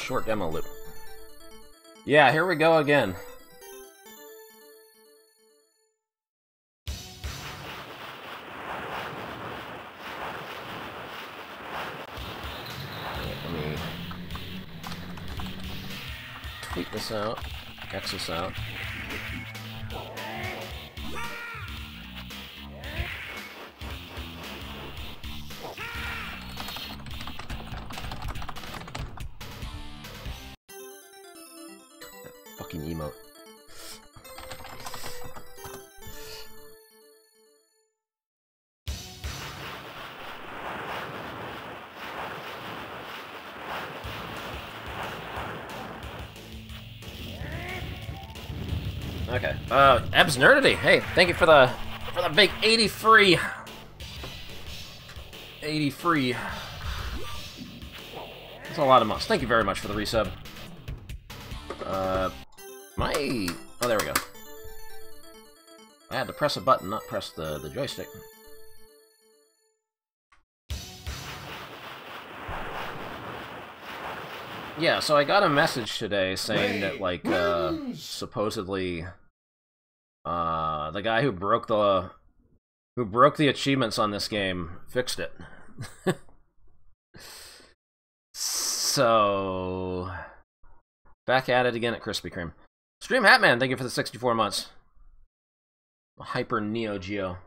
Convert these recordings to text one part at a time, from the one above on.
short demo loop. Yeah, here we go again. Let me tweak this out, X this out. Fucking emote. Okay. Ebs Nerdity. Hey, thank you for the big 80 free. 80 free. That's a lot of months. Thank you very much for the resub. Oh, there we go. I had to press a button, not press the joystick. Yeah, so I got a message today saying that, like, supposedly, the guy who broke the achievements on this game fixed it. So, back at it again at Krispy Kreme. Stream Hatman, thank you for the 64 months. Hyper Neo Geo.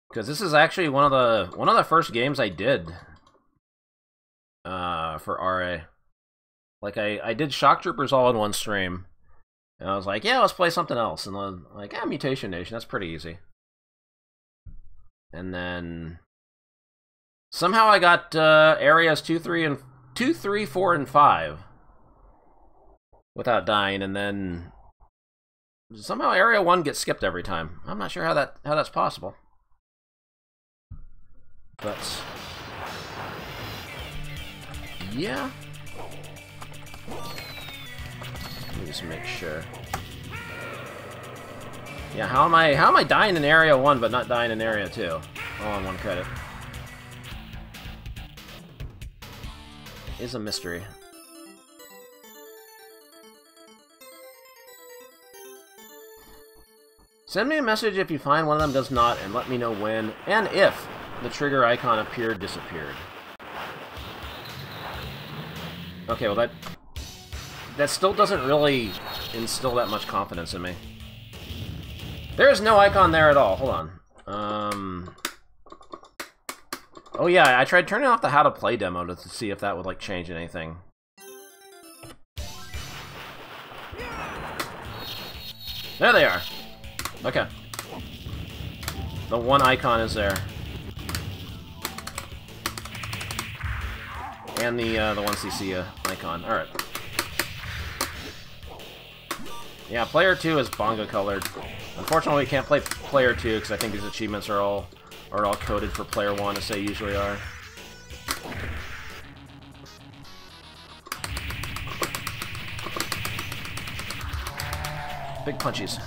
Because this is actually one of the first games I did for RA. Like I did Shock Troopers all in one stream. And I was like, yeah, let's play something else. And then like, yeah, Mutation Nation, that's pretty easy. And then somehow I got areas 2, 3, 4, and 5 without dying, and then somehow Area 1 gets skipped every time. I'm not sure how that's possible. But yeah. Let me just make sure. Yeah, how am I dying in Area 1 but not dying in Area 2? All on one credit. Is a mystery. Send me a message if you find one of them does not, and let me know when and if the trigger icon disappeared. Okay, well that still doesn't really instill that much confidence in me. There is no icon there at all. Hold on. Oh yeah, I tried turning off the how to play demo to see if that would like change anything. There they are. Okay. The one icon is there. And the 1cc icon. Alright. Yeah, player 2 is bonga colored. Unfortunately, we can't play player 2 because I think these achievements are all coded for player 1 as they usually are. Big punchies.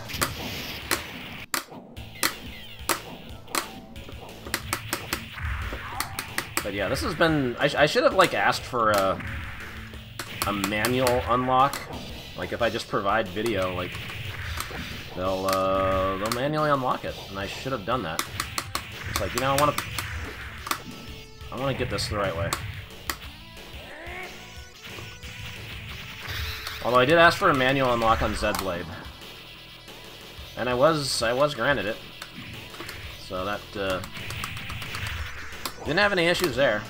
But yeah, this has been... I should have, like, asked for a manual unlock. Like, if I just provide video, like, they'll manually unlock it. And I should have done that. It's like, you know, I want to get this the right way. Although I did ask for a manual unlock on Z-Blade. And I was granted it. So that, didn't have any issues there.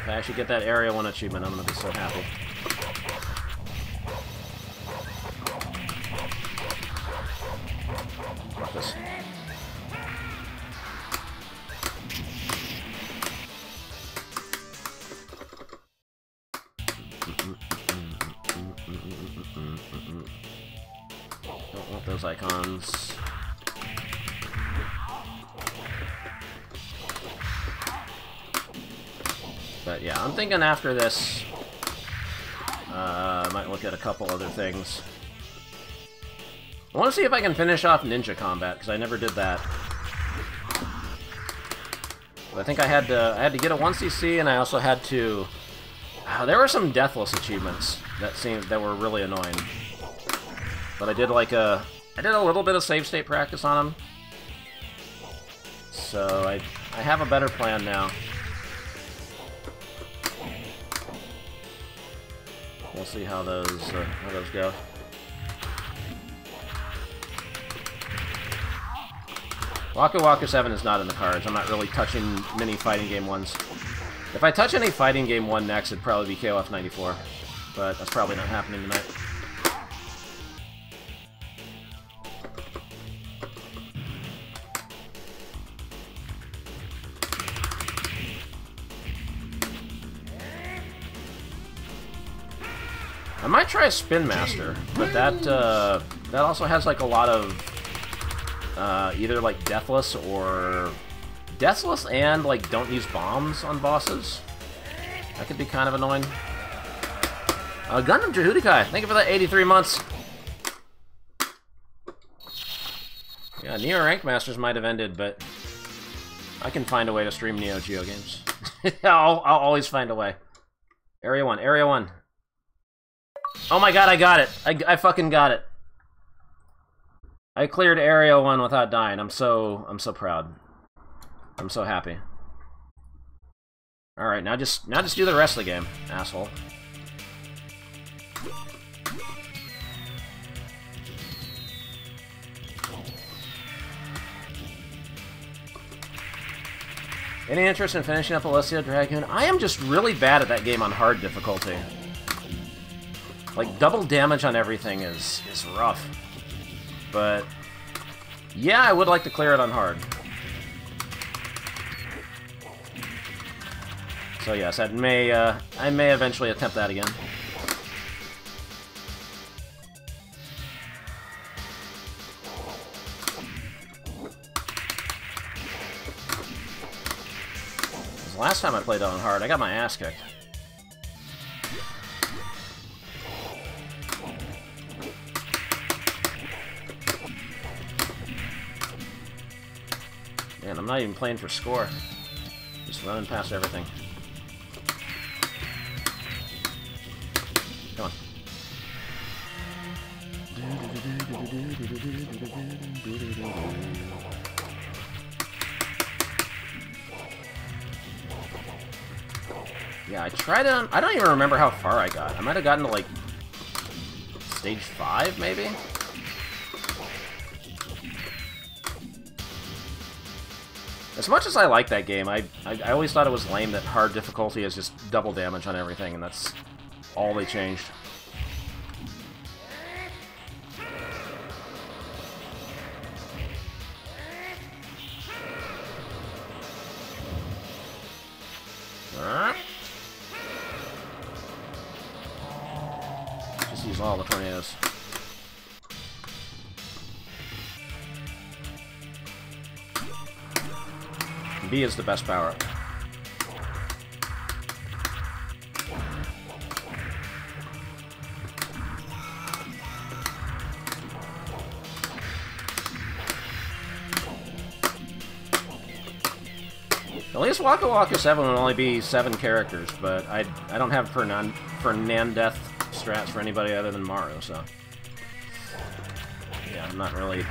If I actually get that Area 1 achievement, I'm gonna be so happy. Fuck this. Don't want those icons. But yeah, I'm thinking after this, I might look at a couple other things. I want to see if I can finish off Ninja Combat, because I never did that. But I think I had to get a 1cc, and I also had to... there were some deathless achievements that were really annoying. But I did like I did a little bit of save state practice on them. So I have a better plan now. We'll see how those go. Waka Waka 7 is not in the cards. I'm not really touching many fighting game ones. If I touch any fighting game one next, it'd probably be KOF 94. But that's probably not happening tonight. I might try Spin Master, but that also has like a lot of either like Deathless or Deathless and like don't use bombs on bosses. That could be kind of annoying. Gundam Jahudikai, thank you for that 83 months. Yeah, Neo Rank Masters might have ended, but I can find a way to stream Neo Geo games. I'll always find a way. Area 1, Area 1. Oh my god, I got it! I fucking got it! I cleared Area 1 without dying. I'm so proud. I'm so happy. Alright, now just do the rest of the game, asshole. Any interest in finishing up Alessio Dragoon? I am just really bad at that game on hard difficulty. Like, double damage on everything is rough. But, yeah, I would like to clear it on hard. So yes, I may eventually attempt that again. The last time I played it on hard, I got my ass kicked. Man, I'm not even playing for score. Just running past everything. Come on. Yeah, I tried it on... I don't even remember how far I got. I might have gotten to, like, stage 5, maybe? As much as I like that game, I always thought it was lame that hard difficulty is just double damage on everything, and that's all they changed. Just use all the tornadoes. B is the best power. At least Waka Waka 7 would only be 7 characters, but I don't have Fernandeth strats for anybody other than Mario, so yeah, I'm not really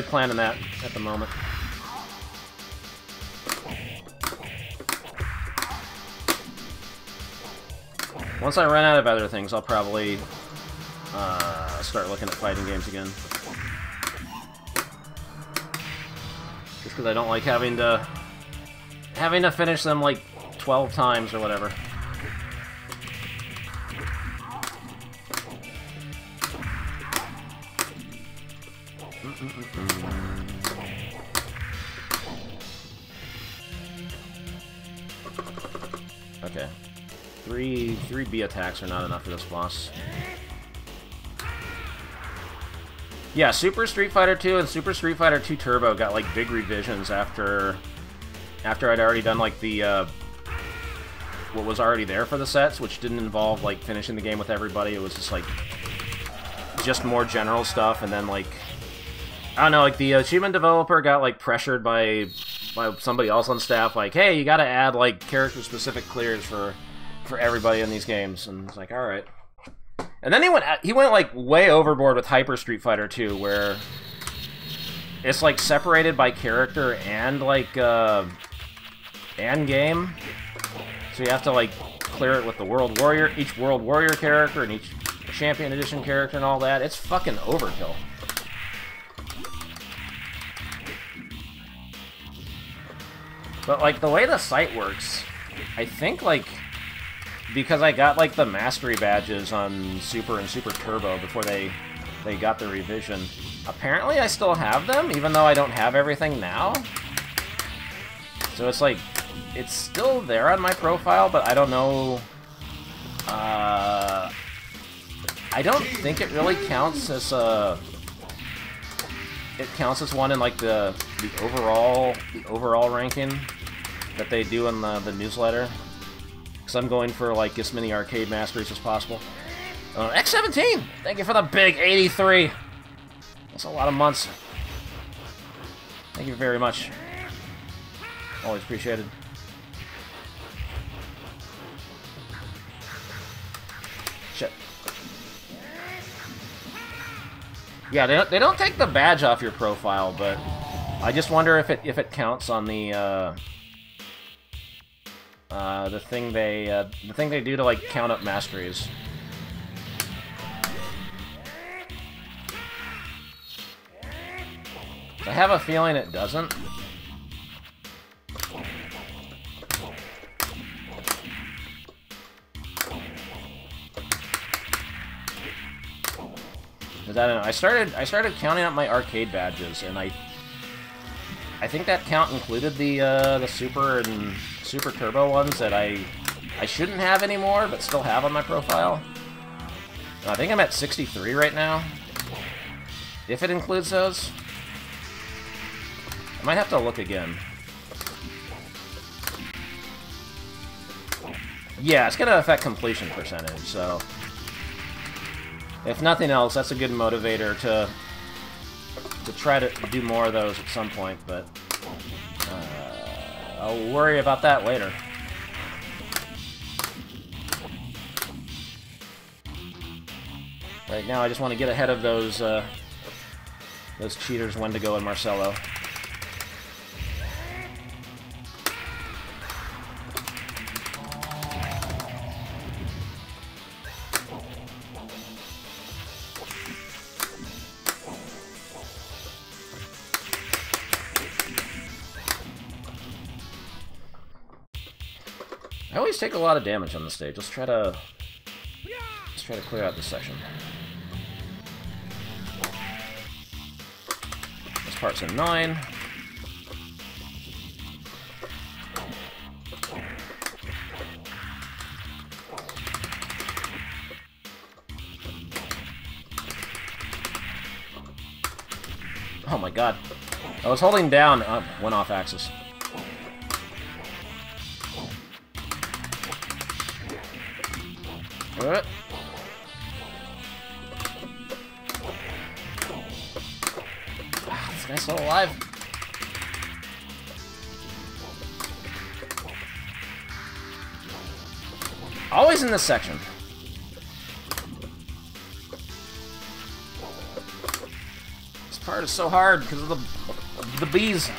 planning that at the moment. Once I run out of other things, I'll probably start looking at fighting games again. Just because I don't like having to finish them like 12 times or whatever. Okay. Three B attacks are not enough for this boss. Yeah, Super Street Fighter 2 and Super Street Fighter 2 Turbo got like big revisions after I'd already done like the what was already there for the sets, which didn't involve like finishing the game with everybody. It was just like just more general stuff, and then like I don't know, like the achievement developer got like pressured by somebody else on staff, like, hey, you got to add like character-specific clears for everybody in these games, and it's like, all right. And then he went like way overboard with Hyper Street Fighter 2, where it's like separated by character and like and game. So you have to like clear it with the World Warrior, each World Warrior character and each Champion Edition character and all that. It's fucking overkill. But like the way the site works, I think like because I got like the mastery badges on Super and Super Turbo before they got the revision. Apparently I still have them, even though I don't have everything now. So it's like, it's still there on my profile, but I don't know... I don't think it really counts as a... It counts as one in like the overall ranking that they do in the newsletter. Because I'm going for like as many arcade masteries as possible. X17! Thank you for the big 83! That's a lot of months. Thank you very much. Always appreciated. Shit. Yeah, they don't take the badge off your profile, but I just wonder if it counts on the thing they do to like count up masteries. I have a feeling it doesn't. Because I don't know. I started counting up my arcade badges, and I think that count included the Super and Super Turbo ones that I shouldn't have anymore, but still have on my profile. I think I'm at 63 right now. If it includes those. I might have to look again. Yeah, it's going to affect completion percentage, so... If nothing else, that's a good motivator to try to do more of those at some point, but... I'll worry about that later. Right now, I just want to get ahead of those cheaters, Wendigo and Marcelo. I always take a lot of damage on the stage. Let's try to clear out this section. This part's a 9. Oh my god. I was holding down, went off axis. What? This guy's still alive. Always in this section. This part is so hard because of the bees.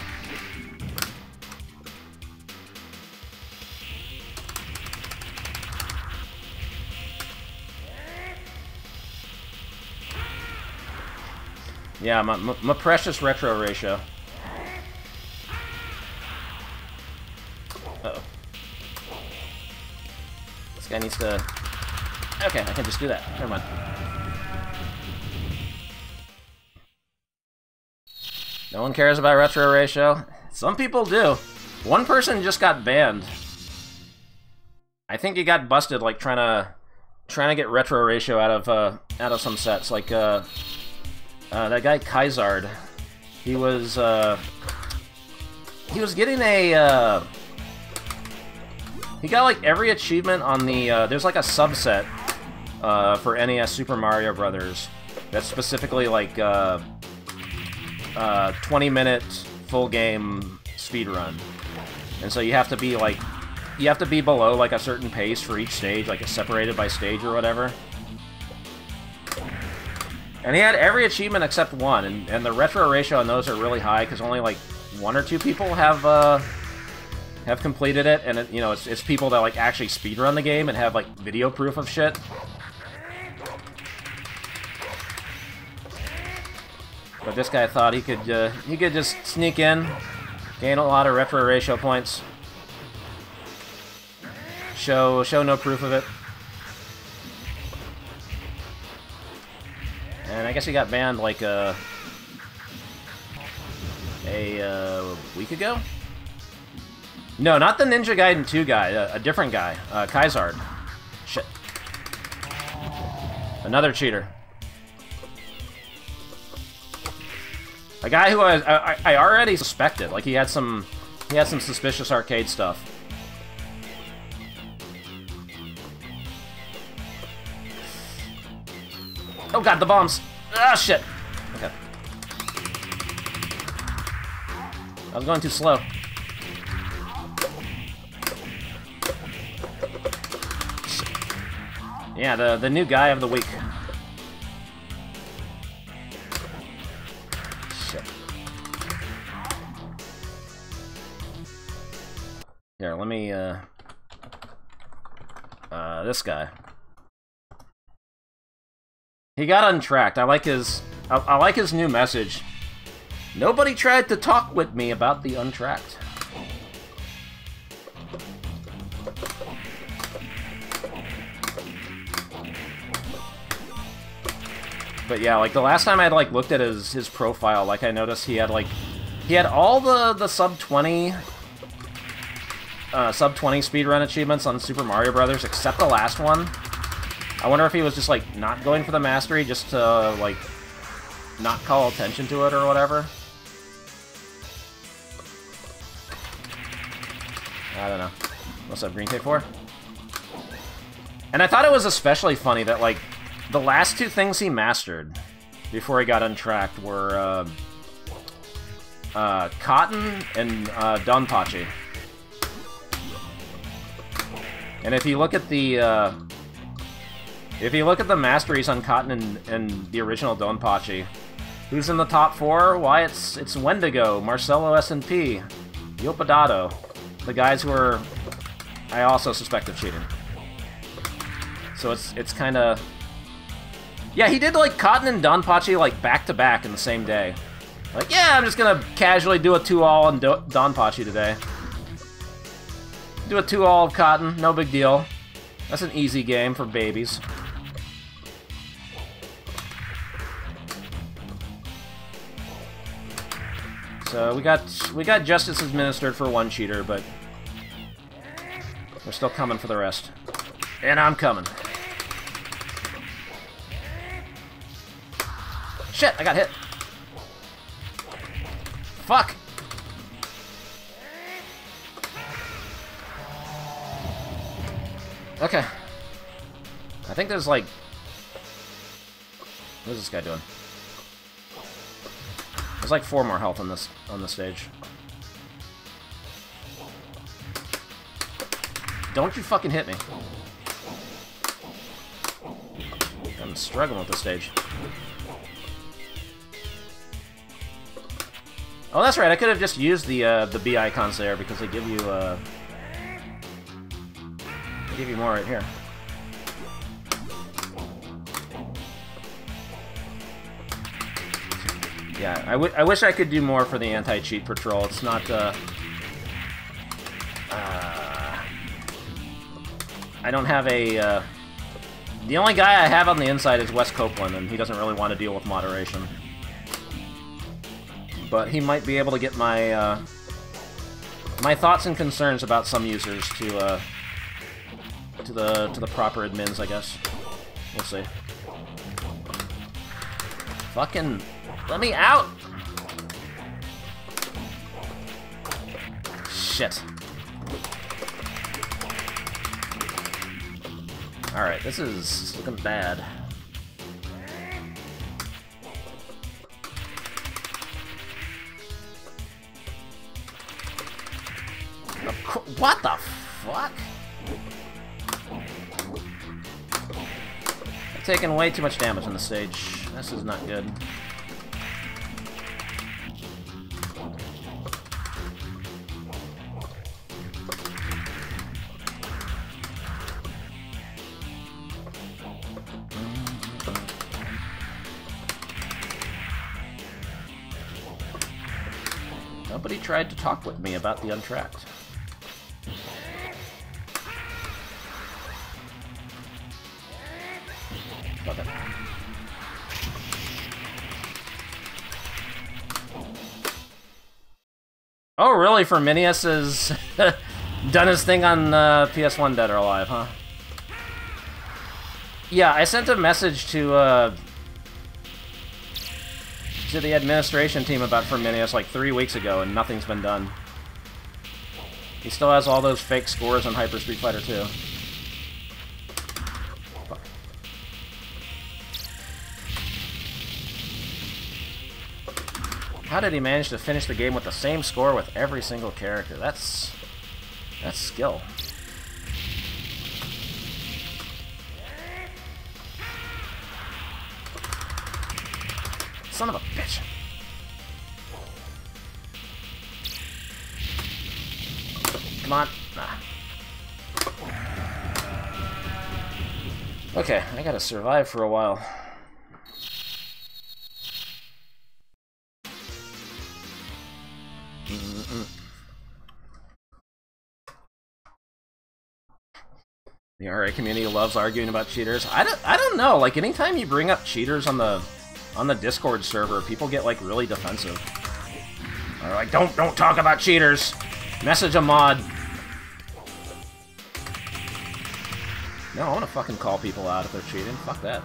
Yeah, my precious retro ratio. Uh-oh. This guy needs to... Okay, I can just do that. Never mind. No one cares about retro ratio. Some people do. One person just got banned. I think he got busted, like trying to get retro ratio out of some sets. Like That guy Kaizard. He was getting a, he got, like, every achievement on the, there's, like, a subset, for NES Super Mario Brothers that's specifically, like, 20-minute full-game speedrun. And so you have to be, like, you have to be below, like, a certain pace for each stage, like, it's separated by stage or whatever. And he had every achievement except one, and the retro ratio on those are really high, because only, like, 1 or 2 people have completed it, and, you know, it's people that, like, actually speedrun the game and have, like, video proof of shit. But this guy thought he could just sneak in, gain a lot of retro ratio points, show no proof of it. And I guess he got banned like a week ago? No, not the Ninja Gaiden 2 guy, a different guy, Kaizard. Shit. Another cheater. A guy who I already suspected, like he had some suspicious arcade stuff. Oh god, the bombs! Ah, shit! Okay. I was going too slow. Yeah, the new guy of the week. Shit. Here, let me, this guy. He got untracked. I like his new message. Nobody tried to talk with me about the untracked. But yeah, like the last time I'd like looked at his profile, like I noticed he had all the sub 20 speedrun achievements on Super Mario Brothers except the last one. I wonder if he was just, like, not going for the mastery just to, like, not call attention to it or whatever. I don't know. What's up, Green K4? And I thought it was especially funny that, like, the last 2 things he mastered before he got untracked were, Cotton and, Donpachi. And if you look at the, masteries on Cotton and the original Donpachi, who's in the top 4? Why, it's Wendigo, Marcelo S&P, Yopadado, the guys who are, I also suspect of cheating. So it's kind of, yeah, he did like Cotton and Donpachi like back to back in the same day. Like, yeah, I'm just gonna casually do a 2-all on Donpachi today. Do a 2-all of Cotton, no big deal. That's an easy game for babies. So we got justice administered for 1 cheater, but we're still coming for the rest. And I'm coming. Shit, I got hit. Fuck. Okay. I think there's like... What is this guy doing? There's like 4 more health on this stage. Don't you fucking hit me. I'm struggling with this stage. Oh, that's right. I could have just used the B icons there because they give you more right here. Yeah, I wish I could do more for the anti-cheat patrol. It's not, I don't have a, the only guy I have on the inside is Wes Copeland, and he doesn't really want to deal with moderation. But he might be able to get my, my thoughts and concerns about some users to the proper admins, I guess. We'll see. Fucking... Let me out! Shit. Alright, this is looking bad. What the fuck? I've taken way too much damage on the stage. This is not good. Nobody tried to talk with me about the Untracked. Fuck it. Oh, really? Firminius has done his thing on PS1 Dead or Alive, huh? Yeah, I sent a message to the administration team about Firminius like 3 weeks ago, and nothing's been done. He still has all those fake scores on Hyper Street Fighter 2. Fuck. How did he manage to finish the game with the same score with every single character? That's skill. Son of a bitch. Come on. Nah. Okay, I gotta survive for a while. The RA community loves arguing about cheaters. I don't know. Like, anytime you bring up cheaters on the Discord server, people get like really defensive. They're like, don't talk about cheaters. Message a mod. No, I want to fucking call people out if they're cheating. Fuck that.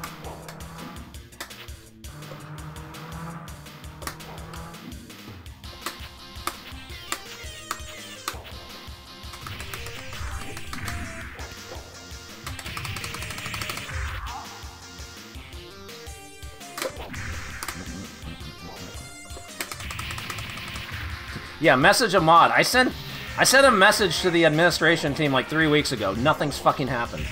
Yeah, message a mod. I sent a message to the administration team like 3 weeks ago. Nothing's fucking happened.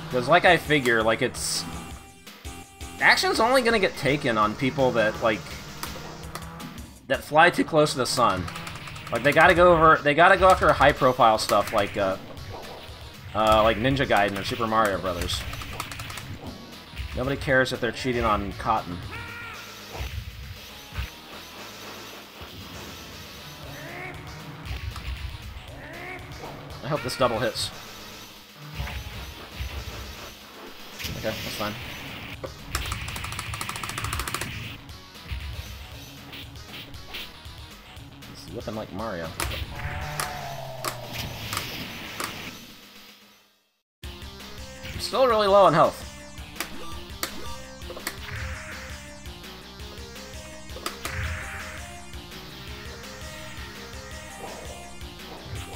Because, like, I figure, like, it's... Action's only gonna get taken on people that, like... that fly too close to the sun. Like, they gotta go after high-profile stuff like Ninja Gaiden or Super Mario Brothers. Nobody cares if they're cheating on cotton. I hope this double hits. Okay, that's fine. He's whipping like Mario. I'm still really low on health.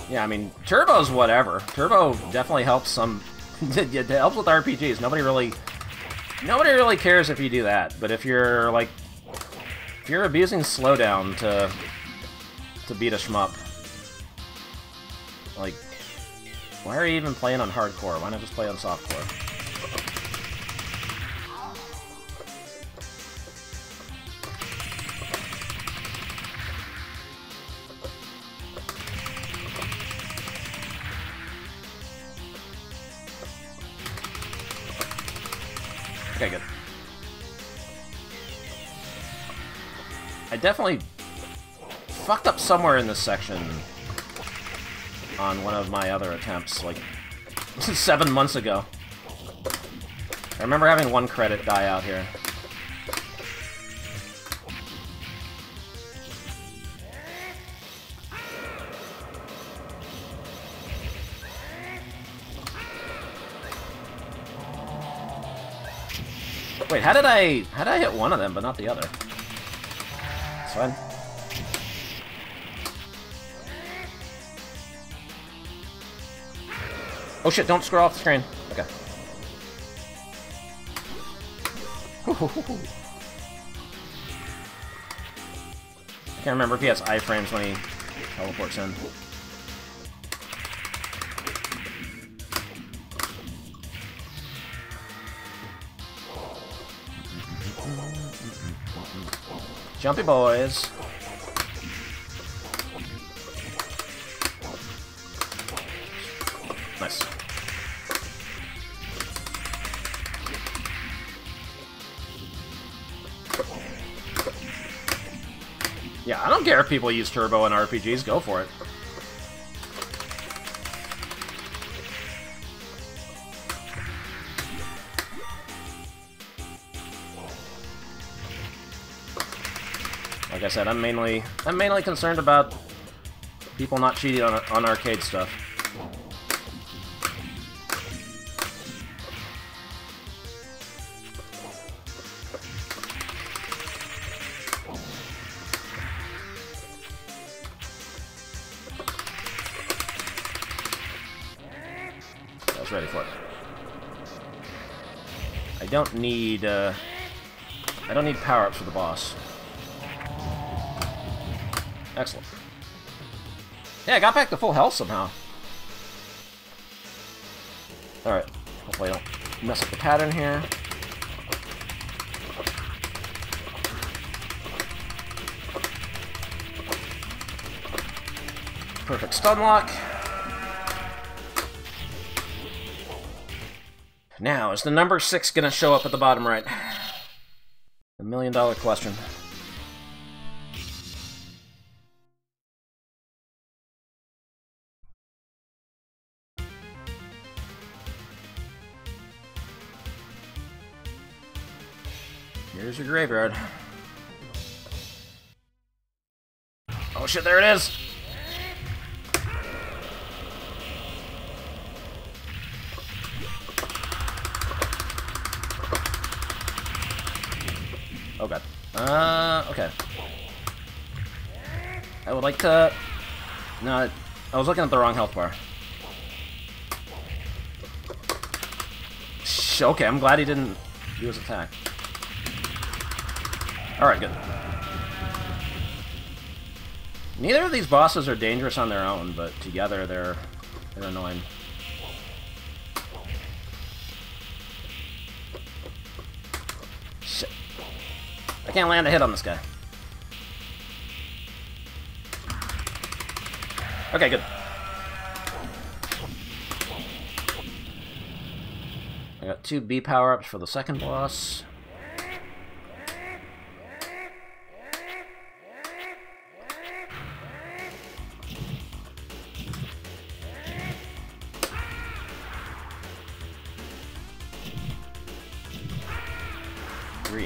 Yeah, I mean, Turbo's whatever. Turbo definitely helps some... it helps with RPGs. Nobody really cares if you do that. But if you're, like... if you're abusing slowdown to beat a shmup... like... why are you even playing on hardcore? Why not just play on softcore? Okay, good. I definitely fucked up somewhere in this section on one of my other attempts, like 7 months ago. I remember having 1 credit die out here. Wait, how did I hit one of them but not the other? It's fine. Oh shit, don't scroll off the screen. Okay. I can't remember if he has iframes when he teleports in. Jumpy boys. Nice. Yeah, I don't care if people use turbo in RPGs, go for it. Like I said, I'm mainly concerned about people not cheating on arcade stuff. I was ready for it. I don't need power-ups for the boss. Excellent. Yeah, I got back to full health somehow. Alright. Hopefully I don't mess up the pattern here. Perfect stun lock. Now, is the number 6 gonna show up at the bottom right? The million-dollar question. Here's your graveyard. Oh shit, there it is! Oh god. Okay. I would like to... No, I was looking at the wrong health bar. Okay, I'm glad he didn't do his attack. Alright, good. Neither of these bosses are dangerous on their own, but together they're annoying. Shit. I can't land a hit on this guy. Okay, good. I got 2 B power-ups for the second boss.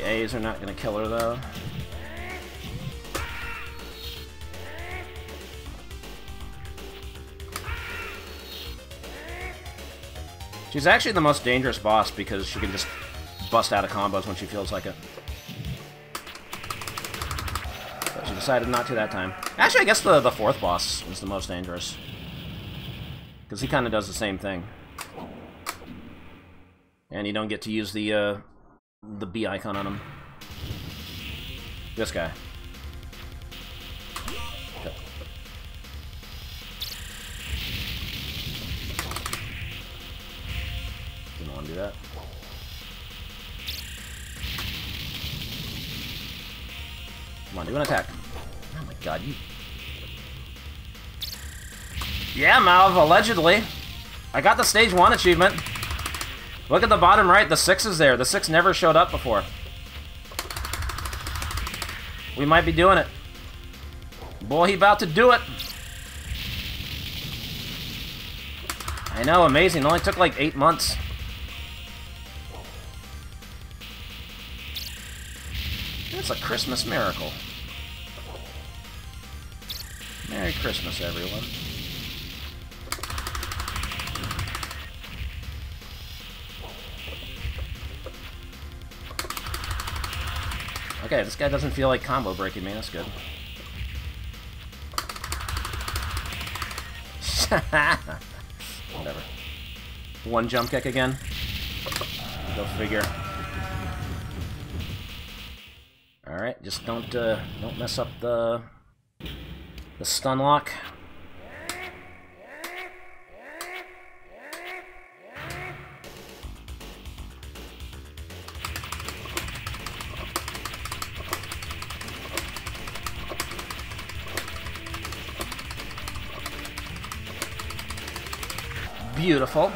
A's are not going to kill her, though. She's actually the most dangerous boss because she can just bust out of combos when she feels like it. But she decided not to that time. Actually, I guess the fourth boss is the most dangerous. Because he kind of does the same thing. And you don't get to use the B icon on him. This guy. Okay. Didn't want to do that. Come on, do an attack. Oh my god, you... Yeah, Malv, allegedly. I got the stage 1 achievement. Look at the bottom right, the 6 is there. The 6 never showed up before. We might be doing it. Boy, he about to do it. I know, amazing. It only took like 8 months. It's a Christmas miracle. Merry Christmas, everyone. Okay, this guy doesn't feel like combo breaking me. That's good. Whatever. One jump kick again. Go figure. All right, just don't mess up the stun lock. Beautiful.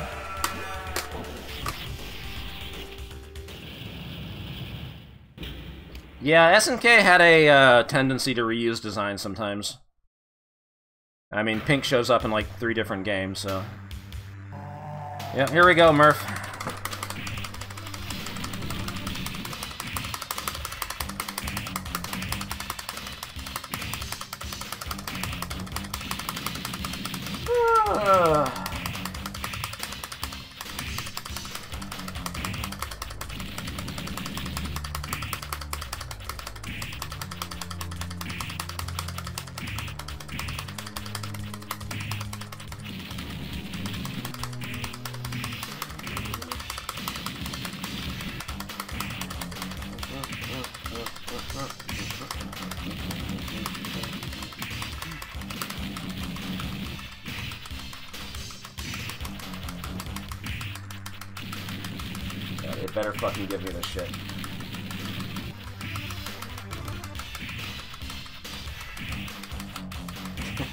Yeah, SNK had a tendency to reuse designs sometimes. I mean, Pink shows up in like 3 different games, so... Yep, here we go, Murph. They better fucking give me this shit.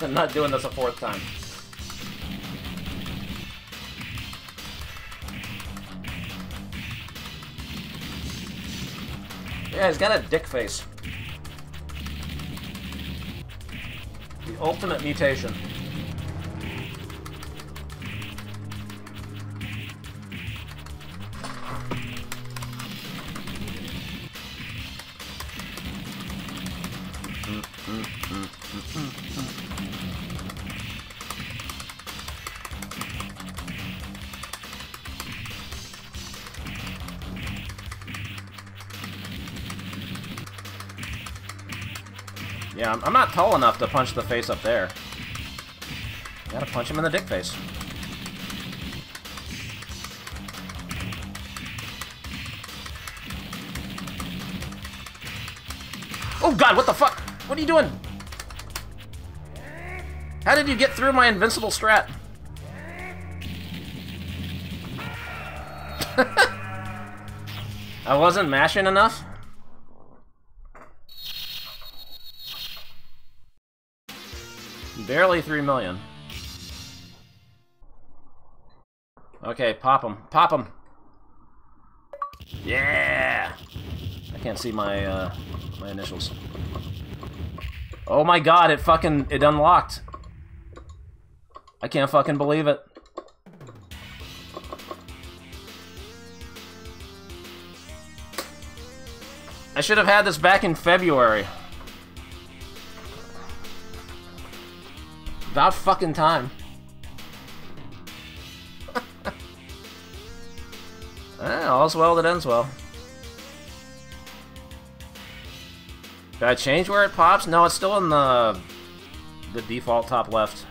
I'm not doing this a 4th time. Yeah, he's got a dick face. The ultimate mutation. Yeah, I'm not tall enough to punch the face up there. Gotta punch him in the dick face. Oh god, what the fuck? What are you doing? How did you get through my invincible strat? I wasn't mashing enough? Barely 3 million. Okay, pop him. Pop him! Yeah! I can't see my, my initials. Oh my god, it unlocked. I can't fucking believe it. I should have had this back in February. About fucking time. All's well that ends well. Did I change where it pops? No, it's still in the default top left.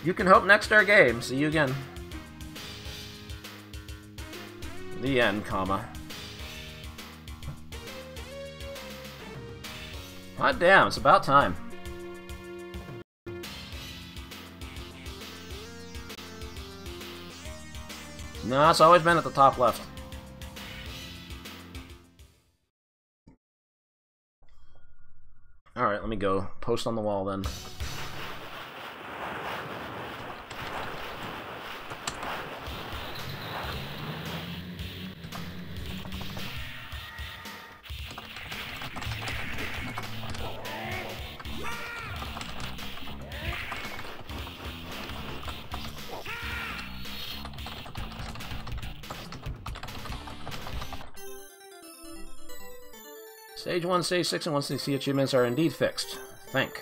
You can hope next our game. See you again. The end, comma. Hot damn, it's about time. No, it's always been at the top left. Alright, let me go. Post on the wall then. Stage 1, Stage 6, and 1CC achievements are indeed fixed. Thank.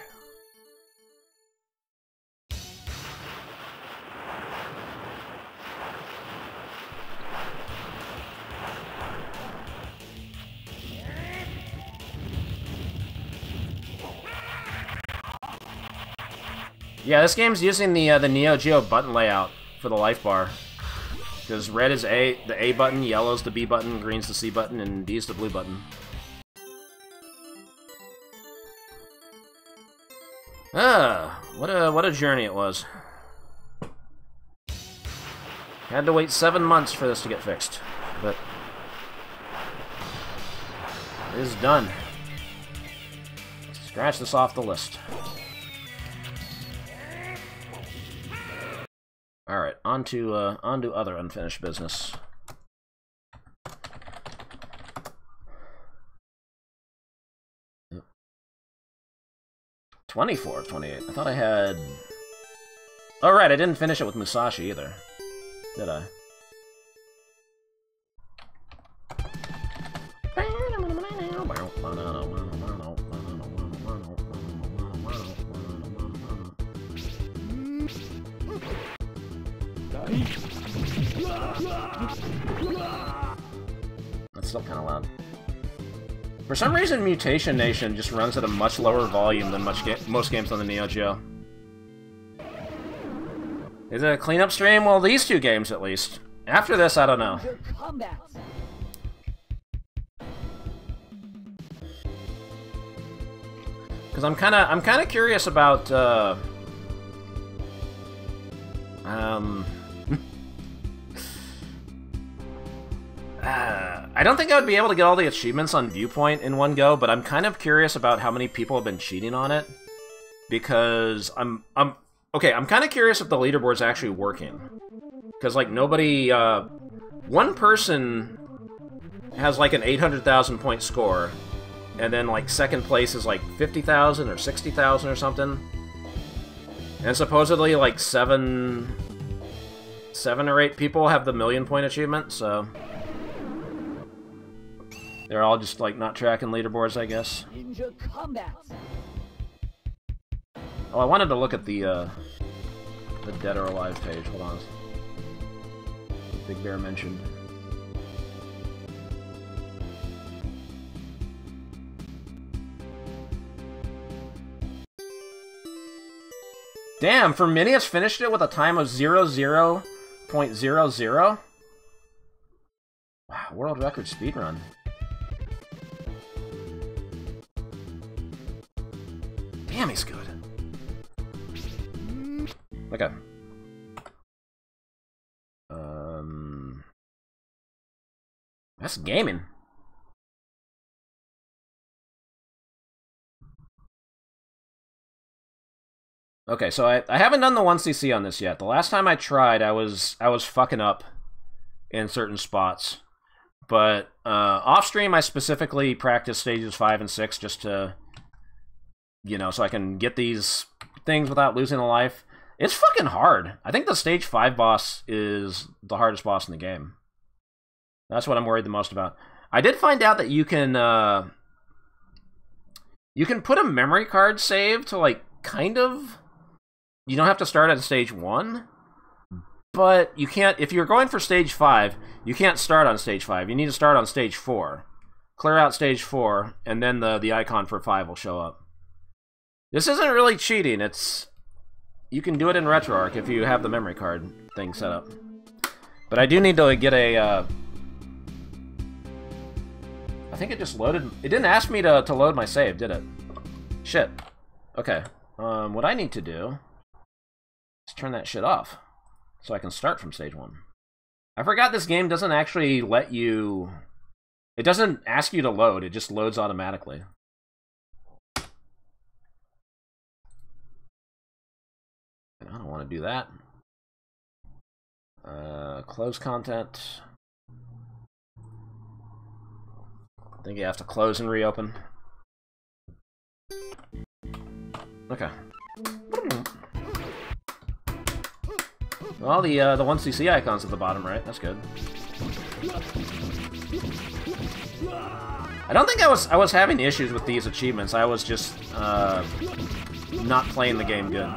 Yeah, this game's using the Neo Geo button layout for the life bar. Because red is A, the A button, yellow's the B button, green's the C button, and D's the blue button. What a journey it was. Had to wait 7 months for this to get fixed, but it is done. Scratch this off the list. Alright, on to other unfinished business. Yep. 24, 28. I thought I had... Oh, right, I didn't finish it with Musashi either. Did I? That's still kind of loud. For some reason, Mutation Nation just runs at a much lower volume than most games on the Neo Geo. Is it a cleanup stream? Well, these two games at least. After this, I don't know. Because I'm kind of curious about I don't think I would be able to get all the achievements on Viewpoint in one go, but I'm kind of curious about how many people have been cheating on it, because I'm kind of curious if the leaderboard's actually working, because like nobody, one person has like an 800,000 point score, and then like second place is like 50,000 or 60,000 or something, and supposedly like seven or eight people have the 1,000,000 point achievement, so they're all just like not tracking leaderboards, I guess. Oh, I wanted to look at the Dead or Alive page. Hold on. Big Bear mentioned. Damn, Ferminius finished it with a time of 00.00? Wow, world record speedrun. Damn, he's good. Okay. That's gaming. Okay, so I haven't done the 1cc on this yet. The last time I tried, I was fucking up in certain spots. But off stream, I specifically practiced stages 5 and 6 just to, you know, so I can get these things without losing a life. It's fucking hard. I think the stage 5 boss is the hardest boss in the game. That's what I'm worried the most about. I did find out that you can put a memory card save to, like, kind of... You don't have to start at stage 1, but you can't... If you're going for stage 5, you can't start on stage 5. You need to start on stage 4. Clear out stage 4, and then the icon for 5 will show up. This isn't really cheating. It's... You can do it in RetroArch if you have the memory card thing set up. But I do need to get a... I think it just loaded... It didn't ask me to load my save, did it? Shit. Okay. What I need to do is turn that shit off so I can start from stage 1. I forgot this game doesn't actually let you... It doesn't ask you to load, it just loads automatically. I don't want to do that. Close content. I think you have to close and reopen. Okay. Well, the 1cc icon's at the bottom right. That's good. I don't think I was having issues with these achievements. I was just not playing the game good.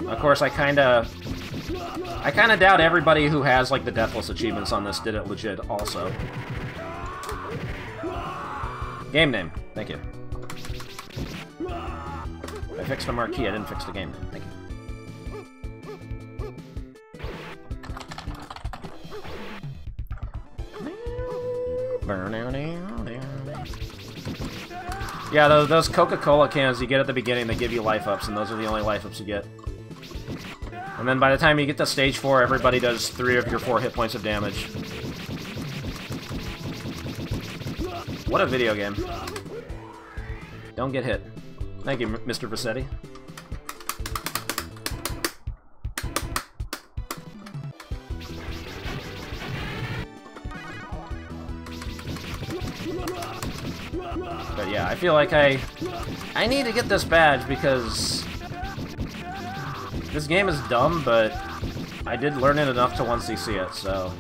Of course, I kinda doubt everybody who has like the Deathless achievements on this did it legit also. Game name. Thank you. I fixed the marquee, I didn't fix the game. Thank you. Yeah, those Coca-Cola cans you get at the beginning, they give you life-ups, and those are the only life-ups you get. And then by the time you get to stage 4, everybody does 3 of your 4 hit points of damage. What a video game. Don't get hit. Thank you, Mr. Vassetti. But yeah, I feel like I need to get this badge because this game is dumb, but I did learn it enough to 1cc it, so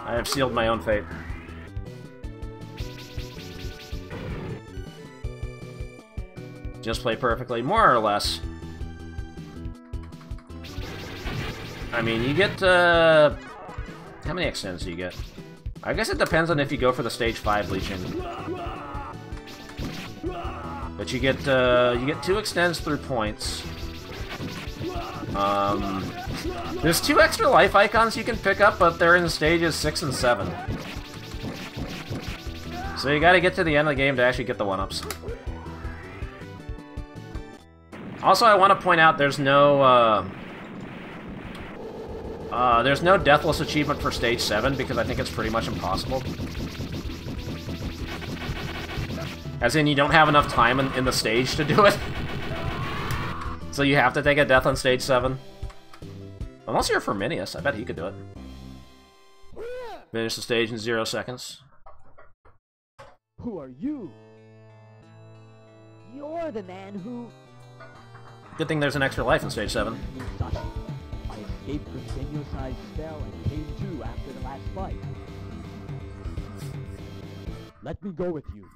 I have sealed my own fate. Just play perfectly, more or less. I mean, you get, how many extends do you get? I guess it depends on if you go for the stage 5 leeching. But you get 2 extends through points. There's 2 extra life icons you can pick up, but they're in stages 6 and 7. So you gotta get to the end of the game to actually get the 1-ups. Also, I want to point out there's no Deathless achievement for Stage 7, because I think it's pretty much impossible. As in, you don't have enough time in the stage to do it. So you have to take a death on Stage 7. Unless you're Firminius, I bet he could do it. Finish the stage in 0 seconds. Who are you? You're the man who... Good thing there's an extra life in Stage 7. Musashi. I escaped from Senyosai's spell and came to after the last fight. Let me go with you.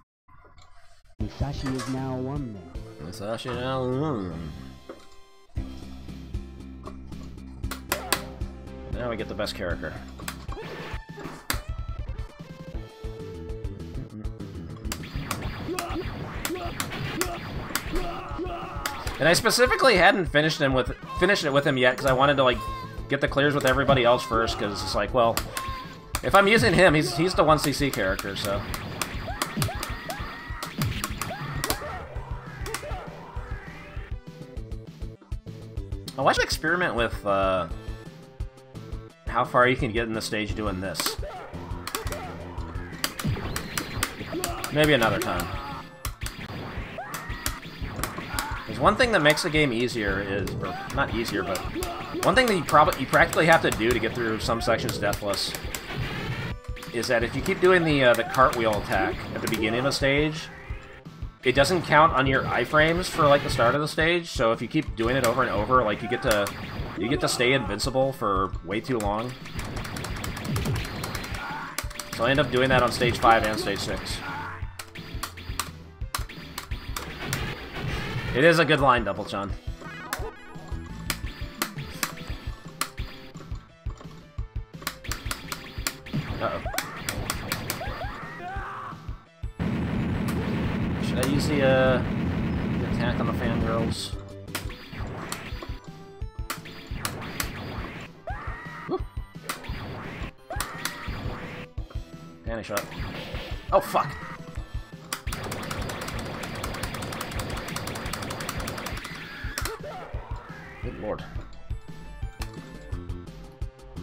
Musashi is now one man. Musashi now one. Now we get the best character. And I specifically hadn't finished it with him yet because I wanted to like get the clears with everybody else first, because it's like, well, if I'm using him, he's the 1cc character, so. Oh, I should experiment with how far you can get in the stage doing this. Maybe another time. There's one thing that makes the game easier is, or not easier, but one thing that you practically have to do to get through some sections deathless is that if you keep doing the cartwheel attack at the beginning of a stage, it doesn't count on your iframes for like the start of the stage. So if you keep doing it over and over, like you get to stay invincible for way too long. So I end up doing that on stage 5 and stage 6. It is a good line, Double John. Uh-oh. Should I use the attack on the fangirls? Woo. Panty shot. Oh, fuck! Good lord.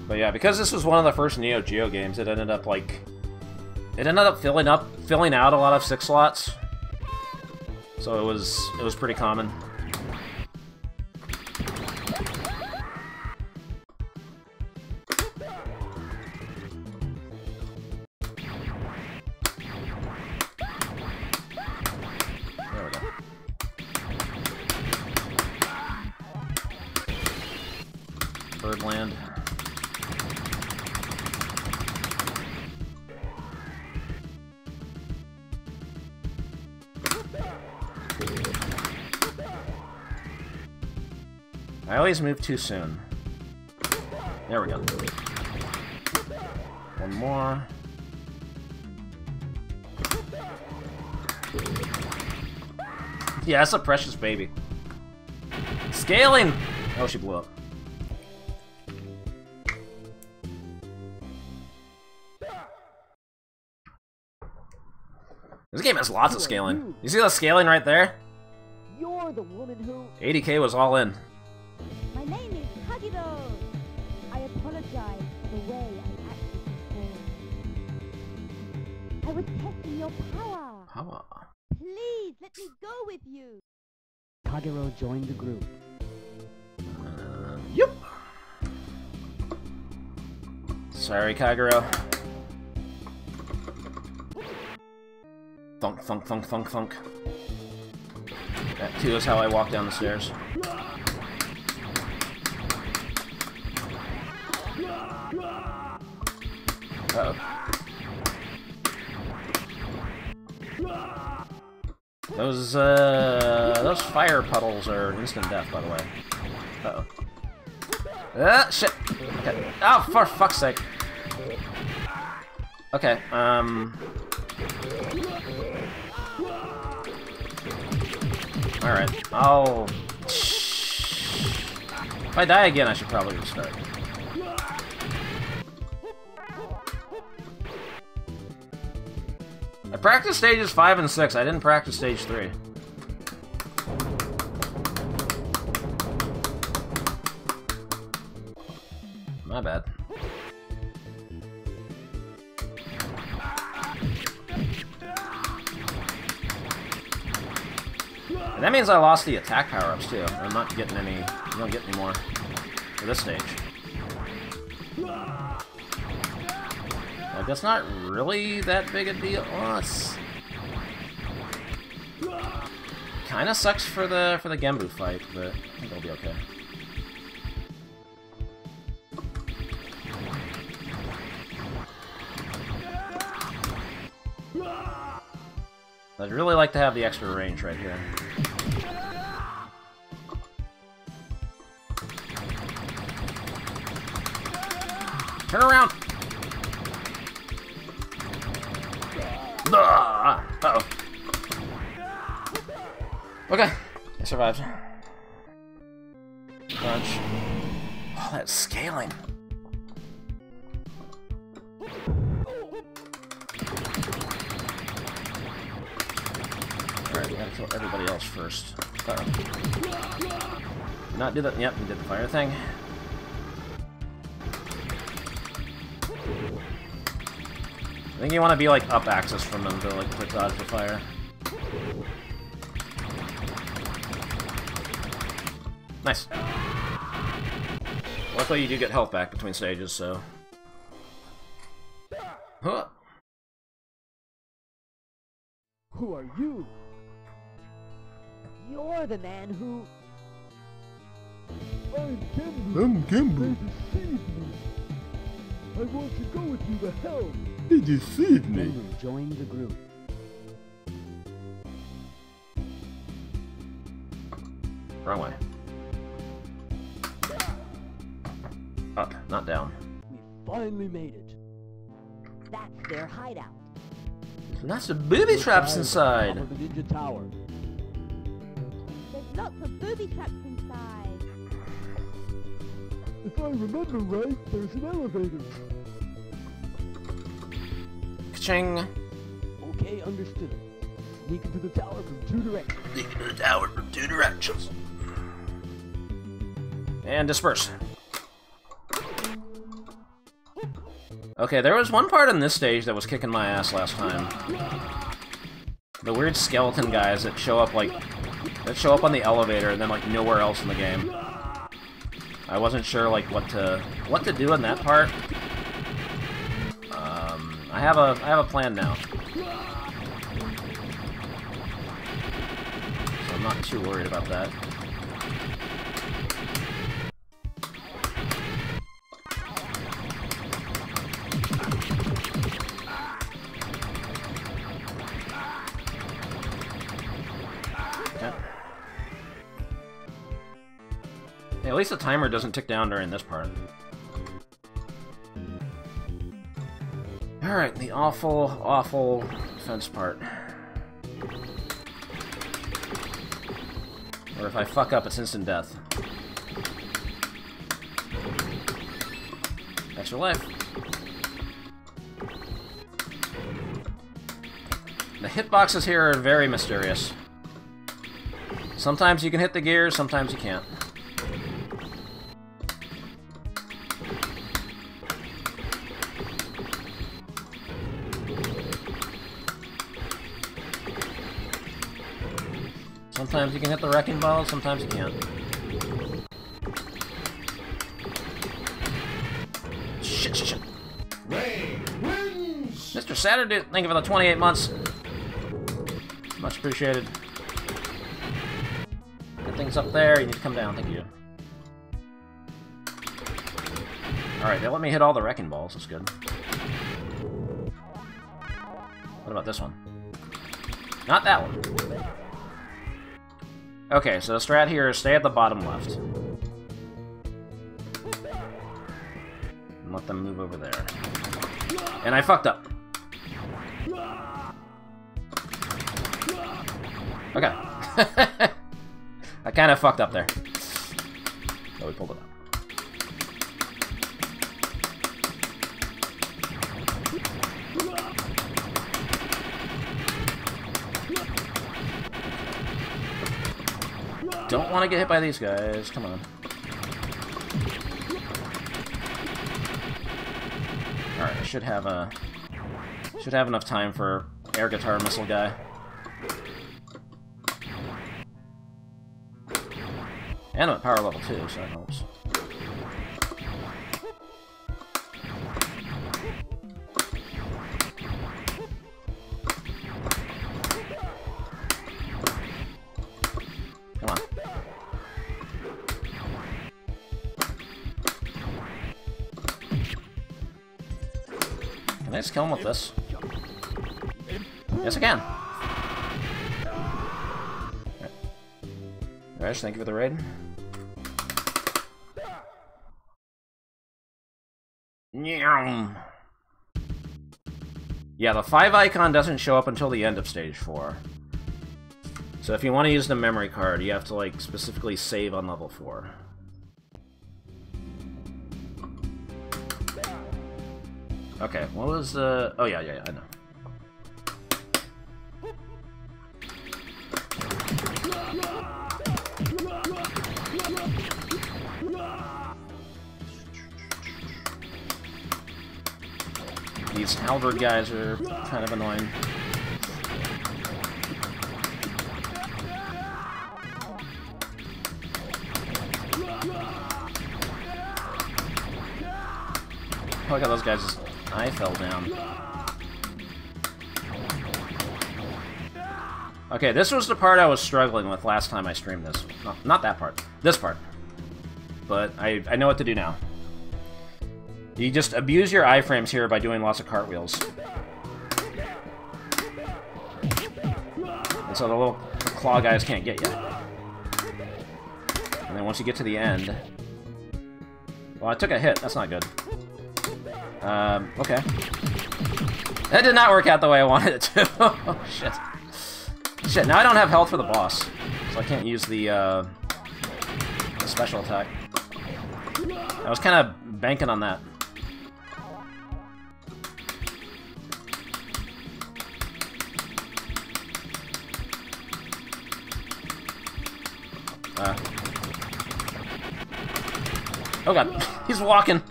But yeah, because this was one of the first Neo Geo games, it ended up filling out a lot of 6 slots. So it was pretty common. There we go. Birdland. I always move too soon. There we go. One more. Yeah, that's a precious baby. Scaling! Oh, she blew up. This game has lots of scaling. You see the scaling right there? You're the woman who... 80k was all in. My name is Kagiro. I apologize for the way I acted before. I was testing your power. Power. Please, let me go with you. Kagero joined the group. Yep. Sorry, Kagero. Thunk, thunk, thunk, thunk, thunk. That too is how I walk down the stairs. Uh-oh. Those fire puddles are instant death, by the way. Uh-oh. Shit! Okay. Oh, for fuck's sake. Okay, Alright, I'll... If I die again, I should probably restart. I practiced stages 5 and 6, I didn't practice stage 3. My bad. And that means I lost the attack power-ups too. I'm not getting any... I don't get any more for this stage. Like, that's not really that big a deal. Well, it's... Kinda sucks for the Genbu fight, but I think it'll be okay. I'd really like to have the extra range right here. Turn around! Uh-oh. Okay, I survived. Punch. Oh, that's scaling. Alright, we gotta kill everybody else first. Uh-oh. Not do that. Yep, we did the fire thing. I think you want to be like up axis from them to like quick dodge the fire. Nice. Luckily you do get health back between stages, so... Huh. Who are you? You're the man who... I'm Genbu. They deceived me. I want to go with you to hell. They deceived me. Genbu joined the group. Wrong way. Up, not down. We finally made it. That's their hideout. Lots of booby traps inside. Top of the Ninja Tower. There's lots of booby traps inside. If I remember right, there's an elevator. Ka-ching. Okay, understood. Sneak into the tower from 2 directions. Sneak into the tower from 2 directions. And disperse. Okay, there was one part in this stage that was kicking my ass last time. The weird skeleton guys that show up like... that show up on the elevator and then like nowhere else in the game. I wasn't sure like what to do in that part. I have a plan now. So I'm not too worried about that. At least the timer doesn't tick down during this part. Alright, the awful, awful fence part. Or if I fuck up, it's instant death. Extra life. The hitboxes here are very mysterious. Sometimes you can hit the gears, sometimes you can't. Sometimes you can hit the wrecking ball, sometimes you can't. Shit, shit, shit. Mr. Saturday, thank you for the 28 months. Much appreciated. Good things up there, you need to come down, thank you. Alright, they let me hit all the wrecking balls, that's good. What about this one? Not that one. Okay, so the strat here is stay at the bottom left. And let them move over there. And I fucked up. Okay. I kind of fucked up there. So we pulled it up. Don't want to get hit by these guys. Come on. Alright, I should have enough time for air guitar missile guy. And I'm at power level 2, so that helps. Come on. Can I just kill him with this? Yes, I can. Alright, thank you for the raid. Yeah, the 5 icon doesn't show up until the end of stage 4. So if you want to use the memory card, you have to, like, specifically save on level 4. Okay, what was the... Oh, yeah, I know. These halberd guys are kind of annoying. Oh, look at those guys' eye fell down. Okay, this was the part I was struggling with last time I streamed this. No, not that part. This part. But I know what to do now. You just abuse your iframes here by doing lots of cartwheels. And so the little claw guys can't get you. And then once you get to the end... Well, I took a hit. That's not good. Okay. That did not work out the way I wanted it to. Oh, shit. Shit, now I don't have health for the boss. So I can't use the special attack. I was kind of banking on that. Oh god, he's walking.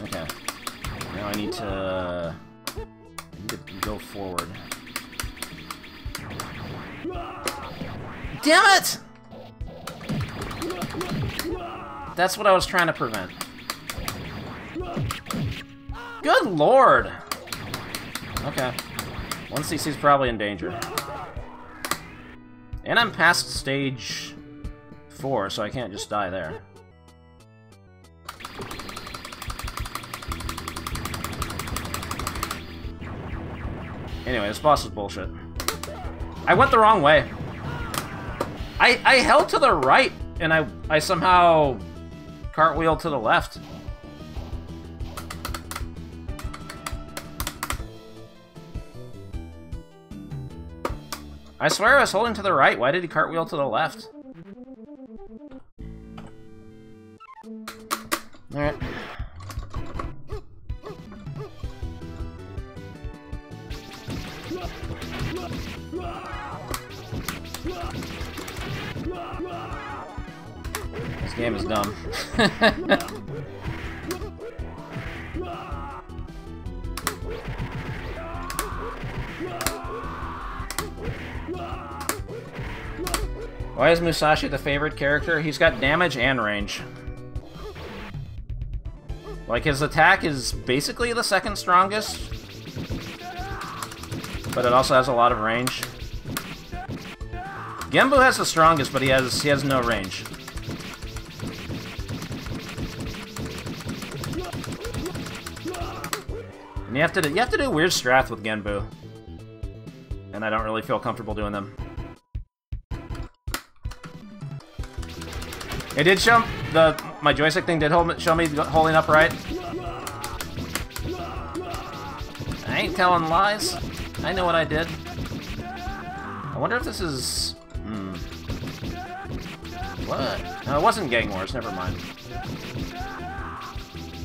Okay. Now I need to go forward. Damn it! That's what I was trying to prevent. Good lord! Okay. 1CC's probably in danger. And I'm past stage 4, so I can't just die there. Anyway, this boss is bullshit. I went the wrong way. I held to the right, and I somehow cartwheeled to the left. I swear I was holding to the right. Why did he cartwheel to the left? Alright. This game is dumb. Why is Musashi the favorite character? He's got damage and range. Like, his attack is basically the second strongest, but it also has a lot of range. Genbu has the strongest, but he has no range. And you have to do weird strats with Genbu, and I don't really feel comfortable doing them. It did show my joystick thing did show me holding upright. I ain't telling lies. I know what I did. I wonder if this is what? No, it wasn't Gang Wars. Never mind.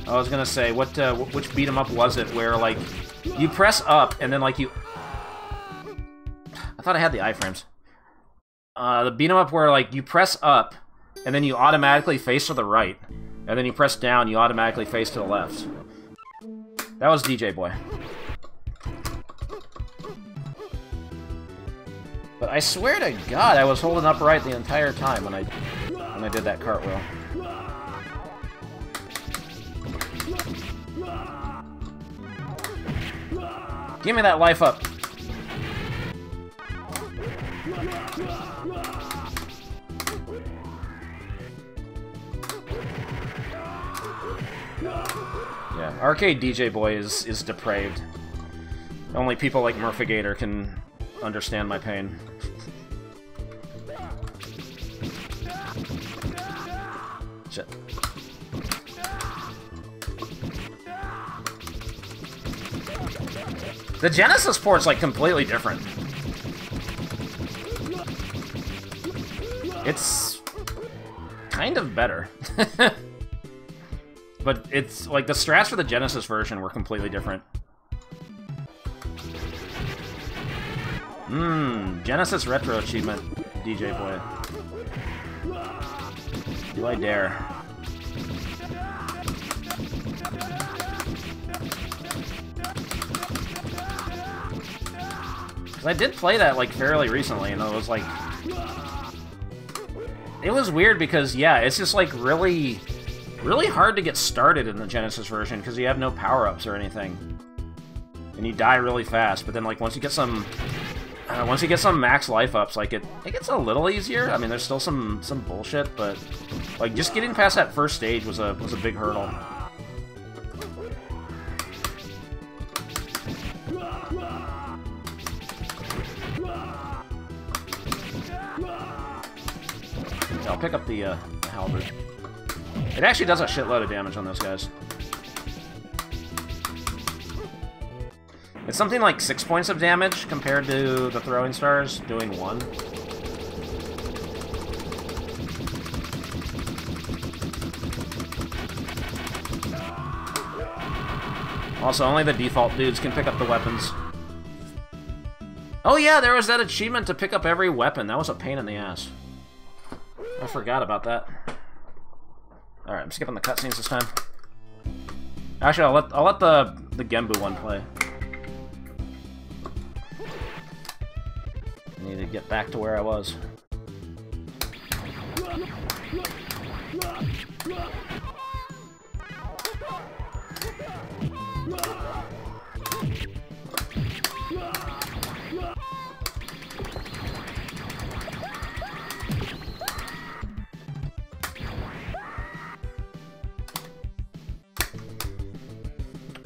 I was gonna say which beat 'em up was it where like you press up and then like you. I thought I had the iframes. The beat 'em up where like you press up. And then you automatically face to the right. And then you press down, you automatically face to the left. That was DJ Boy. But I swear to God, I was holding upright the entire time when I did that cartwheel. Give me that life up. Yeah, Arcade DJ Boy is depraved. Only people like Murphigator can understand my pain. Shit. The Genesis port's like completely different. It's kind of better. But it's, like, the strats for the Genesis version were completely different. Genesis Retro Achievement, DJ Boy. Do I dare? Because I did play that, like, fairly recently, and it was, like... It was weird because, yeah, it's just, like, really hard to get started in the Genesis version because you have no power-ups or anything. And you die really fast, but then like once you get some max life ups, like it gets a little easier. I mean, there's still some bullshit, but like just getting past that first stage was a big hurdle. I'll pick up the halberd. It actually does a shitload of damage on those guys. It's something like 6 points of damage compared to the throwing stars doing 1. Also, only the default dudes can pick up the weapons. Oh yeah, there was that achievement to pick up every weapon. That was a pain in the ass. I forgot about that. Alright, I'm skipping the cutscenes this time. Actually, I'll let the Genbu one play. I need to get back to where I was.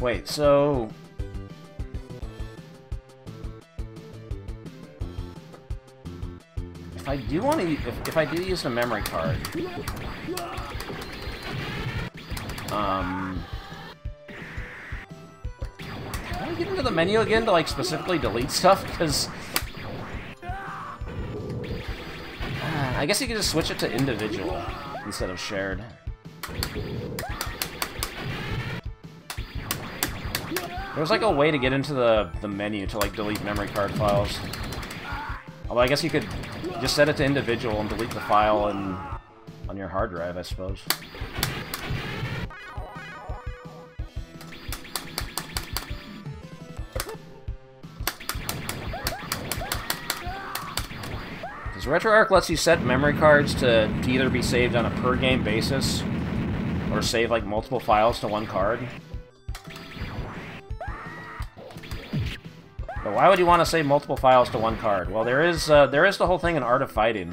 Wait, so... If I do want to... If I do use a memory card... Can I get into the menu again to, like, specifically delete stuff? Because... I guess you could just switch it to individual instead of shared. There's like a way to get into the menu to like delete memory card files. Although I guess you could just set it to individual and delete the file on your hard drive, I suppose. Because RetroArch lets you set memory cards to either be saved on a per-game basis or save like multiple files to one card. But why would you want to save multiple files to one card? Well, there is the whole thing in Art of Fighting,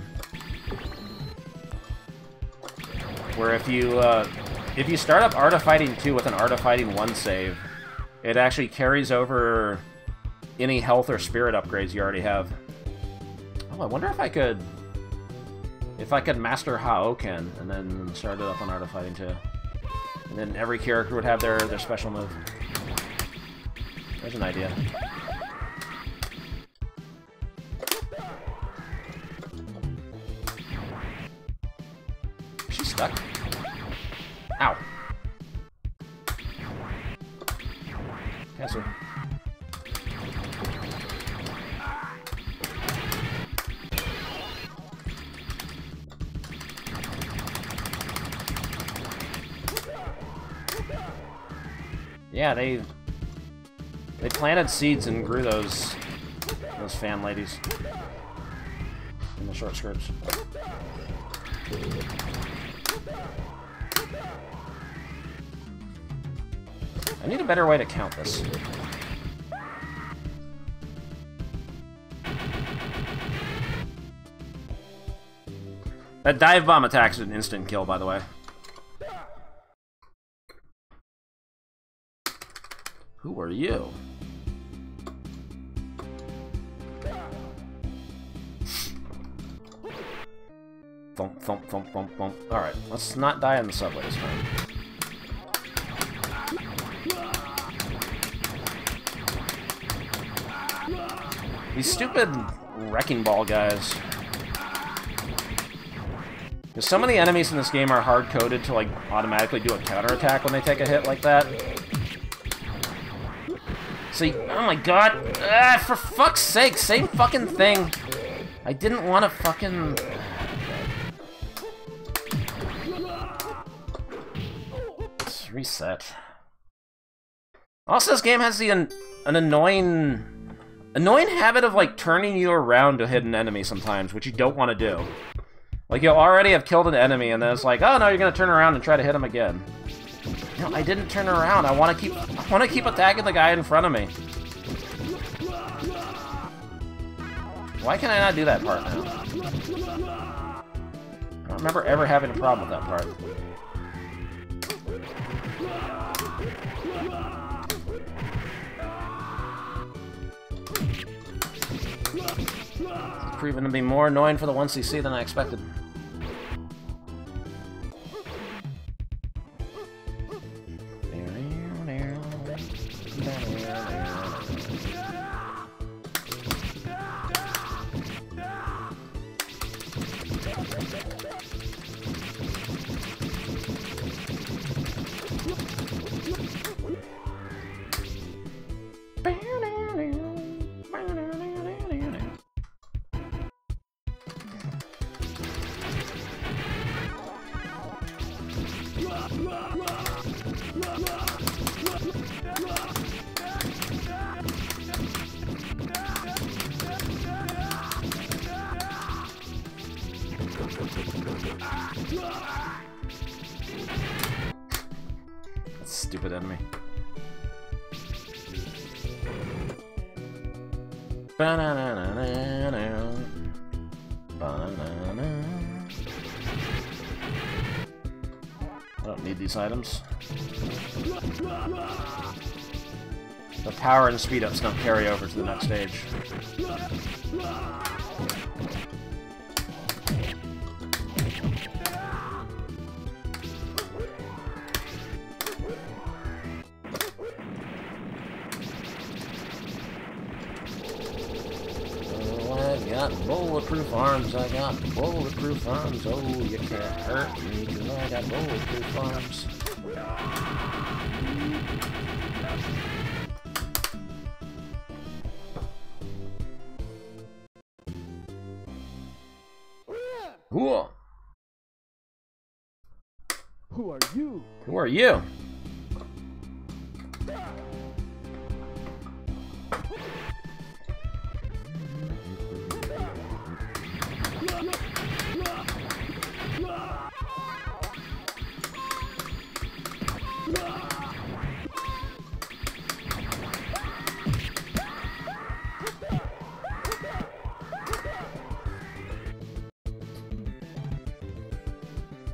where if you start up Art of Fighting 2 with an Art of Fighting 1 save, it actually carries over any health or spirit upgrades you already have. Oh, I wonder if I could master Haoken and then start it up on Art of Fighting 2, and then every character would have their special move. There's an idea. She's stuck. Ow. Catch her. Yeah, they planted seeds and grew those fan ladies in the short skirts. I need a better way to count this. That dive bomb attack's an instant kill, by the way. Who are you? Thump, thump, thump, thump, thump. Alright, let's not die in the subway this time. These stupid wrecking ball guys. Because some of the enemies in this game are hard-coded to like automatically do a counterattack when they take a hit like that. See, oh my god, for fuck's sake, same fucking thing. I didn't want to fucking... Let's reset. Also, this game has an annoying habit of like turning you around to hit an enemy sometimes, which you don't want to do. Like, you'll already have killed an enemy, and then it's like, oh no, you're gonna turn around and try to hit him again. No, I didn't turn around. I want to keep attacking the guy in front of me. Why can I not do that part now? I don't remember ever having a problem with that part. It's proven to be more annoying for the 1cc than I expected. Stupid enemy. I don't need these items. The power and speed ups don't carry over to the next stage. got bulletproof arms, I got bulletproof arms. Oh, you can't hurt me, 'cause I got bulletproof arms. Cool. Who are you? Who are you?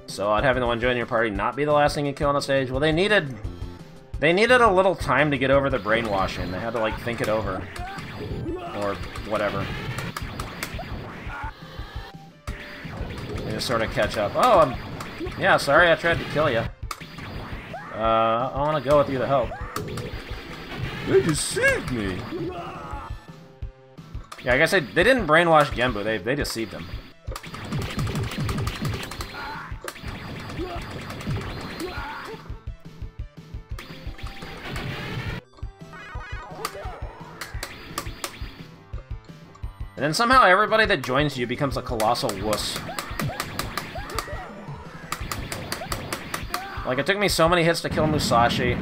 So I'd having the one join your party not be the last thing you kill on the stage? Well, they needed a little time to get over the brainwashing. They had to, like, think it over. Or whatever. They just sort of catch up. Oh, yeah, sorry I tried to kill you. I want to go with you to help. They deceived me. Yeah, I guess they didn't brainwash Genbu, they deceived him. And then somehow everybody that joins you becomes a colossal wuss. Like, it took me so many hits to kill Musashi.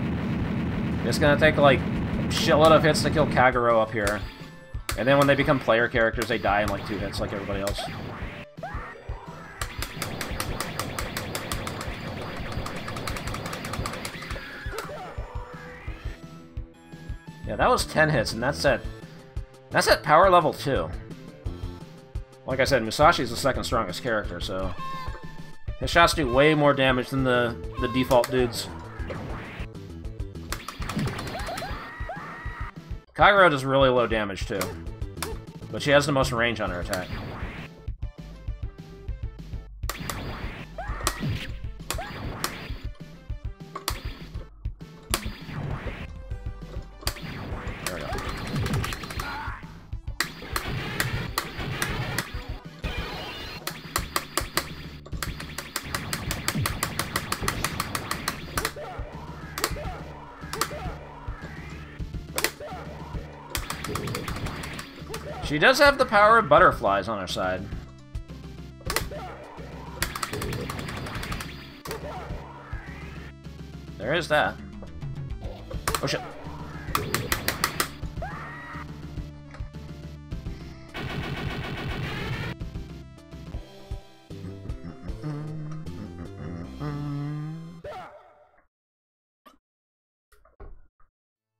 It's gonna take, like, a shitload of hits to kill Kagero up here. And then when they become player characters, they die in, like, 2 hits like everybody else. Yeah, that was 10 hits, and that's at power level 2. Like I said, Musashi's the second strongest character, so his shots do way more damage than the default dudes. Kagero does really low damage too, but she has the most range on her attack. There we go. She does have the power of butterflies on her side. There is that. Oh shit.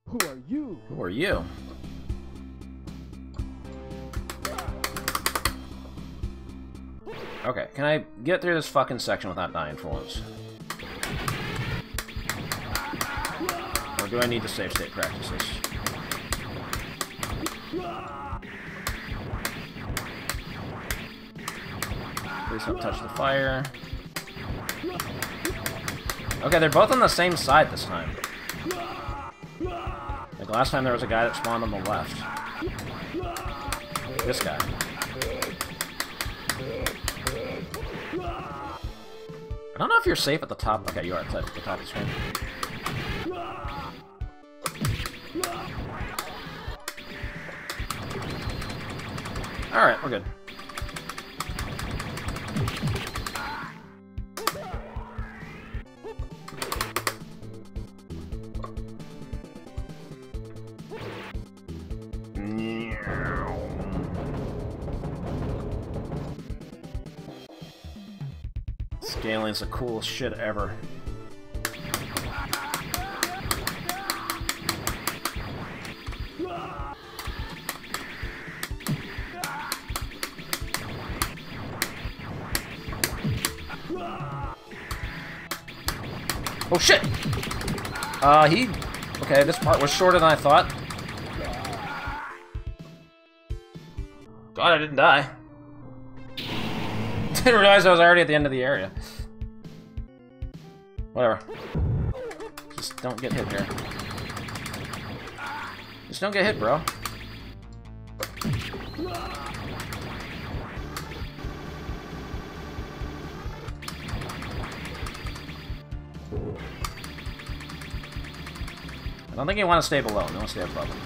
Who are you? Who are you? Okay, can I get through this fucking section without dying for once? Or do I need to save state practices? Please don't touch the fire. Okay, they're both on the same side this time. Like last time there was a guy that spawned on the left. This guy. I don't know if you're safe at the top. Okay, you are safe at the top of the screen. Alright, we're good. Scaling's the coolest shit ever. Oh shit! Okay, this part was shorter than I thought. God, I didn't die. Didn't realize I was already at the end of the area. Whatever. Just don't get hit here. Just don't get hit, bro. don't think you want to stay below. You want to stay above him.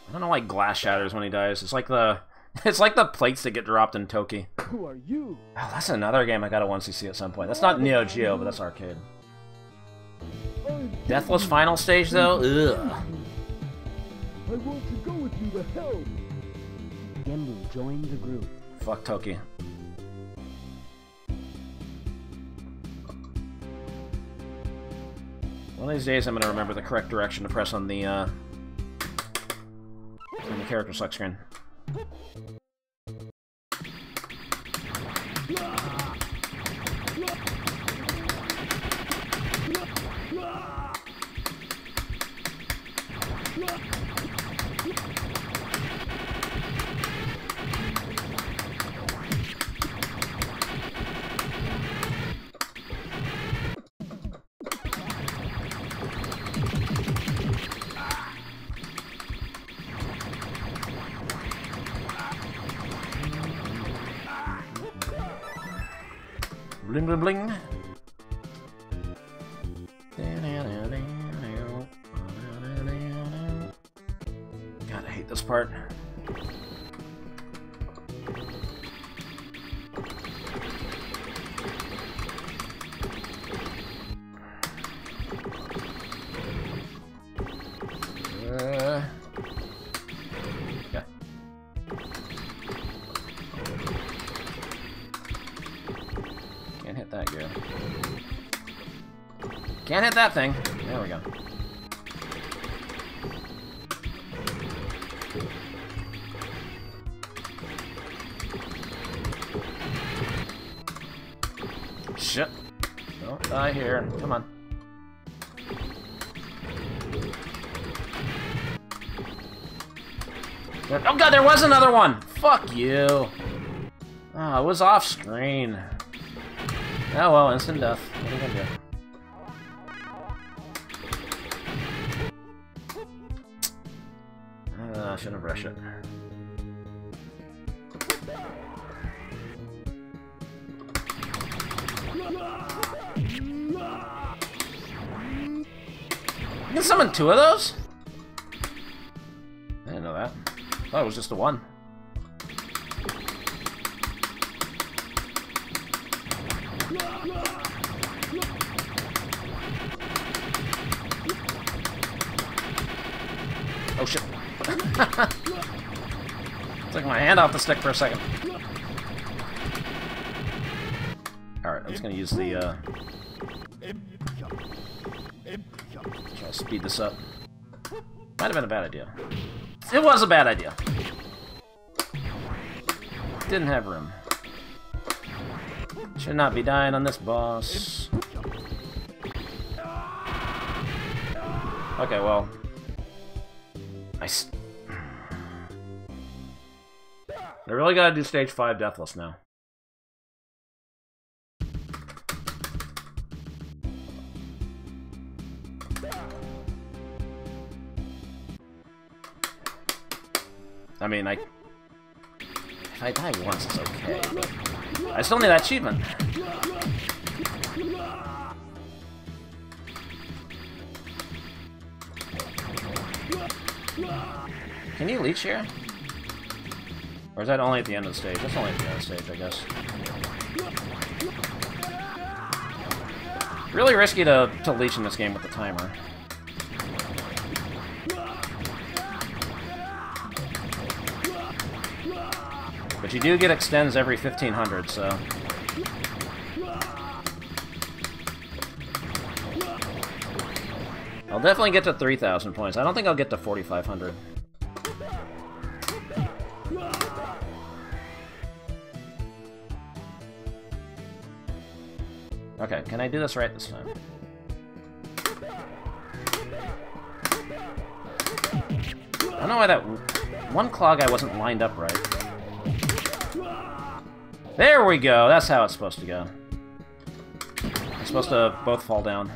I don't know why glass shatters when he dies. It's like the plates that get dropped in Toki. Who are you? Oh, that's another game I gotta want to see at some point. That's not Neo Geo, but that's arcade. Deathless final stage though? Ugh. I want to go with you to hell. Gembu joined the group. Fuck Toki. One of these days I'm gonna remember the correct direction to press on the character select screen. Bling bling bling. God, I hate this part. Yeah. Can't hit that gear. Can't hit that thing. There we go. Shit. Don't die here. Come on. Oh god, there was another one! Fuck you! Oh, it was off screen. Oh well, instant death. What are you gonna do? I shouldn't have rushed it. You can summon 2 of those? I didn't know that. I thought it was just the one. Oh shit. Took my hand off the stick for a second. Alright, I'm just gonna use the try to speed this up. Might have been a bad idea. It was a bad idea. Didn't have room. Should not be dying on this boss. Okay, well. I really gotta do stage 5 Deathless now. I mean, if I die once, it's okay, but I still need that achievement. Can you leech here? Or is that only at the end of the stage? That's only at the end of the stage, I guess. Really risky to leech in this game with the timer. But you do get extends every 1500, so... I'll definitely get to 3,000 points. I don't think I'll get to 4,500. Okay, can I do this right this time? I don't know why that one claw guy wasn't lined up right. There we go! That's how it's supposed to go. It's supposed to both fall down.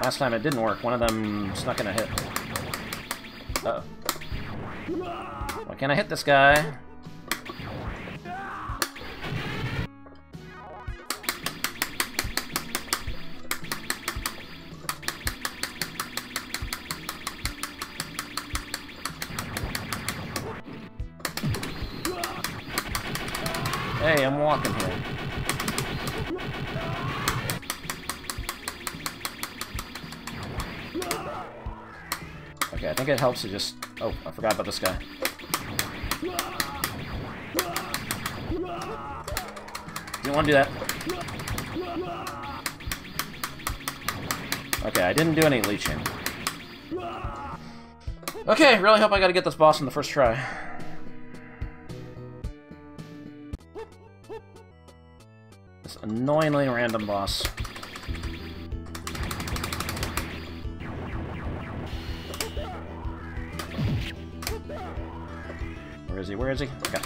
Last time it didn't work. One of them snuck in a hit. Uh-oh. Why can't I hit this guy? Hey, I'm walking here. Okay, I think it helps to just... Oh, I forgot about this guy. Didn't want to do that. Okay, I didn't do any leeching. Okay, really hope I gotta get this boss in the first try. This annoyingly random boss. Where is he? Where is he? Okay.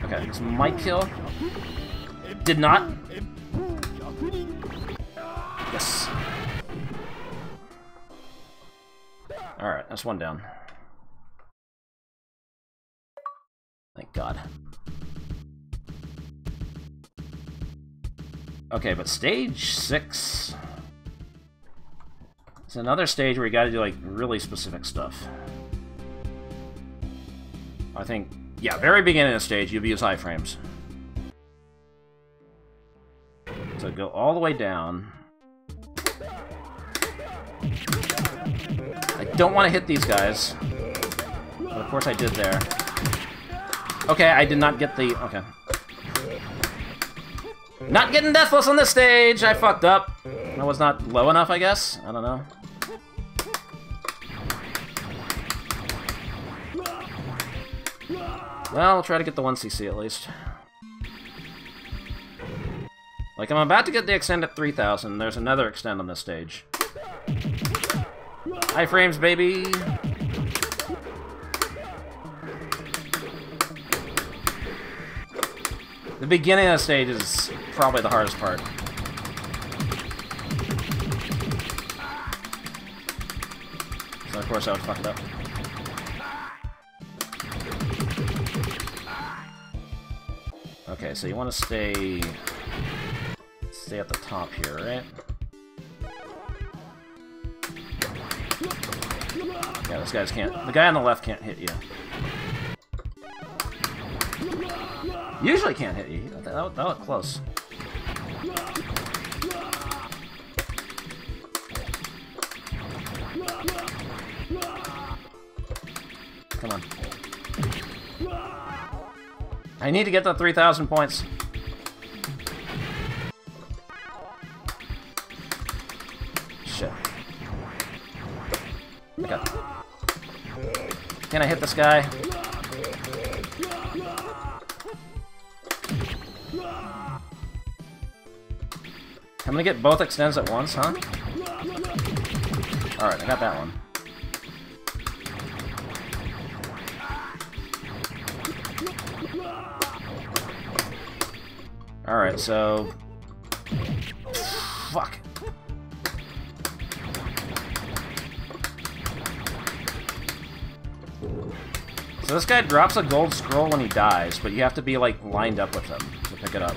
Okay, this might kill. Did not. Yes. Alright, that's one down. Thank God. Okay, but stage 6... It's another stage where you gotta do, like, really specific stuff. I think... Yeah, very beginning of the stage, you'll use iframes. So go all the way down. I don't want to hit these guys. But of course I did there. Okay, I did not get the... Okay. Not getting deathless on this stage! I fucked up. I was not low enough, I guess? I don't know. Well, I'll try to get the 1cc at least. Like, I'm about to get the extend at 3000. There's another extend on this stage. Iframes, baby! The beginning of the stage is probably the hardest part. So of course I would fuck it up. Okay, so you want to stay at the top here, right? Yeah, this guys can't. The guy on the left can't hit you. Usually can't hit you. That looked close. Come on. I need to get the 3,000 points. Shit. Okay. Can I hit this guy? I'm gonna get both extends at once, huh? Alright, I got that one. Alright, so... Fuck. So this guy drops a gold scroll when he dies, but you have to be, like, lined up with him to pick it up.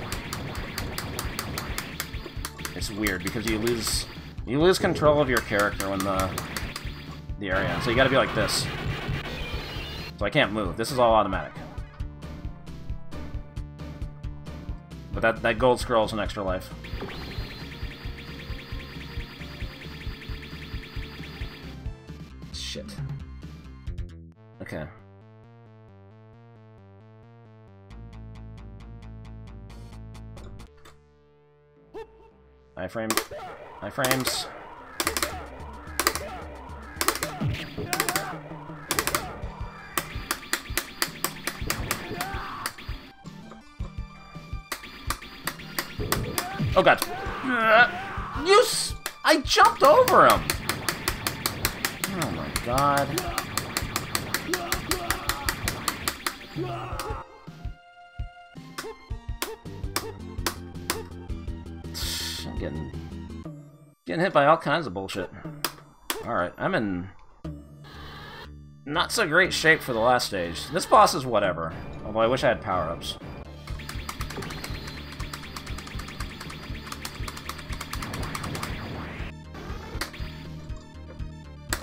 It's weird, because you lose control of your character when the area. So you gotta be like this. So I can't move. This is all automatic. But that gold scroll is an extra life. Shit. Okay. Iframes. Oh god. I jumped over him! Oh my god. getting hit by all kinds of bullshit. Alright, I'm in not so great shape for the last stage. This boss is whatever, although I wish I had power-ups.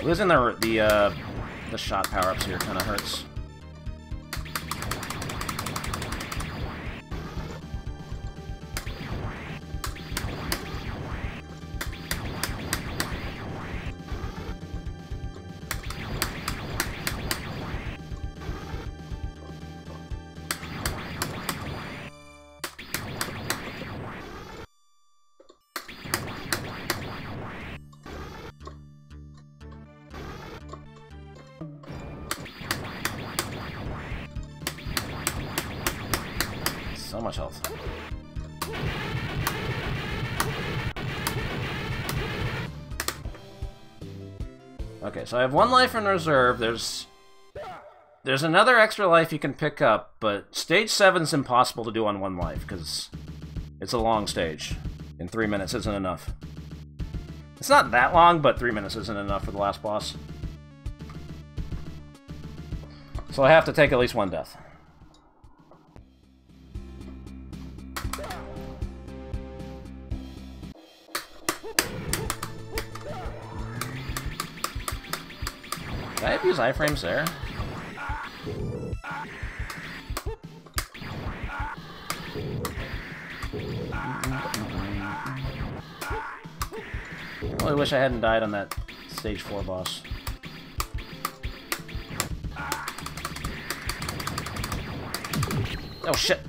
Losing the shot power-ups here kind of hurts. So much health. Okay, so I have 1 life in reserve. There's another extra life you can pick up, but stage 7's impossible to do on 1 life because it's a long stage, and 3 minutes isn't enough. It's not that long, but 3 minutes isn't enough for the last boss. So I have to take at least 1 death. Did I use iframes there? I really wish I hadn't died on that stage 4 boss. Oh shit!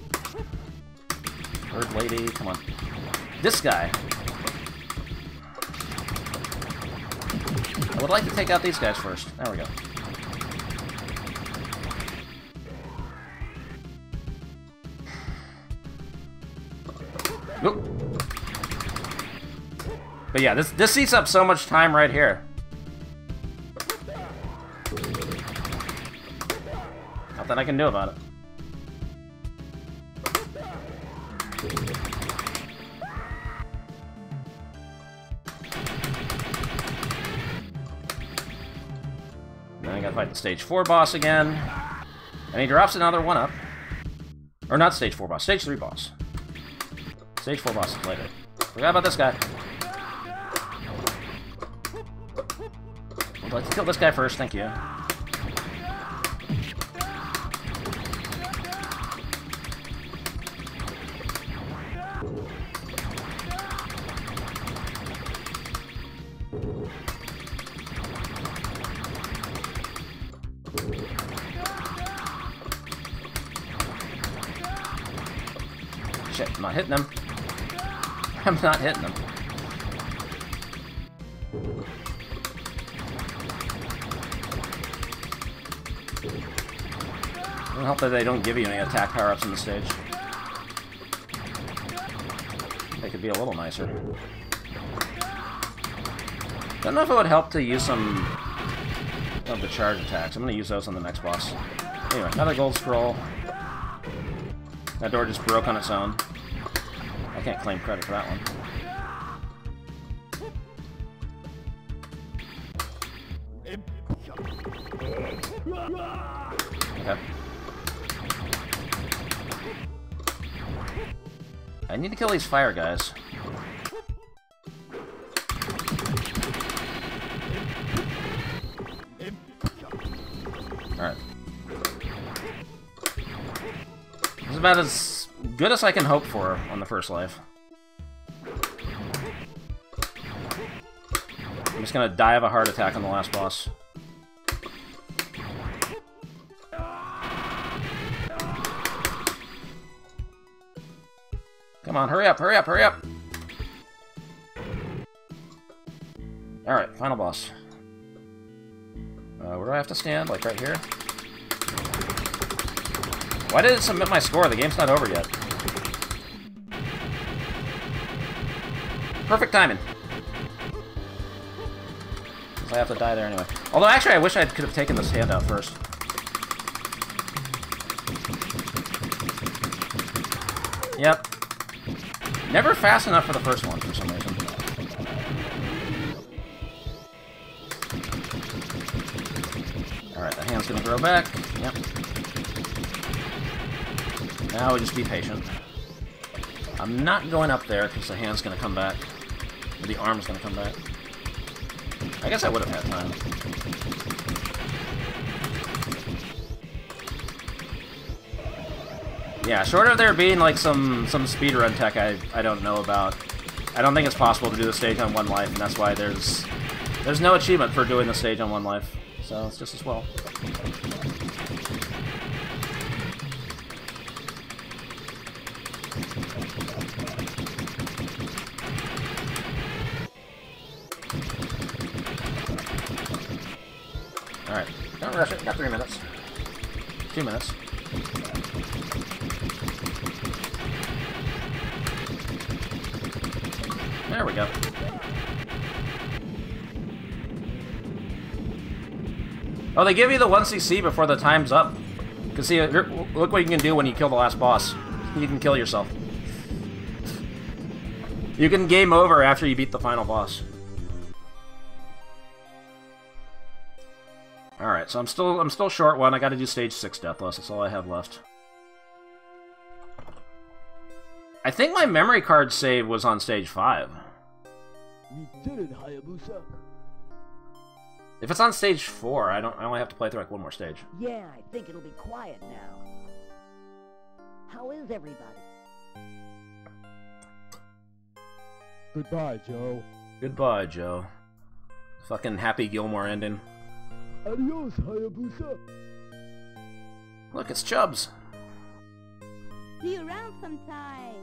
Bird lady, come on. This guy! I would like to take out these guys first. There we go. Oop. But yeah, this eats up so much time right here. Nothing I can do about it. Then I gotta fight the stage 4 boss again. And he drops another 1-up. Or not stage 4 boss, stage 3 boss. Stage 4 boss is later. Forgot about this guy. Let's kill this guy first, thank you. Shit, I'm not hitting him. I'm not hitting him. Doesn't help that they don't give you any attack power-ups in the stage. They could be a little nicer. Don't know if it would help to use some of the charge attacks. I'm going to use those on the next boss. Anyway, another gold scroll. That door just broke on its own. I can't claim credit for that one. Okay. I need to kill these fire guys. Alright. This is about as good as I can hope for on the first life. I'm just gonna die of a heart attack on the last boss. Come on, hurry up, hurry up, hurry up! Alright, final boss. Where do I have to stand? Like right here? Why did it submit my score? The game's not over yet. Perfect timing. I have to die there anyway. Although, actually, I wish I could have taken this handout first. Yep. Never fast enough for the first one, for some reason. hand's gonna grow back. Yep. Now we just be patient. I'm not going up there because the hand's gonna come back. Or the arm's gonna come back. I guess I would have had time. Yeah, short of there being like some speedrun tech I don't know about. I don't think it's possible to do the stage on 1 life, and that's why there's no achievement for doing the stage on 1 life. So it's just as well. Alright, don't rush it. Got 3 minutes. 2 minutes. There we go. Oh, they give you the 1cc before the time's up. Because see, look what you can do when you kill the last boss. You can kill yourself. You can game over after you beat the final boss. Alright, so I'm still short one. I gotta do stage 6 Deathless. That's all I have left. I think my memory card save was on stage 5. We did it, Hayabusa. If it's on stage 4, I only have to play through like 1 more stage. Yeah, I think it'll be quiet now. How is everybody? Goodbye, Joe. Goodbye, Joe. Fucking Happy Gilmore ending. Adios, Hayabusa. Look, it's Chubbs. See you around sometime.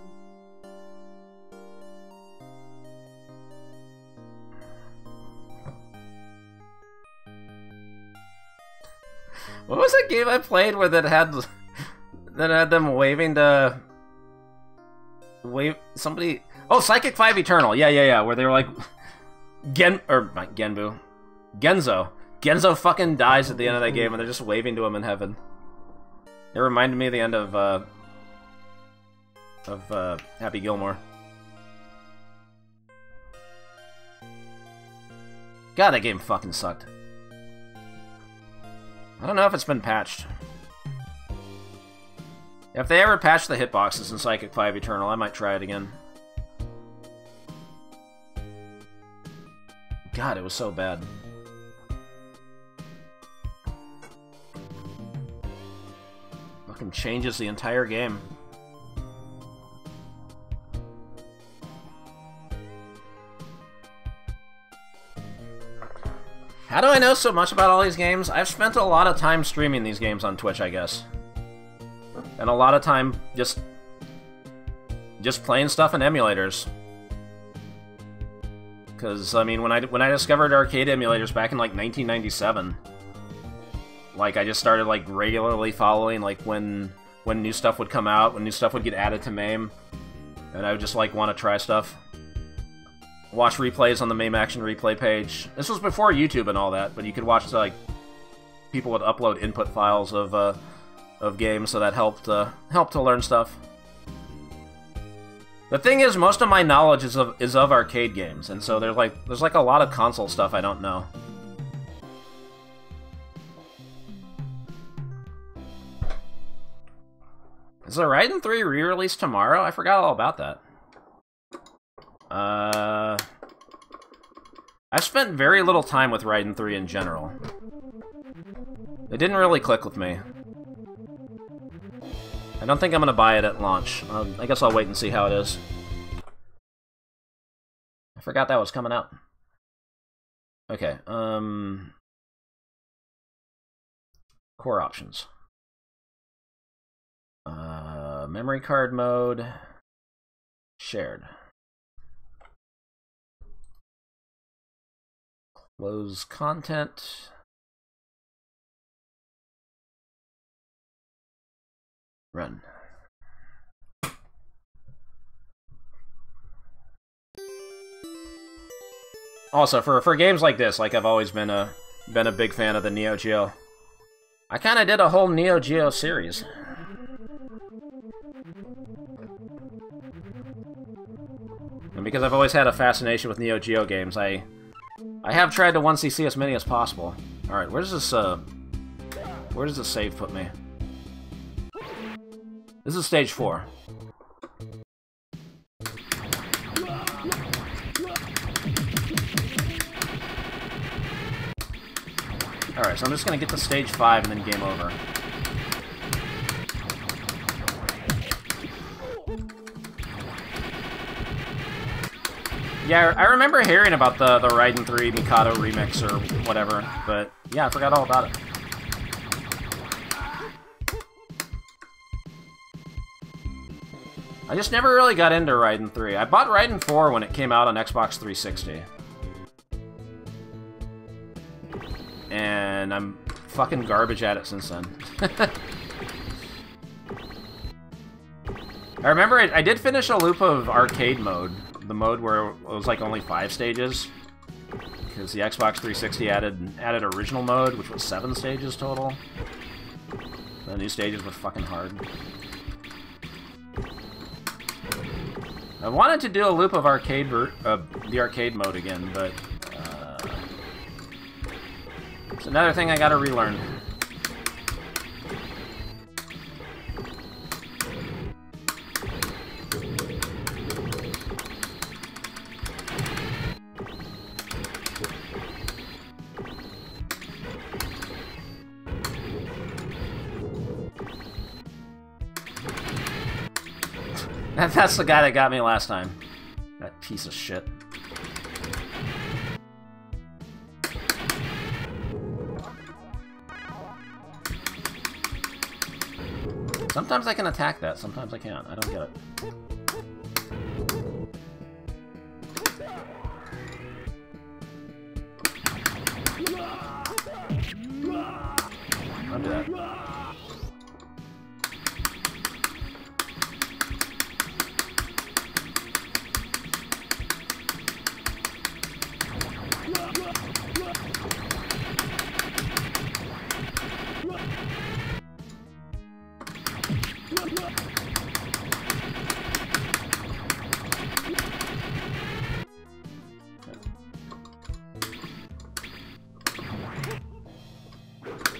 What was that game I played where that had them waving to somebody? Oh, Psychic 5 Eternal. Yeah. Where they were like not Genbu, Genzo. Genzo fucking dies at the end of that game, and they're just waving to him in heaven. It reminded me of the end of Happy Gilmore. God, that game fucking sucked. I don't know if it's been patched. If they ever patch the hitboxes in Psychic 5 Eternal, I might try it again. God, it was so bad. Fucking changes the entire game. How do I know so much about all these games? I've spent a lot of time streaming these games on Twitch, I guess. And a lot of time just playing stuff in emulators. Because, I mean, when I discovered arcade emulators back in, like, 1997, like, I just started, like, regularly following, like, when new stuff would come out, when new stuff would get added to MAME, and I would just, like, want to try stuff. Watch replays on the MAME Action Replay page. This was before YouTube and all that, but you could watch, like, people would upload input files of games, so that helped to learn stuff. The thing is, most of my knowledge is of arcade games, and so there's like a lot of console stuff I don't know. Is the Raiden 3 re-release tomorrow? I forgot all about that. I've spent very little time with Raiden 3 in general. It didn't really click with me. I don't think I'm gonna buy it at launch. I guess I'll wait and see how it is. I forgot that was coming out. Okay, core options. Memory card mode. Shared. Close content. Run. Also, for games like this, like I've always been a big fan of the Neo Geo. I kind of did a whole Neo Geo series. And because I've always had a fascination with Neo Geo games, I have tried to 1cc as many as possible. Alright, where's this, Where does the save put me? This is stage 4. Alright, so I'm just gonna get to stage 5 and then game over. Yeah, I remember hearing about the Raiden 3 Mikado remix or whatever, but yeah, I forgot all about it. I just never really got into Raiden 3. I bought Raiden 4 when it came out on Xbox 360. And I'm fucking garbage at it since then. I remember I did finish a loop of arcade mode. The mode where it was like only 5 stages. Because the Xbox 360 added original mode, which was 7 stages total. The new stages were fucking hard. I wanted to do a loop of the arcade mode again, but it's another thing I gotta relearn. That's the guy that got me last time. That piece of shit. Sometimes I can attack that, sometimes I can't. I don't get it. I'll do that.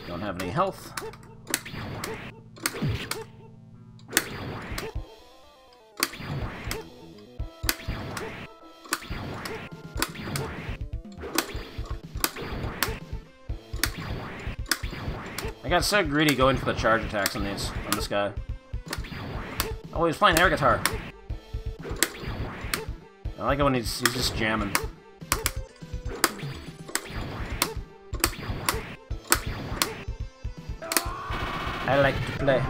Don't have any health. I got so greedy going for the charge attacks on this guy. Oh, he's playing air guitar. I like it when he's just jamming. I like to play.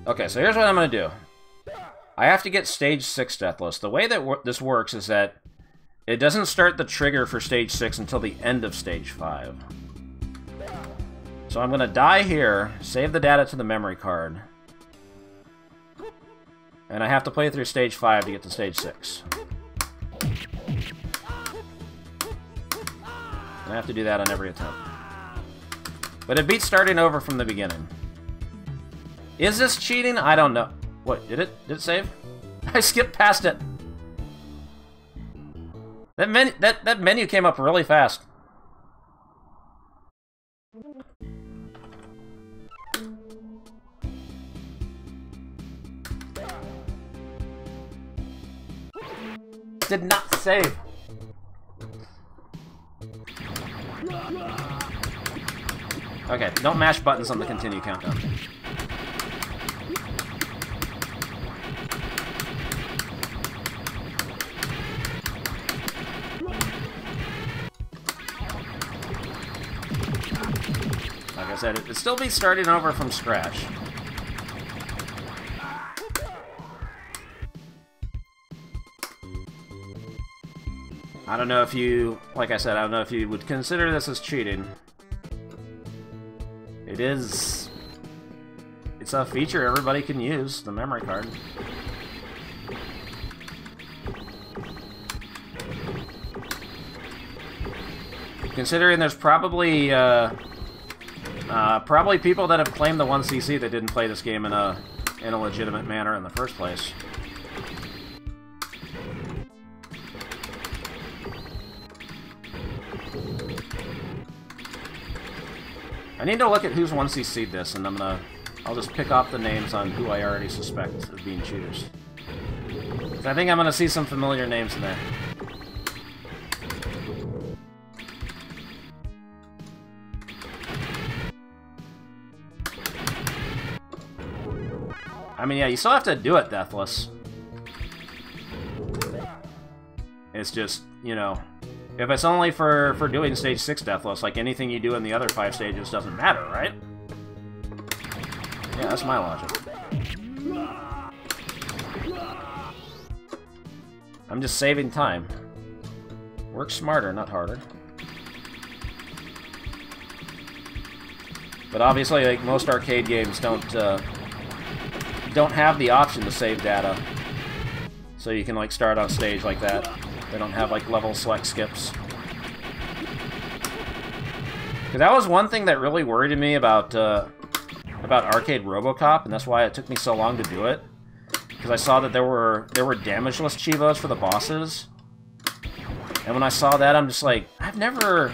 Okay, so here's what I'm gonna do. I have to get stage 6 deathless. The way that this works is that it doesn't start the trigger for stage 6 until the end of stage 5. So I'm gonna die here, save the data to the memory card. And I have to play through stage 5 to get to stage 6. And I have to do that on every attempt. But it beats starting over from the beginning. Is this cheating? I don't know. What, did it save? I skipped past it. That menu came up really fast. Did not save. Okay, don't mash buttons on the continue countdown. Like I said, it'd still be starting over from scratch. I don't know if you, like I said, I don't know if you would consider this as cheating. It is... It's a feature everybody can use, the memory card. Considering there's probably, probably people that have claimed the 1cc that didn't play this game in a legitimate manner in the first place. I need to look at who's 1CC'd this, and I'll just pick off the names on who I already suspect of being cheaters. So I think I'm gonna see some familiar names in there. I mean, yeah, you still have to do it deathless. It's just, you know, if it's only for doing stage 6 deathless, like anything you do in the other 5 stages doesn't matter, right? Yeah, that's my logic. I'm just saving time. Work smarter, not harder. But obviously, like, most arcade games don't have the option to save data. So you can, like, start on stage like that. They don't have, like, level select skips. Because that was one thing that really worried me about Arcade RoboCop, and that's why it took me so long to do it. Because I saw that there were damageless Chivos for the bosses. And when I saw that, I'm just like, I've never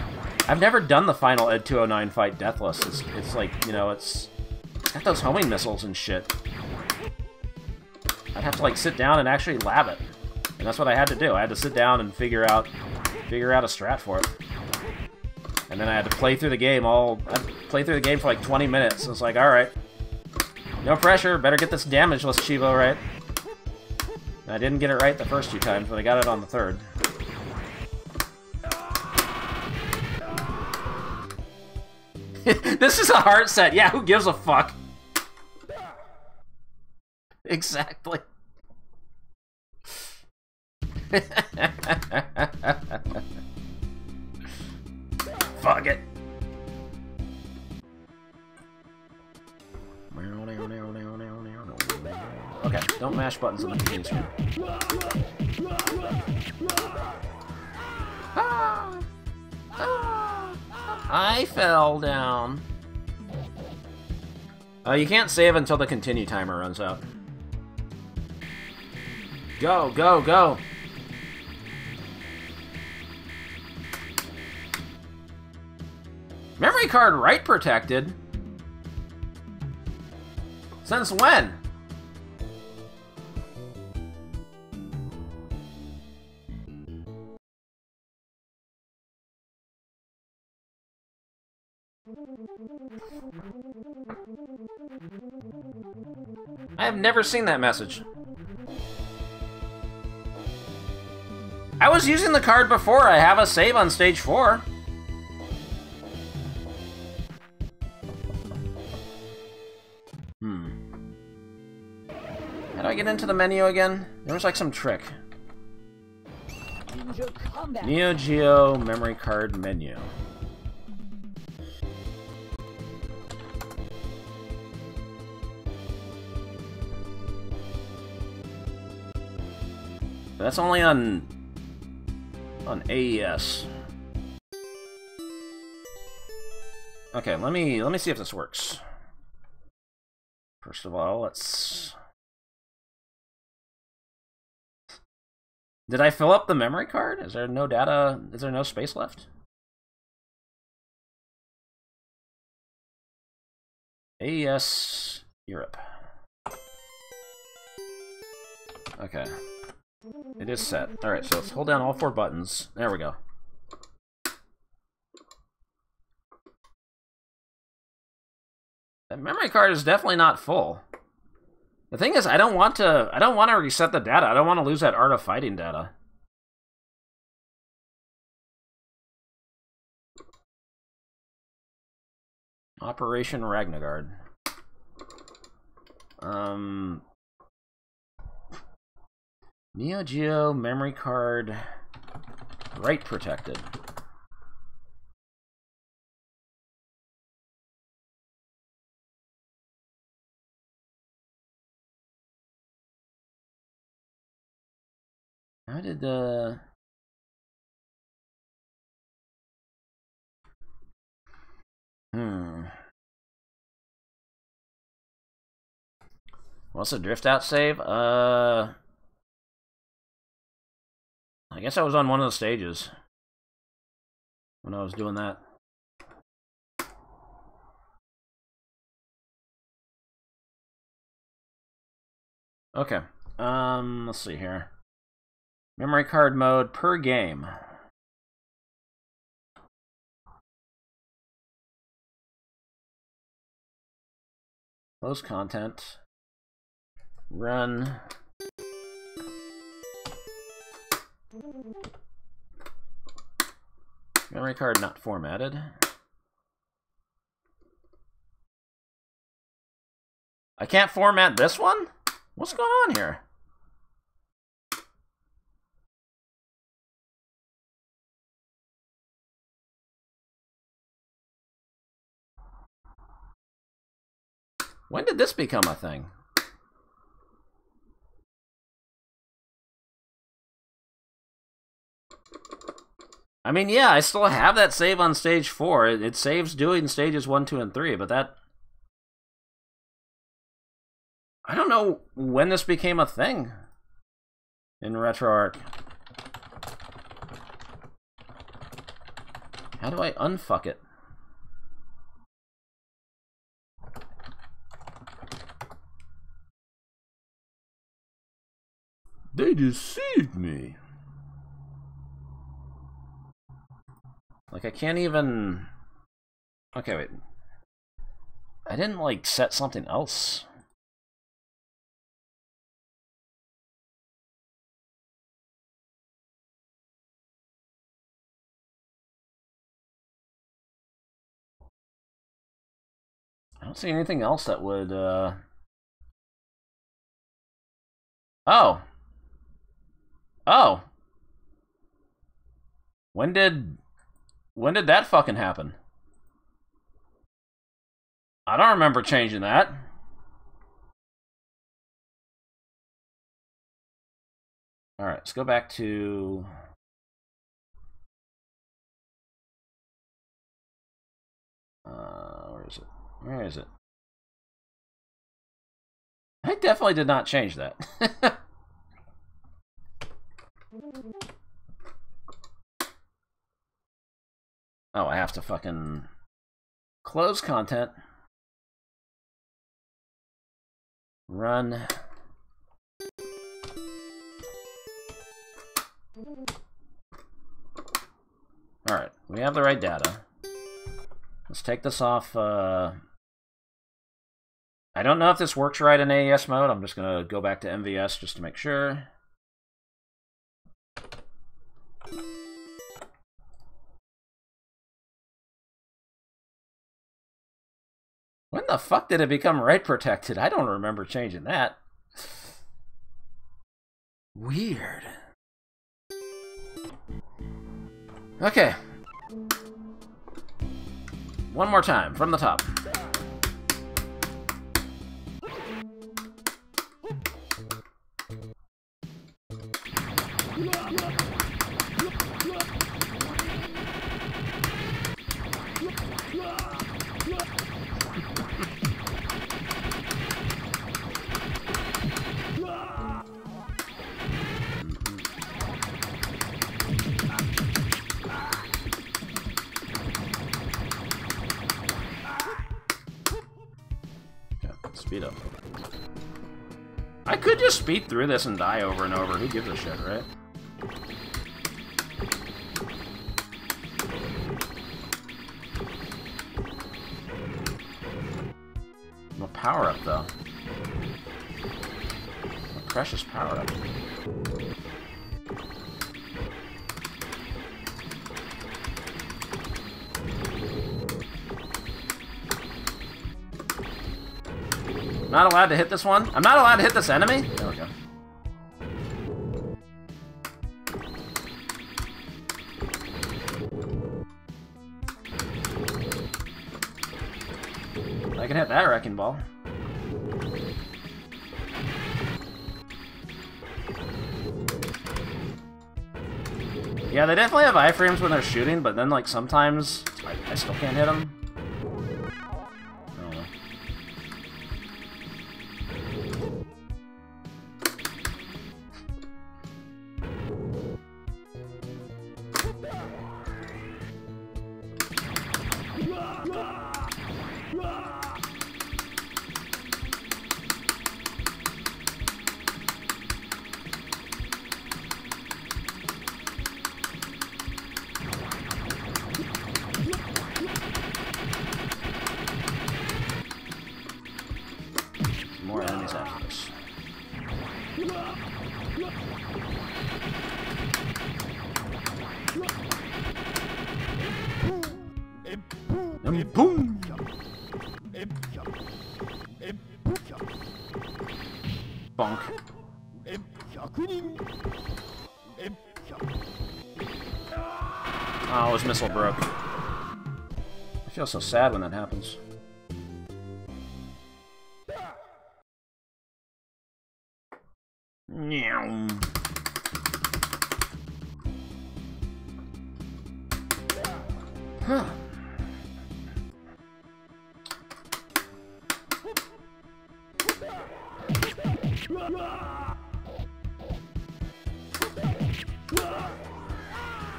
done the final Ed 209 fight deathless. It's like, you know, it's got those homing missiles and shit. I'd have to, like, sit down and actually lab it. And that's what I had to do. I had to sit down and figure out a strat for it. And then I had to play through the game for like 20 minutes. So it's like, alright. No pressure, better get this damageless Chivo right. And I didn't get it right the first 2 times, but I got it on the 3rd. This is a hard set. Yeah, who gives a fuck? Exactly. Fuck it. Okay, don't mash buttons on the green screen. I fell down. You can't save until the continue timer runs out. Go, go, go! Memory card write protected? Since when? I have never seen that message. I was using the card before. I have a save on stage 4. How do I get into the menu again? There was like some trick. Neo Geo memory card menu. That's only on AES. Okay, let me see if this works. First of all, let's... Did I fill up the memory card? Is there no data? Is there no space left? AES Europe. Okay. It is set. Alright, so let's hold down all 4 buttons. There we go. That memory card is definitely not full. The thing is, I don't want to reset the data. I don't want to lose that Art of Fighting data. Operation Ragnagard. Neo Geo memory card write protected. How did the... What's the drift out save? I guess I was on one of the stages when I was doing that. Okay. Let's see here. Memory card mode per game. Close content. Run. Memory card not formatted. I can't format this one? What's going on here? When did this become a thing? I mean, yeah, I still have that save on stage 4. It saves doing stages 1, 2, and 3, but that... I don't know when this became a thing in RetroArch. How do I unfuck it? They deceived me. Like, I can't even... Okay, wait. I didn't, like, set something else. I don't see anything else that would, Oh! Oh! When did that fucking happen? I don't remember changing that. Alright, let's go back to... where is it? Where is it? I definitely did not change that. Oh, I have to fucking close content. Run. Alright, we have the right data. Let's take this off. I don't know if this works right in AES mode. I'm just going to go back to MVS just to make sure. When the fuck did it become write protected? I don't remember changing that. Weird. Okay. One more time, from the top. Speed up. I could just speed through this and die over and over. Who gives a shit, right? No power up though. A precious power up. Not allowed to hit this one? I'm not allowed to hit this enemy? There we go. I can hit that wrecking ball. Yeah, they definitely have iframes when they're shooting, but then, like, sometimes I still can't hit them. Boom! Bonk. Oh, his missile broke. I feel so sad when that happens. Meow. Huh.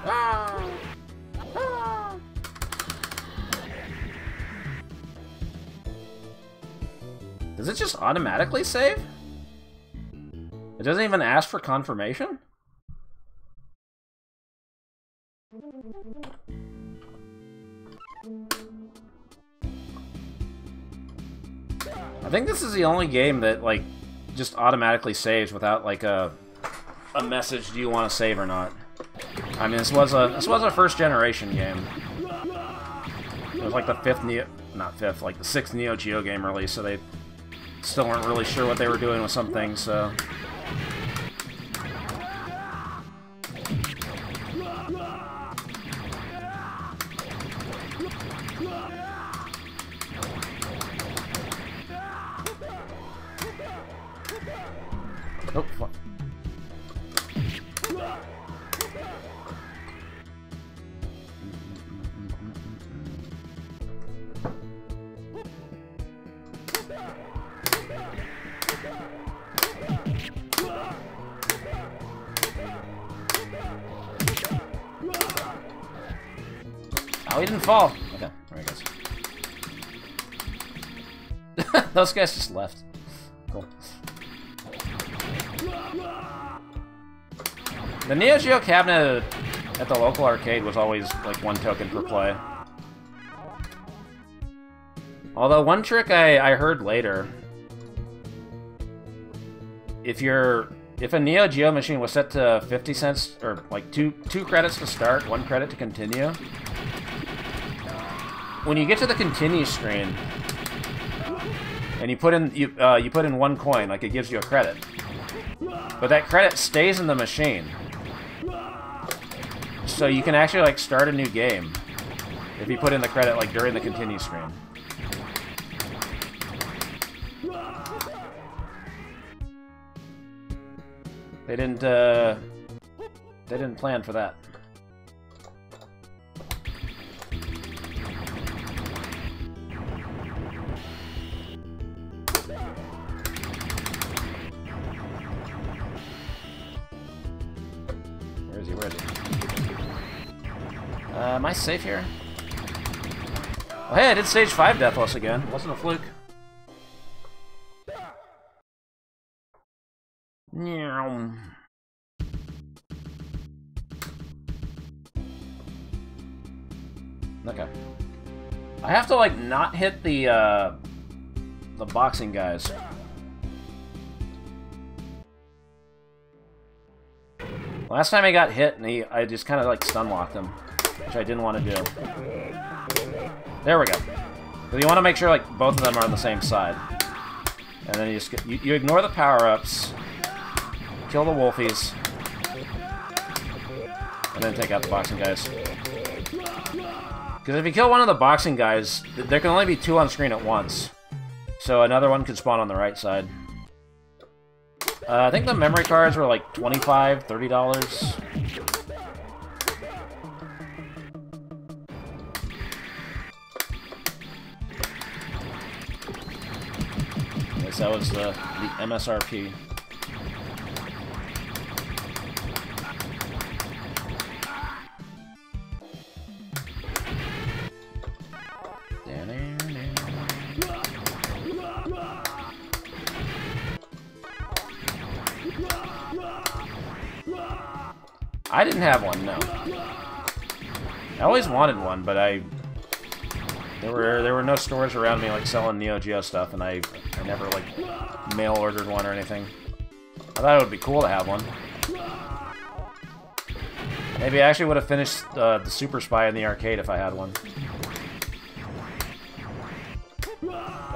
Ah. Ah. Does it just automatically save? It doesn't even ask for confirmation? I think this is the only game that, like, just automatically saves without, like, a message, do you want to save or not? I mean, this was a first-generation game. It was like the like the 6th Neo Geo game release, so they still weren't really sure what they were doing with some things, so... Oh, fuck. Oh, he didn't fall. Okay, there he goes. Those guys just left. Cool. The Neo Geo cabinet at the local arcade was always like 1 token per play. Although one trick I heard later, if a Neo Geo machine was set to 50 cents or like two credits to start, 1 credit to continue, when you get to the continue screen and you put in 1 coin, like it gives you a credit, but that credit stays in the machine. So you can actually like start a new game if you put in the credit like during the continue screen. They didn't plan for that. Where is he? Where is he? Am I safe here? Oh, hey, I did stage 5 Deathless again. Wasn't a fluke. Meow. Okay. I have to like not hit the boxing guys. Last time I got hit and I just kind of like stun locked him, which I didn't want to do. There we go. So you want to make sure like both of them are on the same side, and then you just you ignore the power-ups, kill the wolfies, and then take out the boxing guys. Because if you kill one of the boxing guys, there can only be 2 on screen at once, so another one could spawn on the right side. I think the memory cards were like $25, $30. I guess that was the MSRP. I didn't have one, no. I always wanted one, but there were no stores around me like selling Neo Geo stuff, and I never like mail ordered one or anything. I thought it would be cool to have one. Maybe I actually would have finished the Super Spy in the arcade if I had one.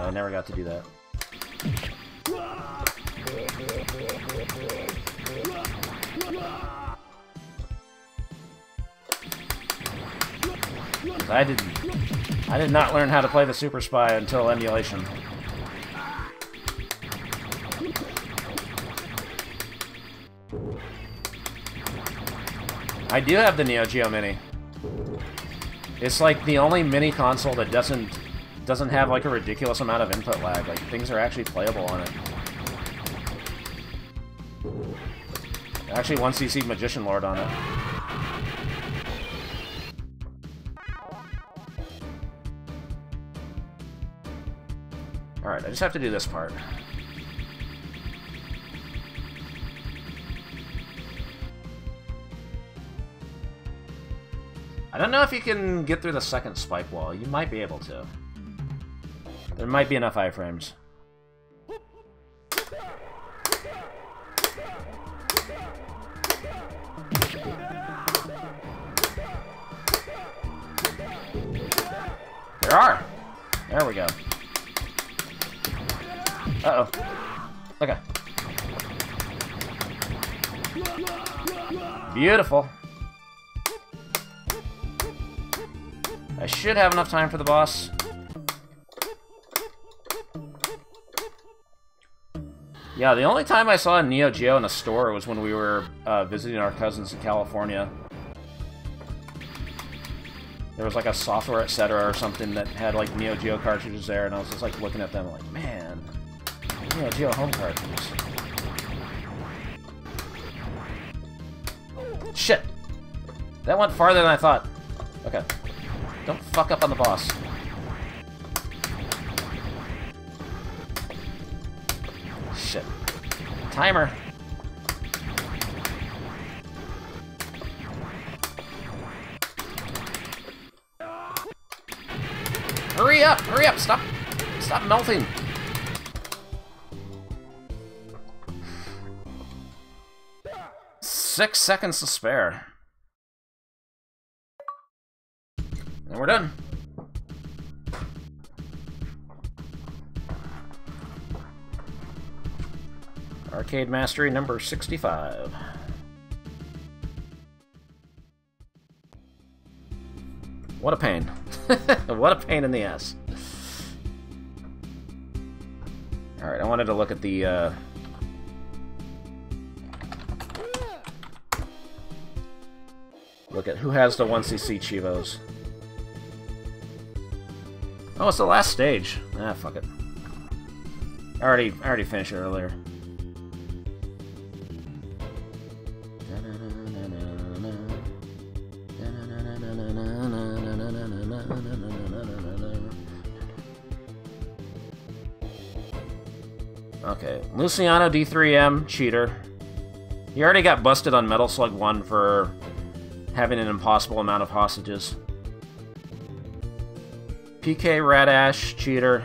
I never got to do that. I did not learn how to play the Super Spy until emulation. I do have the Neo Geo Mini. It's like the only mini console that doesn't have like a ridiculous amount of input lag. Like things are actually playable on it. Actually, 1cc Magician Lord on it. Alright, I just have to do this part. I don't know if you can get through the second spike wall. You might be able to. There might be enough iframes. There are! There we go. Uh-oh. Okay. Beautiful. I should have enough time for the boss. Yeah, the only time I saw a Neo Geo in a store was when we were visiting our cousins in California. There was like a software etc. or something that had like Neo Geo cartridges there, and I was just like looking at them like, man, Neo Geo home cartridges. Shit! That went farther than I thought. Okay. Don't fuck up on the boss. Shit. Timer. Hurry up! Hurry up! Stop melting! Six seconds to spare. And we're done. Arcade Mastery number 65. What a pain. What a pain in the ass. Alright, I wanted to look at the, look at who has the 1cc Chivos. Oh, it's the last stage. Ah, fuck it. I already finished it earlier. Okay, Luciano D3M, cheater. He already got busted on Metal Slug 1 for having an impossible amount of hostages. PK Radash, cheater.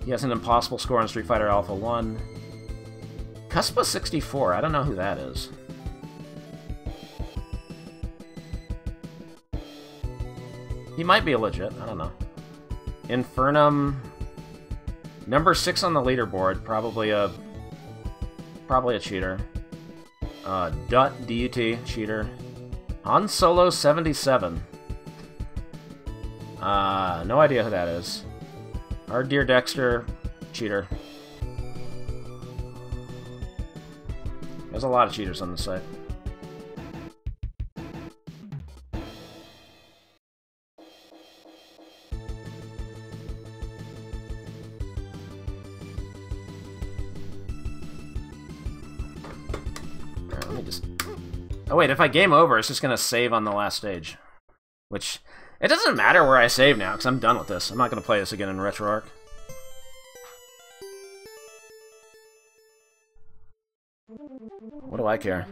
He has an impossible score on Street Fighter Alpha 1. Cuspa 64, I don't know who that is. He might be legit, I don't know. Infernum, number 6 on the leaderboard, probably a cheater. Dut DUT, cheater. Han Solo 77. No idea who that is. Our Dear Dexter, cheater. There's a lot of cheaters on the site. Alright, let me just... Oh wait, if I game over, it's just gonna save on the last stage. Which... It doesn't matter where I save now, because I'm done with this. I'm not going to play this again in RetroArch. What do I care?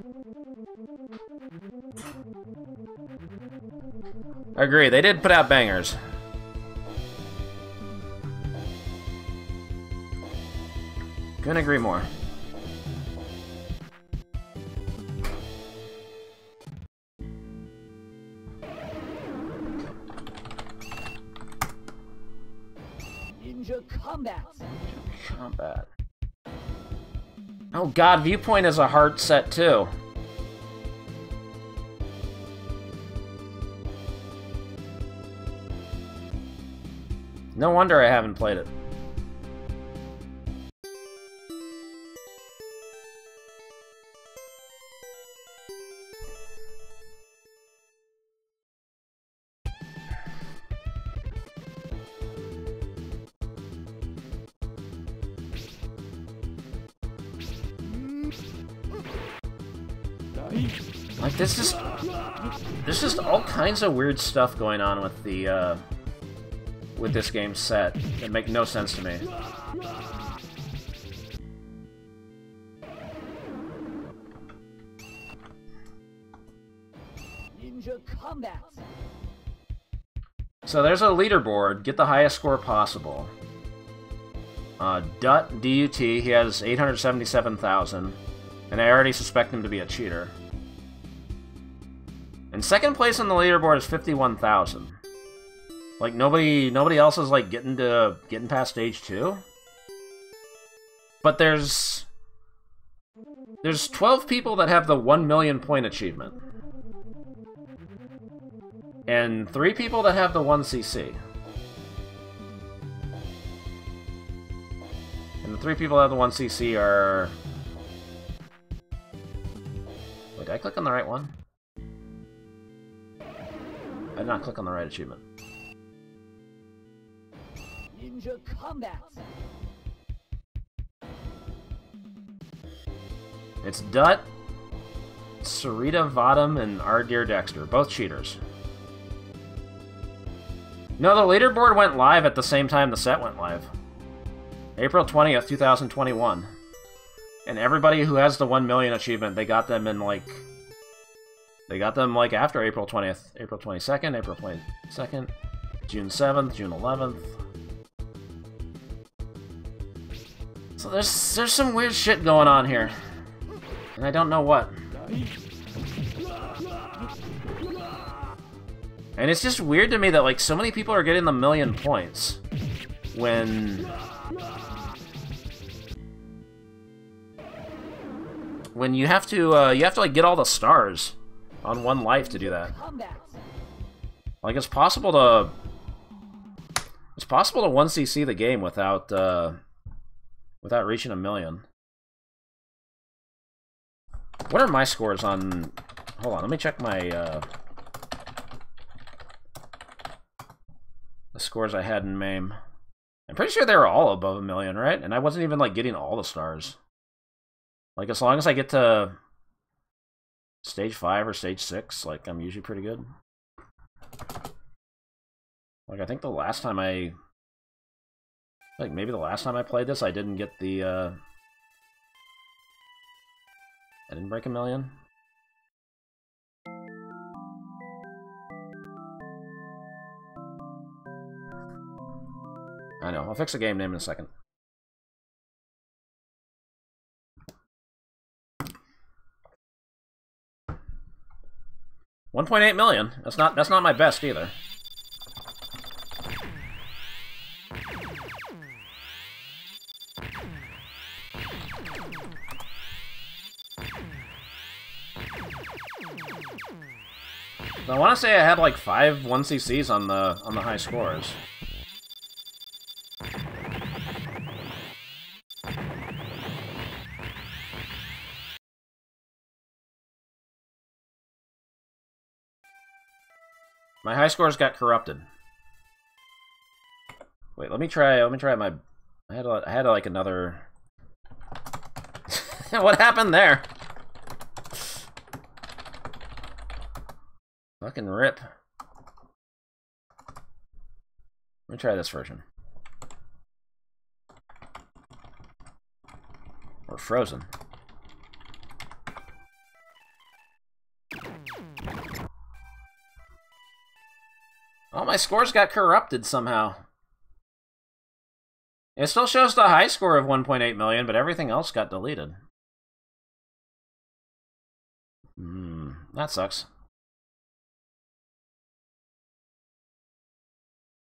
I agree, they did put out bangers. Couldn't agree more. Ninja combat. Combat. Oh god, Viewpoint is a hard set too. No wonder I haven't played it. Like, there's just all kinds of weird stuff going on with the, with this game set that make no sense to me. Ninja combat. So there's a leaderboard, get the highest score possible. Dut, D-U-T, he has 877,000, and I already suspect him to be a cheater. And second place on the leaderboard is 51,000. Like, nobody else is, like, getting past stage 2? But there's 12 people that have the 1 million point achievement. And 3 people that have the 1cc. And the 3 people that have the 1cc are... Wait, did I click on the right one? I did not click on the right achievement. Ninja combat. It's Dut, Sarita Vadam, and Ardir Dexter, both cheaters. No, the leaderboard went live at the same time the set went live. April 20th, 2021. And everybody who has the 1 million achievement, they got them in, like... They got them, like, after April 20th. April 22nd, April 22nd, June 7th, June 11th. So there's some weird shit going on here. And I don't know what. And it's just weird to me that, like, so many people are getting the 1 million points. When you have to, like, get all the stars on one life to do that. Like, it's possible to 1cc the game without reaching 1 million. What are my scores on... Hold on, let me check my, the scores I had in MAME. I'm pretty sure they were all above 1 million, right? And I wasn't even, like, getting all the stars. Like, as long as I get to stage 5 or stage 6, like, I'm usually pretty good. Like, I think the last time I... Like, maybe the last time I played this, I didn't get the, I didn't break 1 million. I know, I'll fix the game name in a second. $1.8 million. That's not my best either. I want to say I had like 5 1cc's on the high scores. My high scores got corrupted. Wait, let me try my... I had like another... What happened there? Fucking rip. Let me try this version. Or frozen. All my scores got corrupted somehow. It still shows the high score of 1.8 million, but everything else got deleted. That sucks.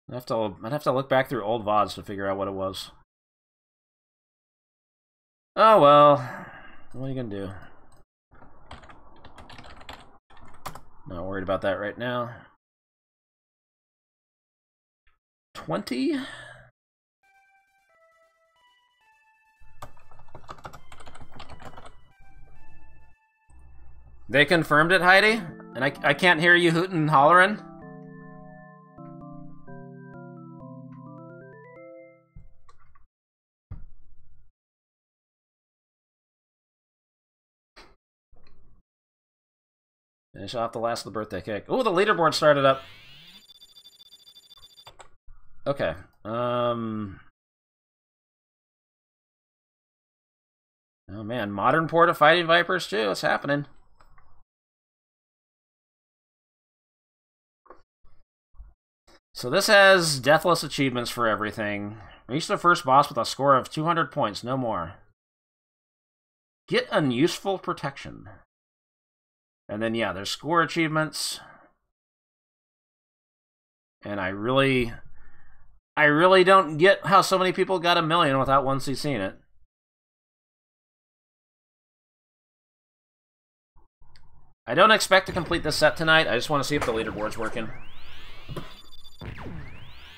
I'd have to look back through old VODs to figure out what it was. Oh well, what are you gonna do? Not worried about that right now. 20? They confirmed it, Heidi? And I can't hear you hooting and hollering? Finish off the last of the birthday cake. Ooh, the leaderboard started up. Okay. Oh man, modern port of Fighting Vipers too. What's happening? So this has deathless achievements for everything. Reach the first boss with a score of 200 points, no more. Get unuseful protection. And then, yeah, there's score achievements. And I really don't get how so many people got 1 million without once seen it. I don't expect to complete this set tonight. I just want to see if the leaderboard's working.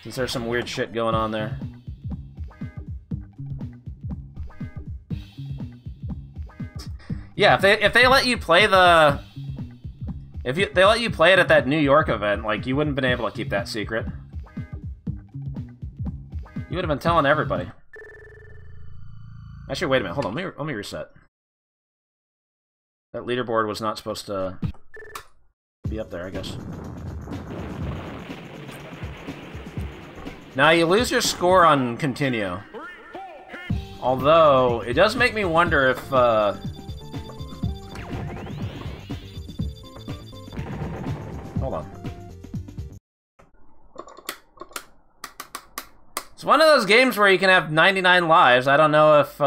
Since there's some weird shit going on there. Yeah, if they let you play the... they let you play it at that New York event, like, you wouldn't have been able to keep that secret. You would have been telling everybody. Actually, wait a minute. Hold on. Let me reset. That leaderboard was not supposed to be up there, I guess. Now, you lose your score on continue. Although, it does make me wonder if... Hold on. It's one of those games where you can have 99 lives. I don't know if...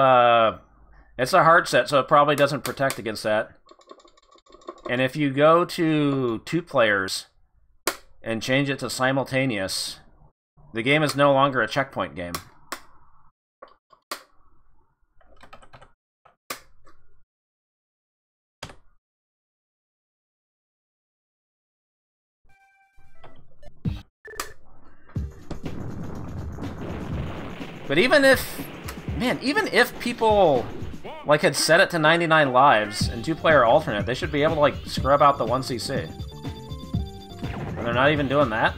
it's a hard set, so it probably doesn't protect against that. And if you go to 2 players and change it to simultaneous, the game is no longer a checkpoint game. But even if... Man, even if people... like, had set it to 99 lives and 2-player alternate, they should be able to, like, scrub out the 1cc. And they're not even doing that?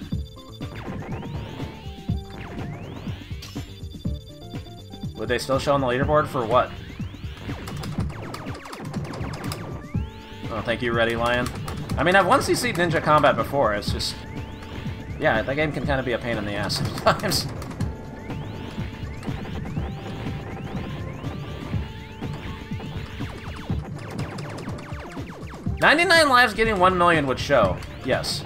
Would they still show on the leaderboard for what? Oh, thank you, Ready Lion. I mean, I've 1cc Ninja Combat before, it's just... Yeah, that game can kind of be a pain in the ass sometimes. 99 lives getting 1 million would show, yes.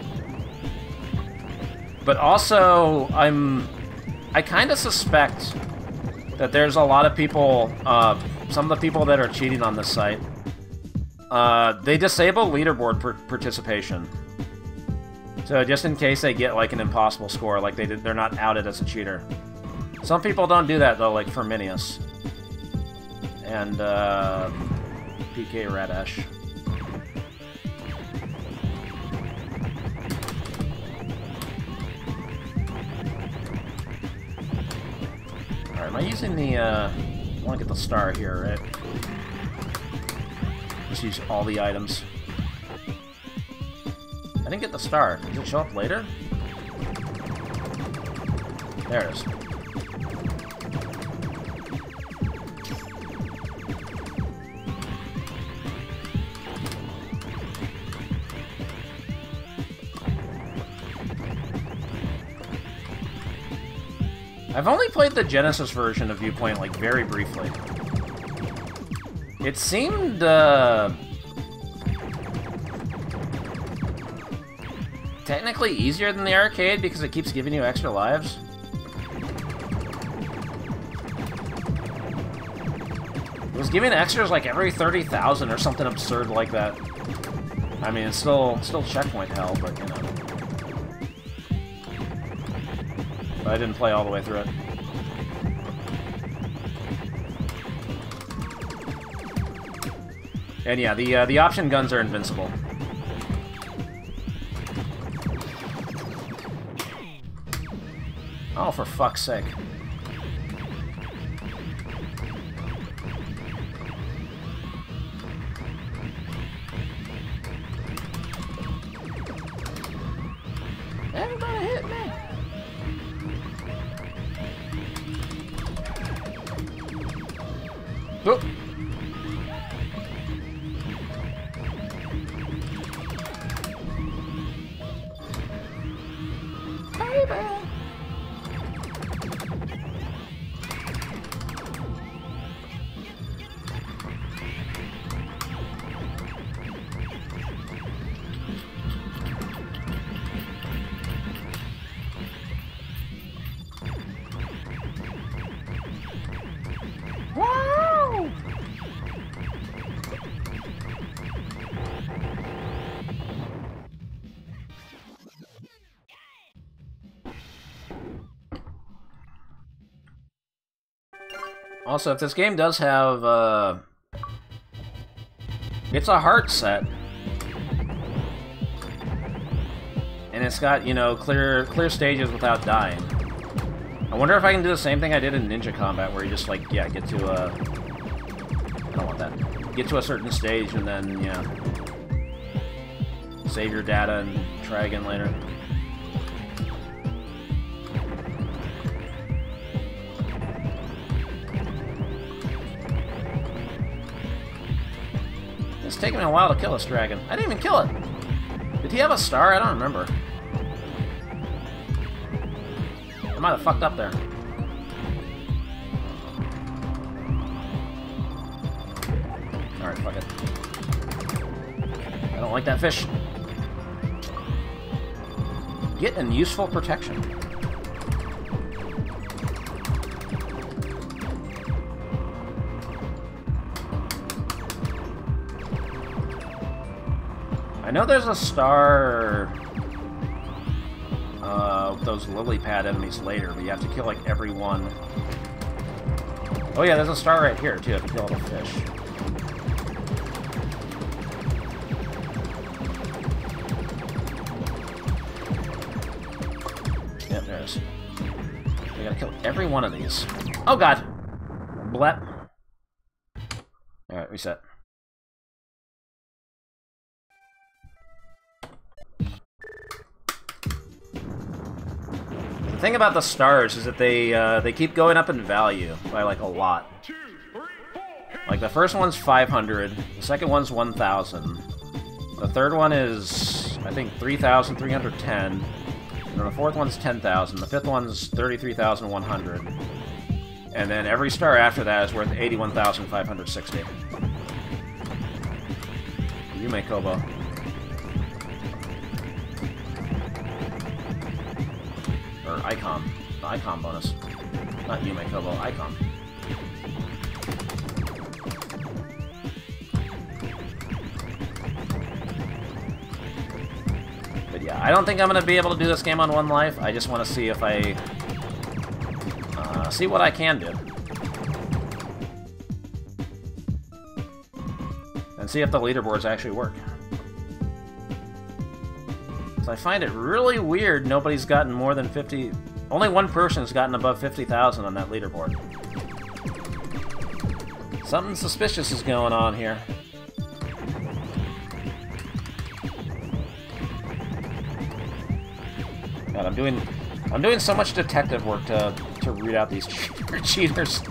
But also, I kind of suspect that there's a lot of people, some of the people that are cheating on this site, they disable leaderboard participation. So just in case they get like an impossible score, like they're not outed as a cheater. Some people don't do that though, like Firminius and PK Radash. Alright, am I using the, I want to get the star here, right? Just use all the items. I didn't get the star. Does it show up later? There it is. I've only played the Genesis version of Viewpoint, like, very briefly. It seemed, technically easier than the arcade because it keeps giving you extra lives. It was giving extras like every 30,000 or something absurd like that. I mean, it's still checkpoint hell, but you know. But I didn't play all the way through it. And yeah, the option guns are invincible. Oh, for fuck's sake. Everybody hit me! Oh. Baby! Wow! Also, if this game does have, it's a heart set. And it's got, you know, clear stages without dying. I wonder if I can do the same thing I did in Ninja Combat, where you just, like, yeah, get to, I don't want that. Get to a certain stage and then, yeah, save your data and try again later. It's taking me a while to kill this dragon. I didn't even kill it. Did he have a star? I don't remember. I might have fucked up there. Alright, fuck it. I don't like that fish. Get an useful protection. I know there's a star with those lily pad enemies later, but you have to kill like every one. Oh yeah, there's a star right here too. You have to kill all the fish. Yep, there it is. We gotta kill every one of these. Oh god! Blep. Alright, reset. The thing about the stars is that they keep going up in value by like a lot. Like the first one's 500, the second one's 1,000, the third one is I think 3,310, and then the fourth one's 10,000, the fifth one's 33,100, and then every star after that is worth 81,560. Yume Kobo. Or Icon. The Icon bonus. Not Yume Kobo, Icon. But yeah, I don't think I'm going to be able to do this game on one life. I just want to see if I... see what I can do. And see if the leaderboards actually work. I find it really weird nobody's gotten more than 50... Only one person's gotten above 50,000 on that leaderboard. Something suspicious is going on here. God, I'm doing so much detective work to root out these cheaters.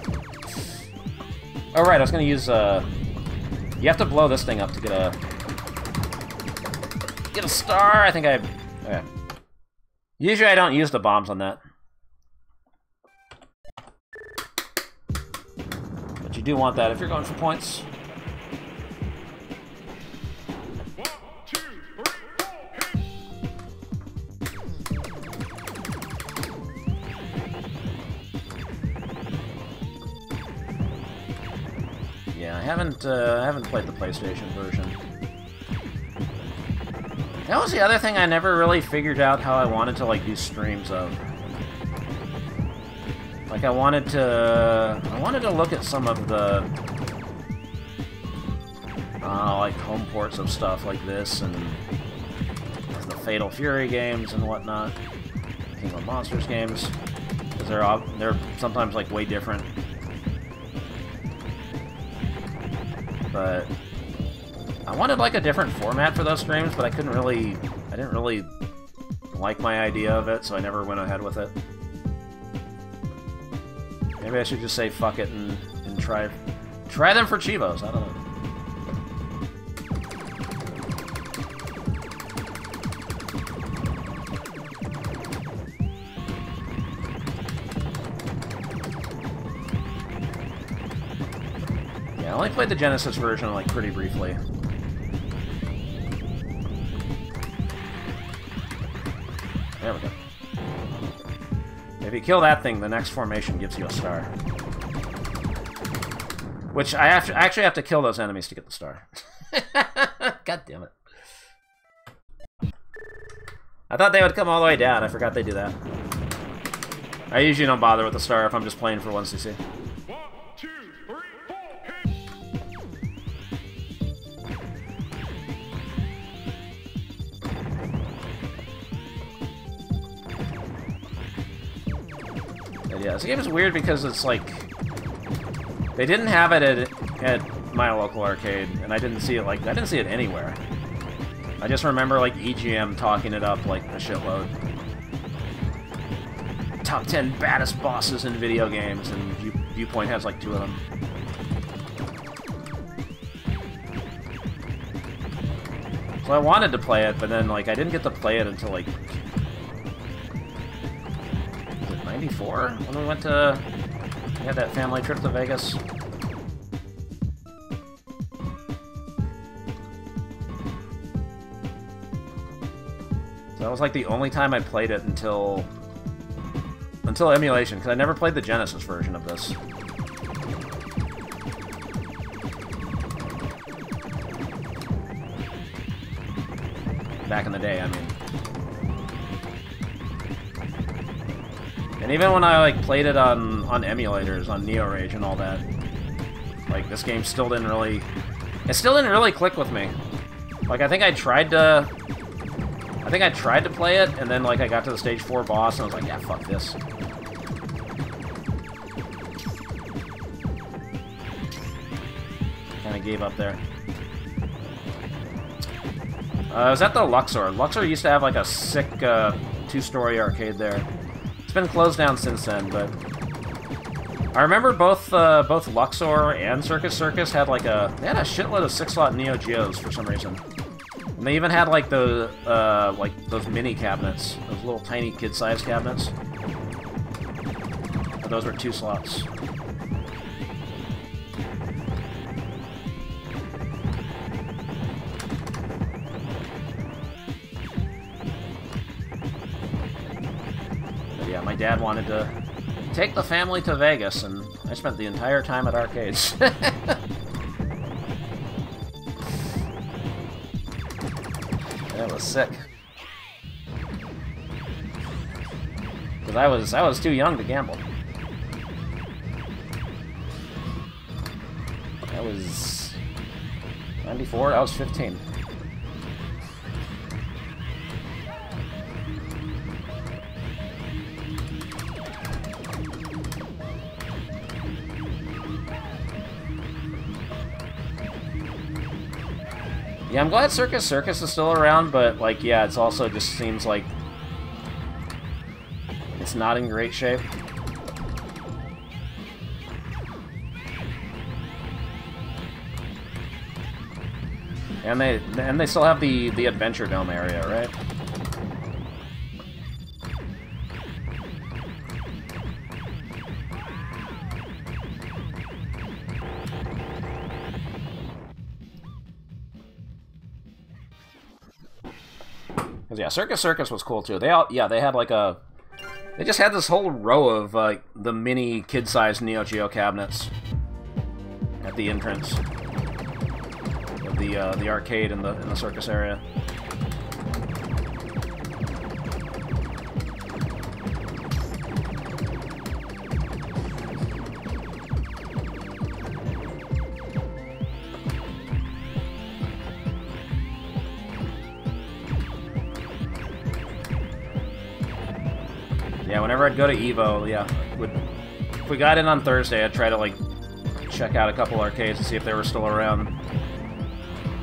Oh right, I was gonna use you have to blow this thing up to get a star. I think okay. Usually I don't use the bombs on that. But you do want that if you're going for points. Yeah, I haven't played the PlayStation version. That was the other thing I never really figured out how I wanted to, like, do streams of. Like, I wanted to look at some of the, like, home ports of stuff like this, and the Fatal Fury games and whatnot, King of Monsters games, because they're sometimes, like, way different. But I wanted, like, a different format for those streams, but I didn't really like my idea of it, so I never went ahead with it. Maybe I should just say fuck it and try them for Chivos, I don't know. Yeah, I only played the Genesis version, like, pretty briefly. There we go. If you kill that thing, the next formation gives you a star. Which I actually have to kill those enemies to get the star. God damn it. I thought they would come all the way down. I forgot they do that. I usually don't bother with the star if I'm just playing for 1cc. 1, 2, 3, 4, hit! Yeah, this game is weird because it's like they didn't have it at my local arcade, and I didn't see it anywhere. I just remember like EGM talking it up like a shitload. Top 10 baddest bosses in video games, and Viewpoint has like 2 of them. So I wanted to play it, but then like I didn't get to play it until like 94 when we had that family trip to Vegas. So that was like the only time I played it until emulation, because I never played the Genesis version of this. Back in the day, I mean. And even when I like played it on emulators, on Neo Rage and all that, like this game still didn't really click with me. Like I think I tried to play it, and then like I got to the stage 4 boss and I was like, yeah, fuck this. Kinda gave up there. I was at the Luxor. Luxor used to have like a sick 2-story arcade there. It's been closed down since then, but I remember both Luxor and Circus Circus had like a shitload of 6-slot Neo Geos for some reason. And they even had like the like those mini cabinets, those little tiny kid-sized cabinets. But those were 2 slots. But yeah, my dad wanted to take the family to Vegas, and I spent the entire time at arcades. That was sick. Because I was too young to gamble. I was 94, I was 15. Yeah, I'm glad Circus Circus is still around, but, like, yeah, it's also just seems like it's not in great shape. And they still have the Adventure Dome area, right? Yeah, Circus Circus was cool too. They had like they just had this whole row of the mini kid-sized Neo Geo cabinets at the entrance of the arcade in the circus area. Yeah, whenever I'd go to Evo, yeah, if we got in on Thursday, I'd try to, like, check out a couple arcades and see if they were still around.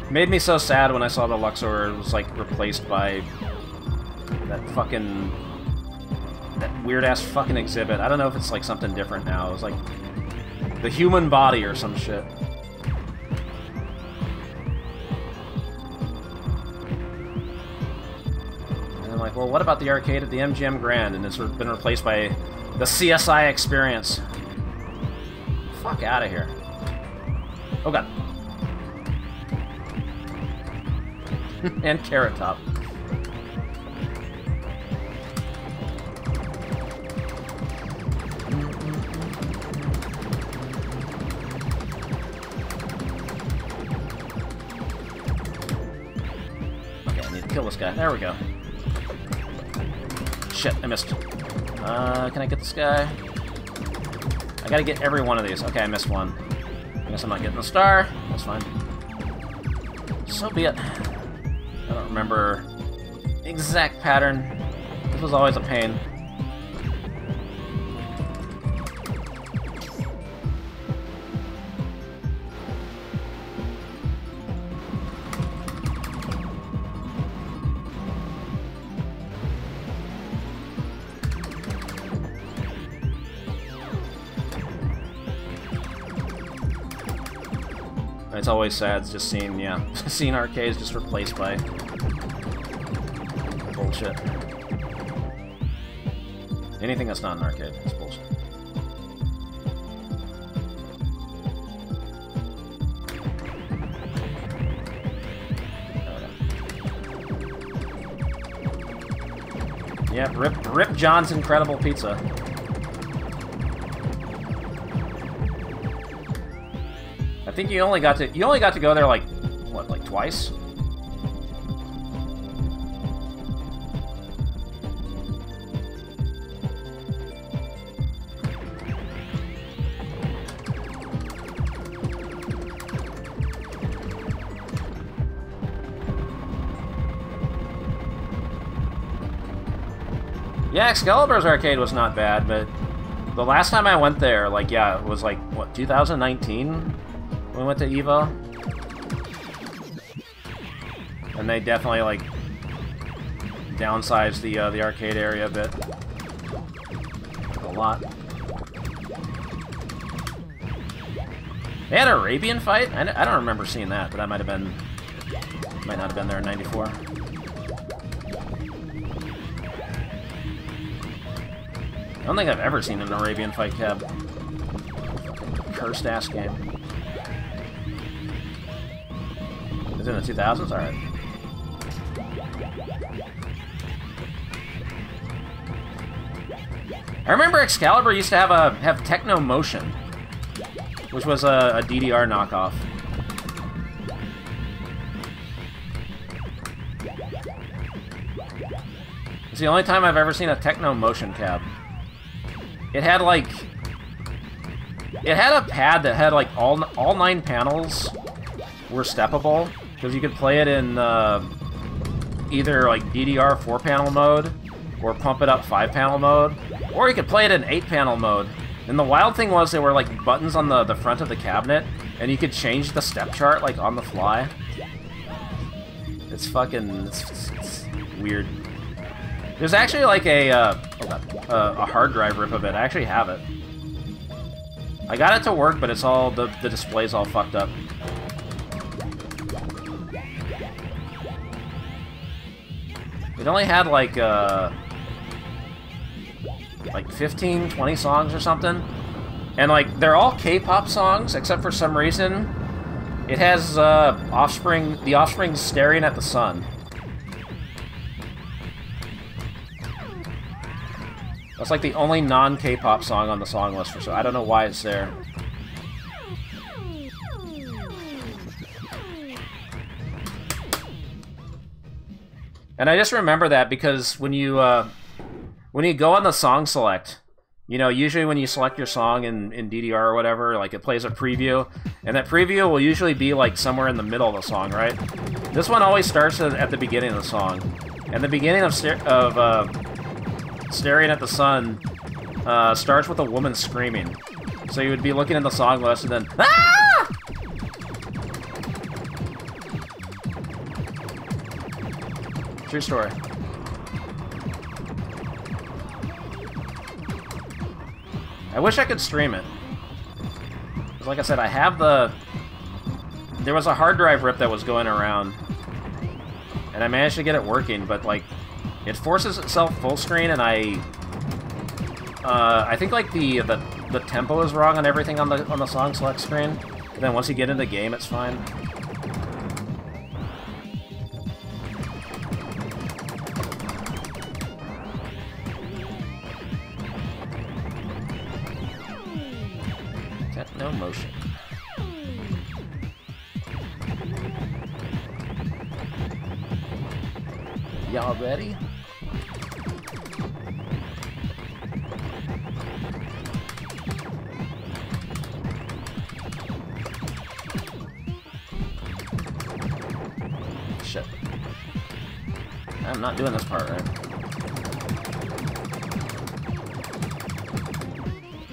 It made me so sad when I saw the Luxor was, like, replaced by that weird-ass fucking exhibit. I don't know if it's, like, something different now. It was, like, the human body or some shit. And I'm like, well, what about the arcade at the MGM Grand? And it's been replaced by the CSI experience. Fuck out of here. Oh, God. And Carrot Top. Okay, I need to kill this guy. There we go. Shit, I missed. Can I get this guy? I gotta get every one of these. Okay, I missed one. I guess I'm not getting the star. That's fine. So be it. I don't remember the exact pattern. This was always a pain. It's always sad just seeing, yeah, seeing arcades just replaced by bullshit. Anything that's not an arcade is bullshit. Yeah, rip John's Incredible Pizza. I think you only got to go there like what, like twice? Yeah, Excalibur's arcade was not bad, but the last time I went there, like, yeah, it was like, what, 2019? We went to Evo, and they definitely like downsized the arcade area a bit, a lot. They had an Arabian fight. I don't remember seeing that, but that might not have been there in '94. I don't think I've ever seen an Arabian fight, Cab. Cursed ass game. Is it in the 2000s? Alright. I remember Excalibur used to have Techno Motion, which was a DDR knockoff. It's the only time I've ever seen a Techno Motion, Cab. It had like... It had a pad that had like all 9 panels were steppable. Because you could play it in either like DDR 4-panel mode, or pump it up 5-panel mode, or you could play it in 8-panel mode. And the wild thing was there were like buttons on the front of the cabinet, and you could change the step chart like on the fly. It's fucking it's weird. There's actually like a hard drive rip of it. I actually have it. I got it to work, but it's all the display's all fucked up. It only had like 15, 20 songs or something. And like they're all K-pop songs, except for some reason it has the Offspring staring at the sun. That's like the only non-K-pop song on the song list for sure. I don't know why it's there. And I just remember that because when you go on the song select, you know, usually when you select your song in DDR or whatever, like it plays a preview, and that preview will usually be like somewhere in the middle of the song, right? This one always starts at the beginning of the song, and the beginning of staring at the sun starts with a woman screaming. So you would be looking at the song list and then, ah! True story. I wish I could stream it. 'Cause like I said, I have the... There was a hard drive rip that was going around. And I managed to get it working, but, like, it forces itself full screen, and I think, like, the tempo is wrong on everything on the song select screen. And then once you get into the game, it's fine. Techno motion. Y'all ready? Shit. I'm not doing this part right.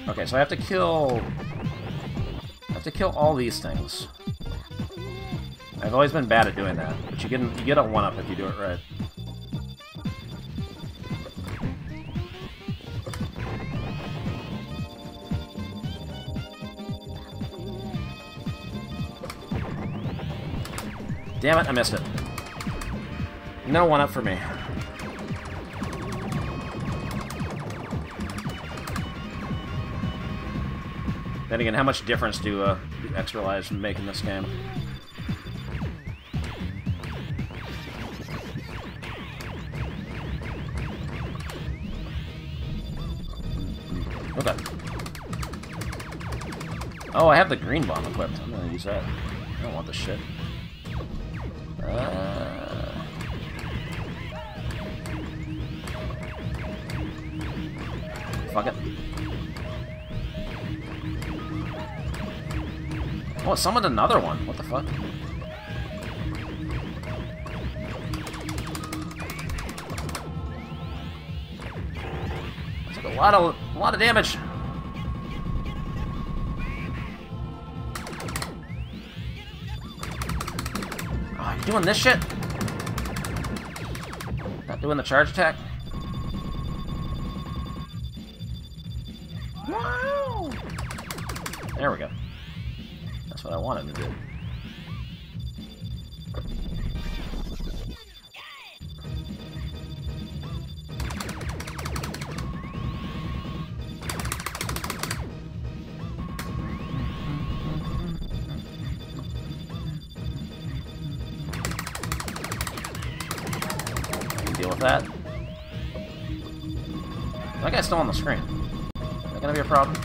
Okay, so I have to kill all these things. I've always been bad at doing that, but you get a 1-up if you do it right. Damn it, I missed it. No 1-up for me. Then again, how much difference do extra lives make in this game? Okay. Oh, I have the green bomb equipped. I'm gonna use that. I don't want this shit. Fuck it. Oh, it summoned another one. What the fuck? That's like a lot of damage. Oh, you doing this shit? Not doing the charge attack? Wow! There we go. That's what I wanted to do. Deal with that. That guy's still on the screen. Is that gonna be a problem?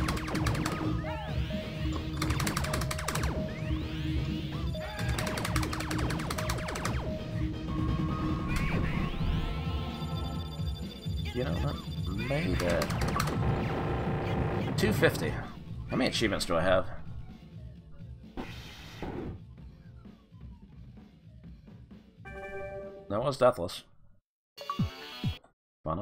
You know what? Maybe 250. How many achievements do I have? That was deathless. Let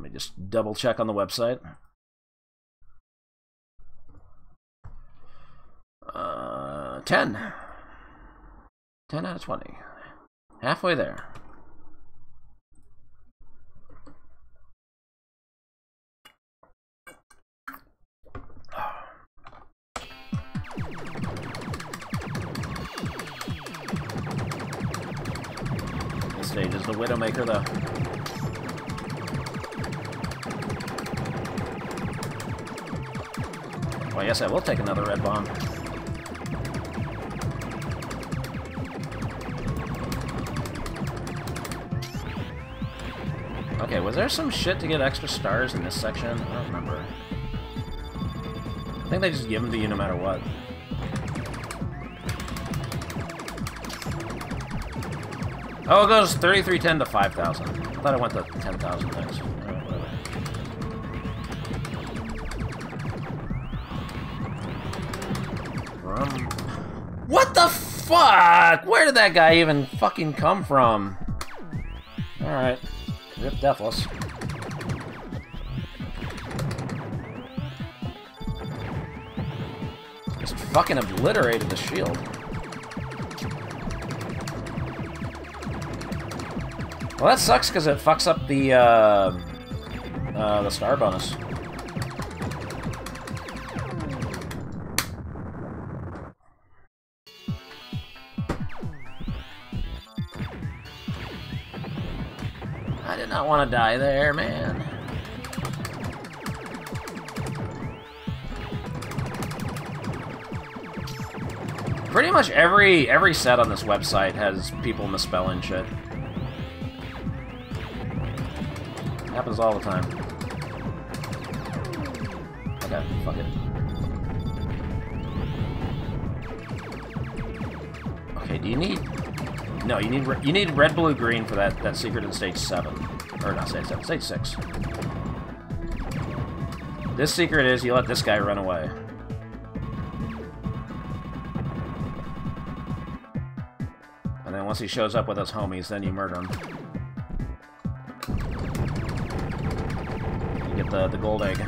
me just double check on the website. 10. 10 out of 20. Halfway there. This stage is the Widowmaker, though. Well, yes, I will take another red bomb. Okay, was there some shit to get extra stars in this section? I don't remember. I think they just give them to you no matter what. Oh, it goes 3310 to 5,000. I thought it went to 10,000 things. Alright, whatever. What the f- Fuck! Where did that guy even fucking come from? Alright. Rip Deathless. Just fucking obliterated the shield. Well, that sucks because it fucks up the star bonus. I did not want to die there, man. Pretty much every set on this website has people misspelling shit. Happens all the time. Okay, fuck it. Okay, do you need... No, you need red, blue, green for that secret in stage 7. Or not stage 7, stage 6. This secret is you let this guy run away. And then once he shows up with his homies, then you murder him. You get the gold egg.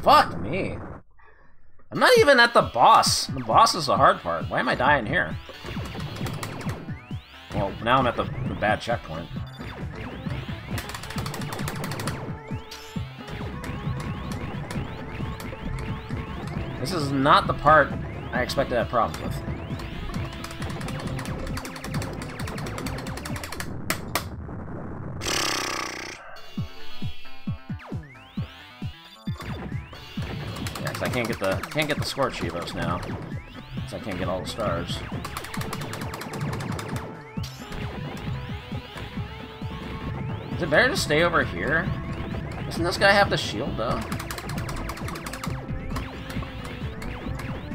Fuck me. I'm not even at the boss. The boss is the hard part. Why am I dying here? Well, now I'm at the bad checkpoint. This is not the part I expected to have problems with. I can't get the Scorch Evos now, because I can't get all the stars. Is it better to stay over here? Doesn't this guy have the shield though?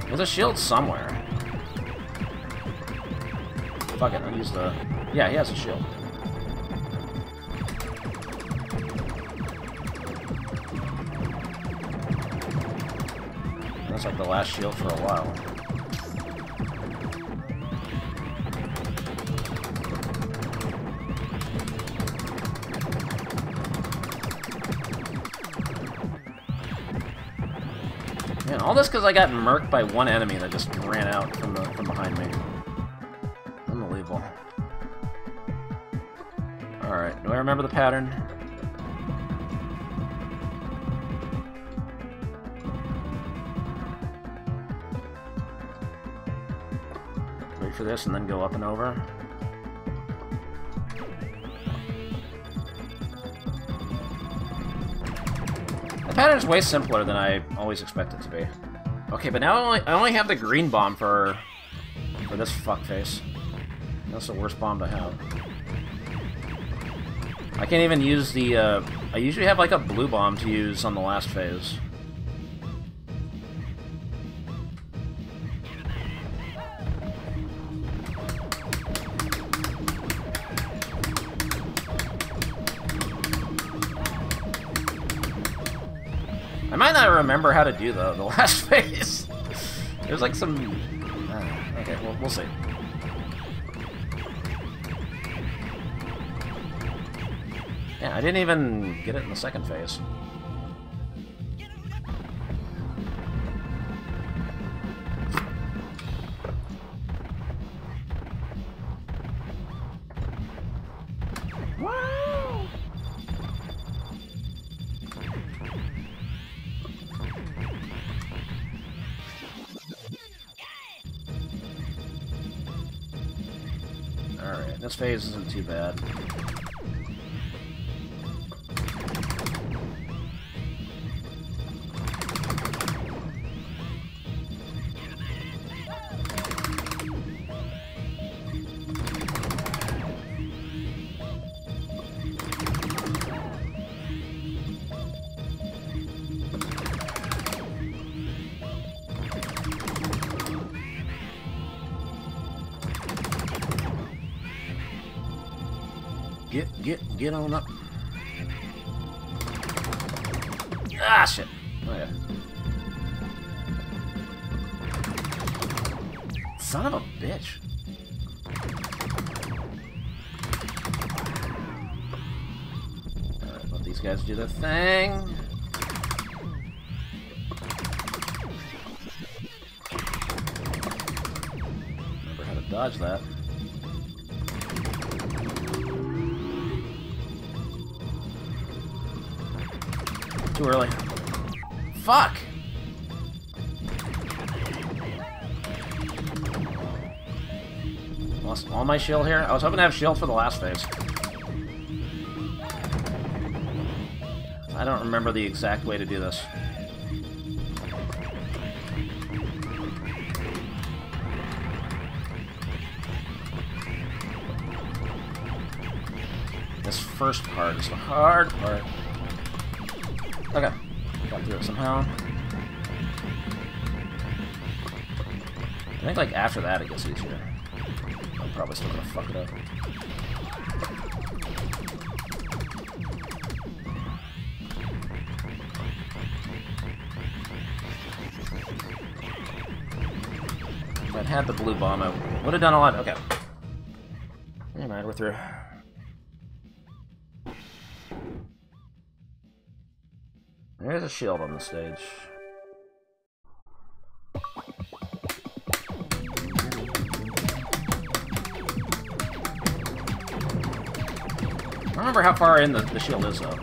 There's a shield somewhere. Fuck it, I'll use the... Yeah, he has a shield. That's like the last shield for a while. Man, all this because I got murked by one enemy that just ran out from behind me. Unbelievable. Alright, do I remember the pattern? For this and then go up and over. The pattern is way simpler than I always expect it to be. Okay, but now I only have the green bomb for this fuckface. That's the worst bomb to have. I can't even use the I usually have like a blue bomb to use on the last phase. I might not remember how to do the last phase. There's like some... okay, we'll see. Yeah, I didn't even get it in the second phase. Alright, this phase isn't too bad. Get on up. Ah, shit. Oh, yeah. Son of a bitch. Alright, let these guys do their thing. Remember how to dodge that. Too early. Fuck! Lost all my shield here? I was hoping to have shield for the last phase. I don't remember the exact way to do this. This first part is the hard part. Okay. Got through it somehow. I think, like, after that it gets easier. I'm probably still gonna fuck it up. If I'd had the blue bomb, I would have done a lot. Okay. Never mind, we're through. There's a shield on the stage. I don't remember how far in the shield is, though.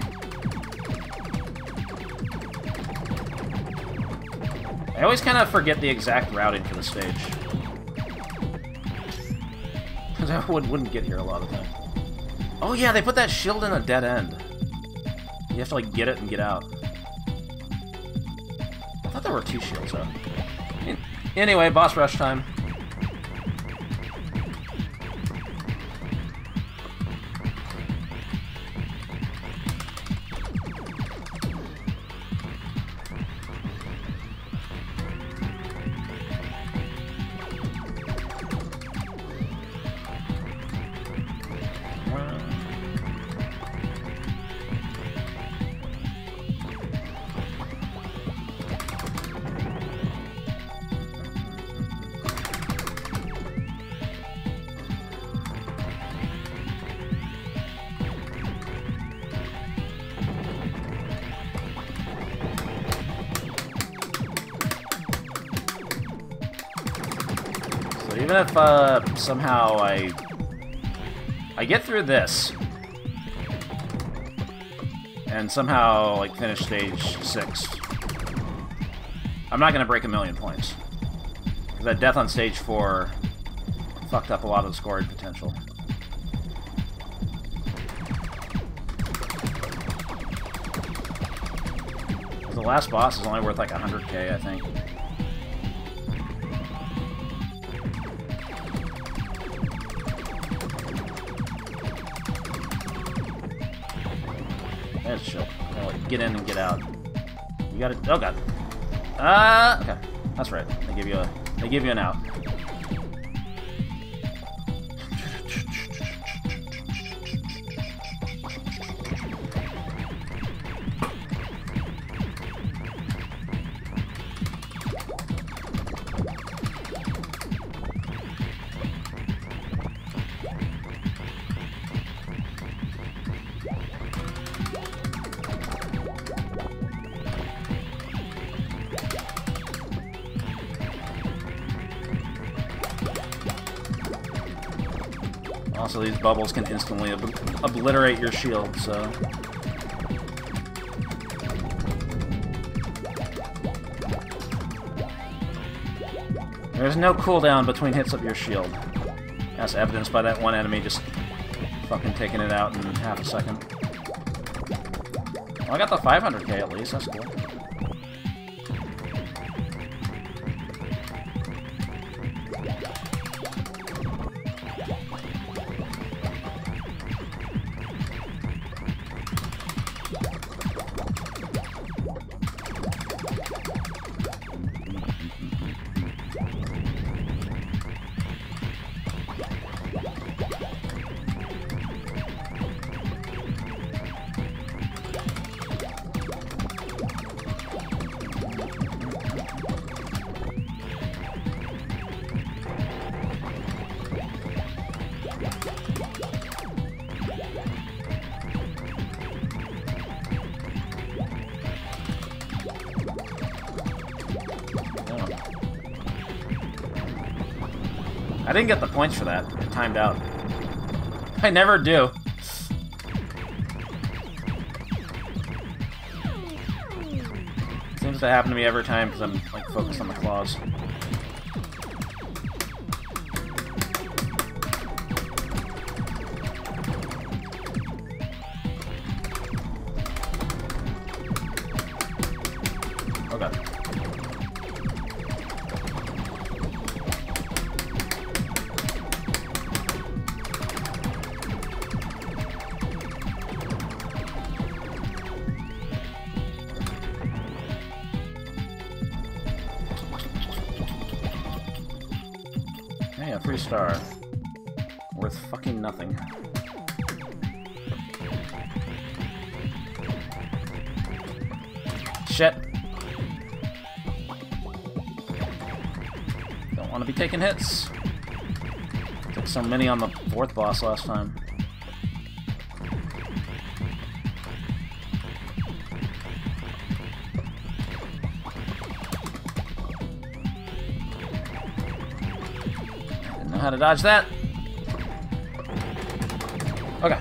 I always kind of forget the exact routing for the stage. Because I wouldn't get here a lot of the time. Oh yeah, they put that shield in a dead end. You have to, like, get it and get out. I thought there were two shields, though. Anyway, boss rush time. Even if somehow I get through this and somehow like finish stage 6, I'm not gonna break 1,000,000 points because that death on stage 4 fucked up a lot of the scoring potential. The last boss is only worth like 100k, I think. That's chill. Like, get in and get out. You gotta. Oh god. Okay. That's right. They give you an out. Also, these bubbles can instantly obliterate your shield, so... There's no cooldown between hits of your shield. That's evidenced by that one enemy just fucking taking it out in half a second. Well, I got the 500k at least, that's cool. I didn't get the points for that. It timed out. I never do. Seems to happen to me every time because I'm like focused on the claws. Okay. Hey, a free star. Worth fucking nothing. Shit. Don't want to be taking hits. Took so many on the 4th boss last time. Didn't know how to dodge that. Okay.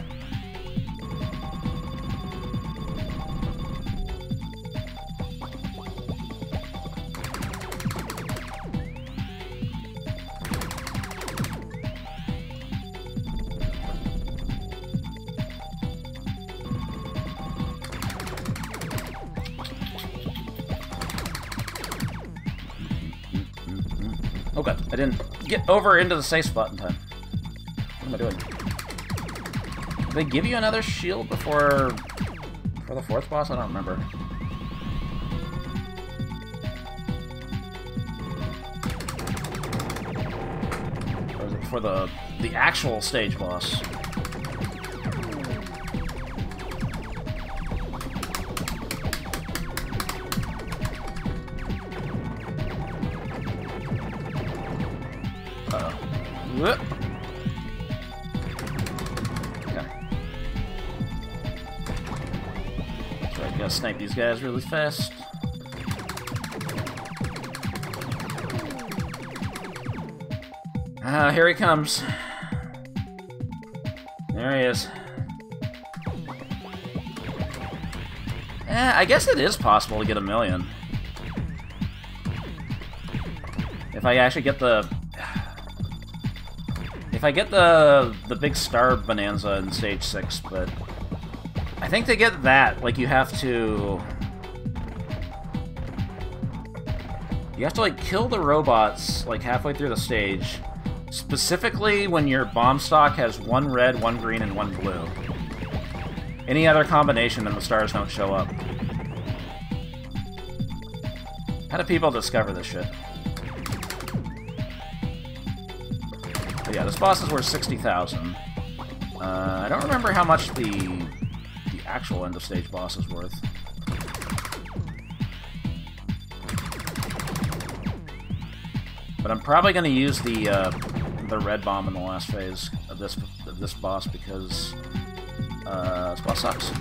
Okay, I didn't get over into the safe spot in time. What am I doing? Did they give you another shield before for the 4th boss? I don't remember. Or is it for the actual stage boss? Whoop. Okay. So I gotta snipe these guys really fast. Ah, here he comes. There he is. I guess it is possible to get 1,000,000. If I actually get the... If I get the big star bonanza in stage 6, but I think to get that, like, you have to like kill the robots like halfway through the stage, specifically when your bomb stock has 1 red, 1 green, and 1 blue. Any other combination and the stars don't show up. How do people discover this shit? But yeah, this boss is worth 60,000. I don't remember how much the actual end of stage boss is worth. But I'm probably going to use the red bomb in the last phase of this boss because this boss sucks.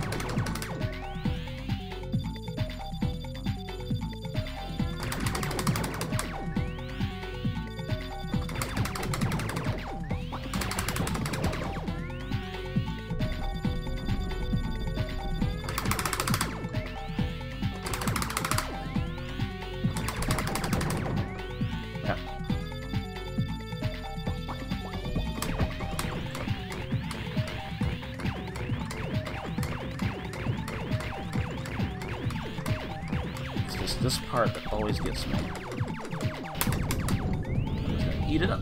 This part that always gets me. I'm just gonna eat it up.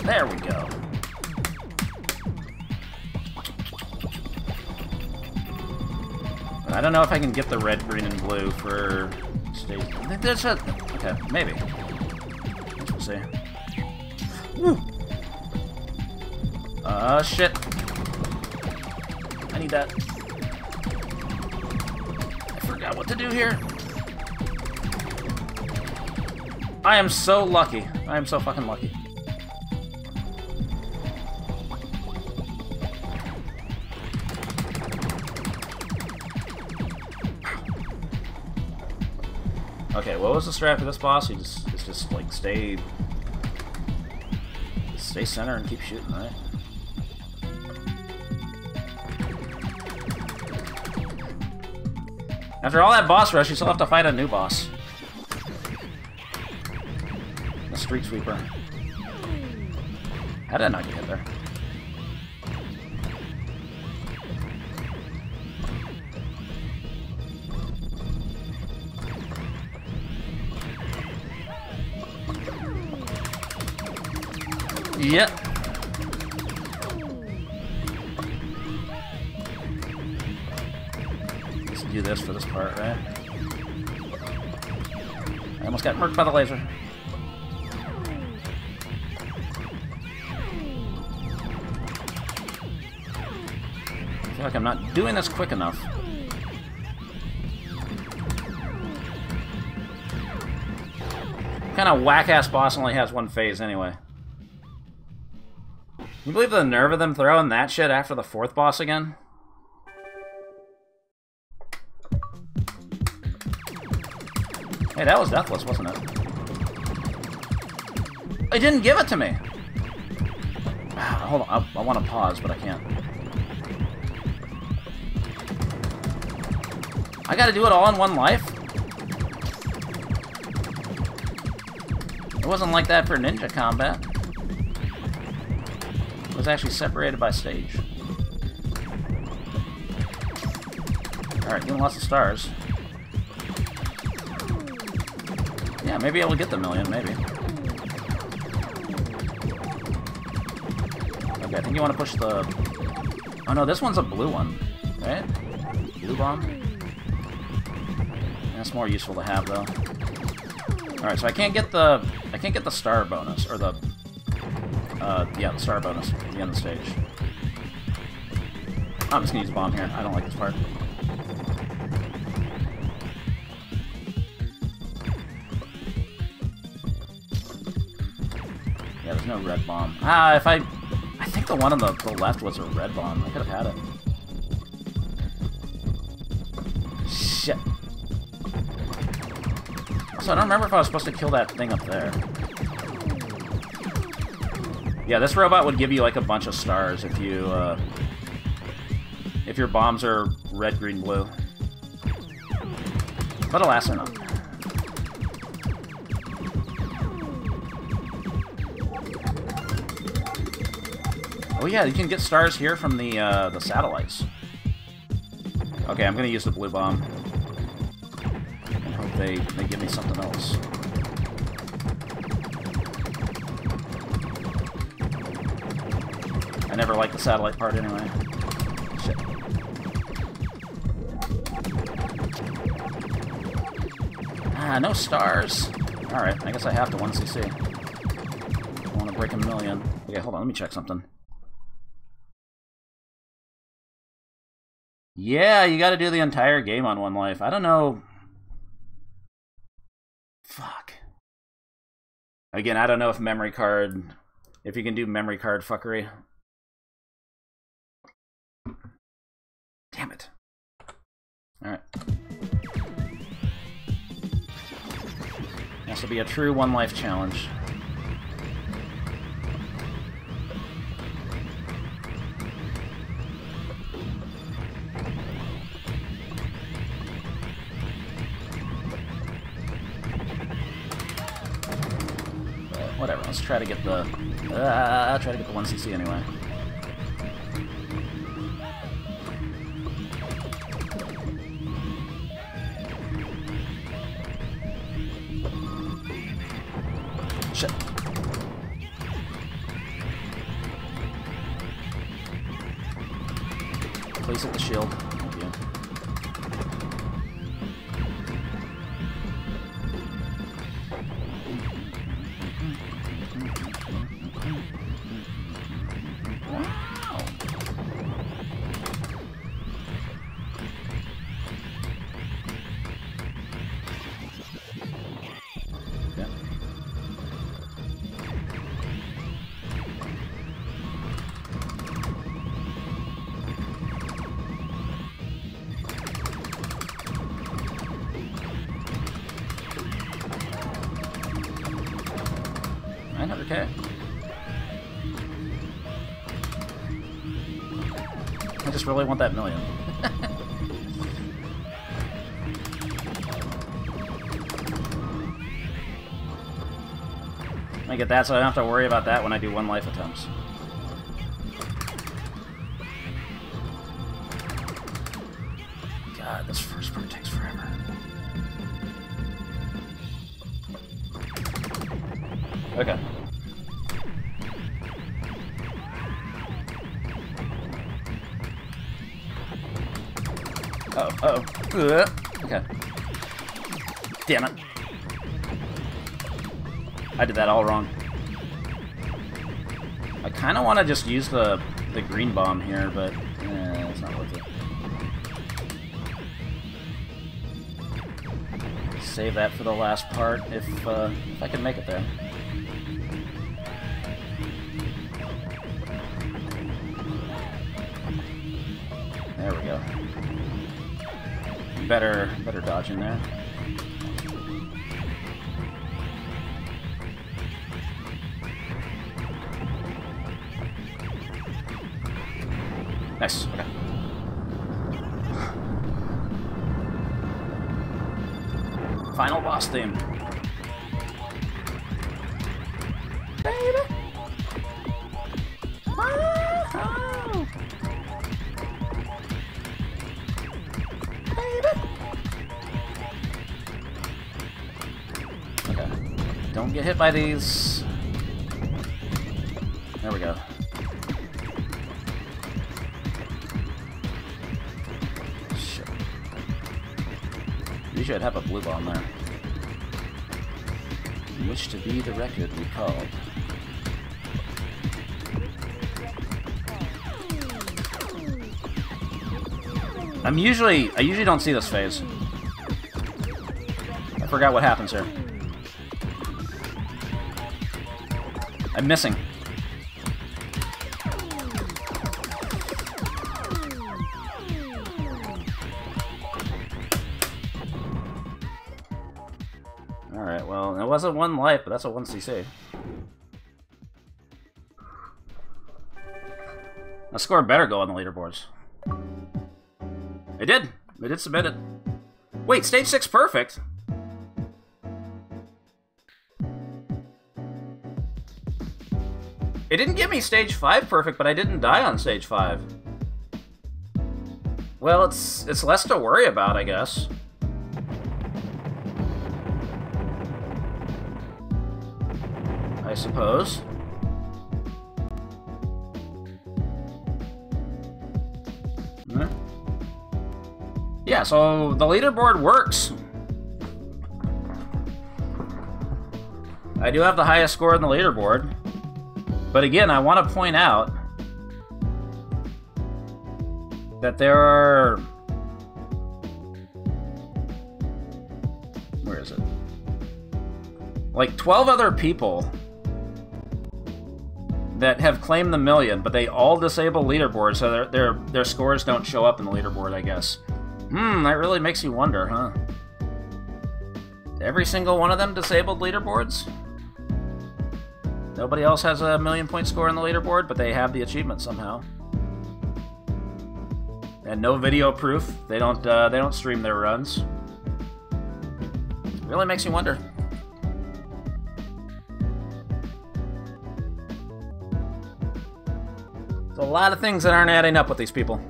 There we go. I don't know if I can get the red, green, and blue for stage. I think that's it. Okay, maybe. We'll see. Woo. Shit. I need that. I forgot what to do here. I am so lucky. I am so fucking lucky. what was the strat for this boss? You just like stay center and keep shooting, right? After all that boss rush, you still have to fight a new boss. The Street Sweeper. How did I not get hit there? Yep. Let's do this for this part, right? I almost got murked by the laser. I feel like I'm not doing this quick enough. What kind of whack-ass boss only has one phase anyway? Can you believe the nerve of them throwing that shit after the 4th boss again? Hey, that was deathless, wasn't it? It didn't give it to me! Hold on, I want to pause, but I can't. I gotta do it all in one life? It wasn't like that for ninja combat. It was actually separated by stage. Alright, getting lots of stars. Yeah, maybe I will get the million, maybe. Okay, I think you want to push the... Oh no, this one's a blue one, right? Blue bomb? That's more useful to have, though. Alright, so I can't get the star bonus, or the... yeah, the star bonus at the end of the stage. I'm just gonna use bomb here. I don't like this part. Yeah, there's no red bomb. I think the one on the left was a red bomb. I could have had it. Shit. So I don't remember if I was supposed to kill that thing up there. Yeah, this robot would give you like a bunch of stars if you, if your bombs are red, green, blue. But alas, they're not. Oh yeah, you can get stars here from the satellites. Okay, I'm gonna use the blue bomb. I hope they give me something else. I never liked the satellite part anyway. Shit. Ah, no stars. Alright, I guess I have to 1cc. I want to break a million. Okay, hold on, let me check something. Yeah, you gotta do the entire game on one life. I don't know... Fuck. Again, I don't know if memory card... If you can do memory card fuckery. Damn it. Alright. This will be a true one-life challenge. Whatever, let's try to get the... try to get the 1cc anyway. Shit. Please hit the shield. Thank you. Wow. Yeah. 900K. I just really want that million. I get that, so I don't have to worry about that when I do 1 life attempts. God, this first part takes forever. Okay. Uh-oh. Okay. Damn it. I did that all wrong. I kind of want to just use the green bomb here, but it's not worth it. Save that for the last part if I can make it there. There we go. Better dodge in there. Nice. Okay. Final boss theme. Baby. Oh. Baby. Okay. Don't get hit by these. There we go. You should have a blue bomb there. Which to be the record we called. I usually don't see this phase. I forgot what happens here. I'm missing. Alright, well, it wasn't 1 life, but that's a 1 CC. My score better go on the leaderboards. It did! They did submit it. Wait, stage 6 perfect? It didn't give me stage 5 perfect, but I didn't die on stage 5. Well, it's less to worry about, I guess. I suppose. Yeah, so the leaderboard works. I do have the highest score in the leaderboard. But again, I want to point out that there are... Where is it? Like 12 other people that have claimed the million, but they all disable leaderboards, so their scores don't show up in the leaderboard, I guess. That really makes you wonder, huh? Every single one of them disabled leaderboards? Nobody else has a 1,000,000-point score in the leaderboard, but they have the achievement somehow. And no video proof. They don't stream their runs. It really makes you wonder. There's a lot of things that aren't adding up with these people.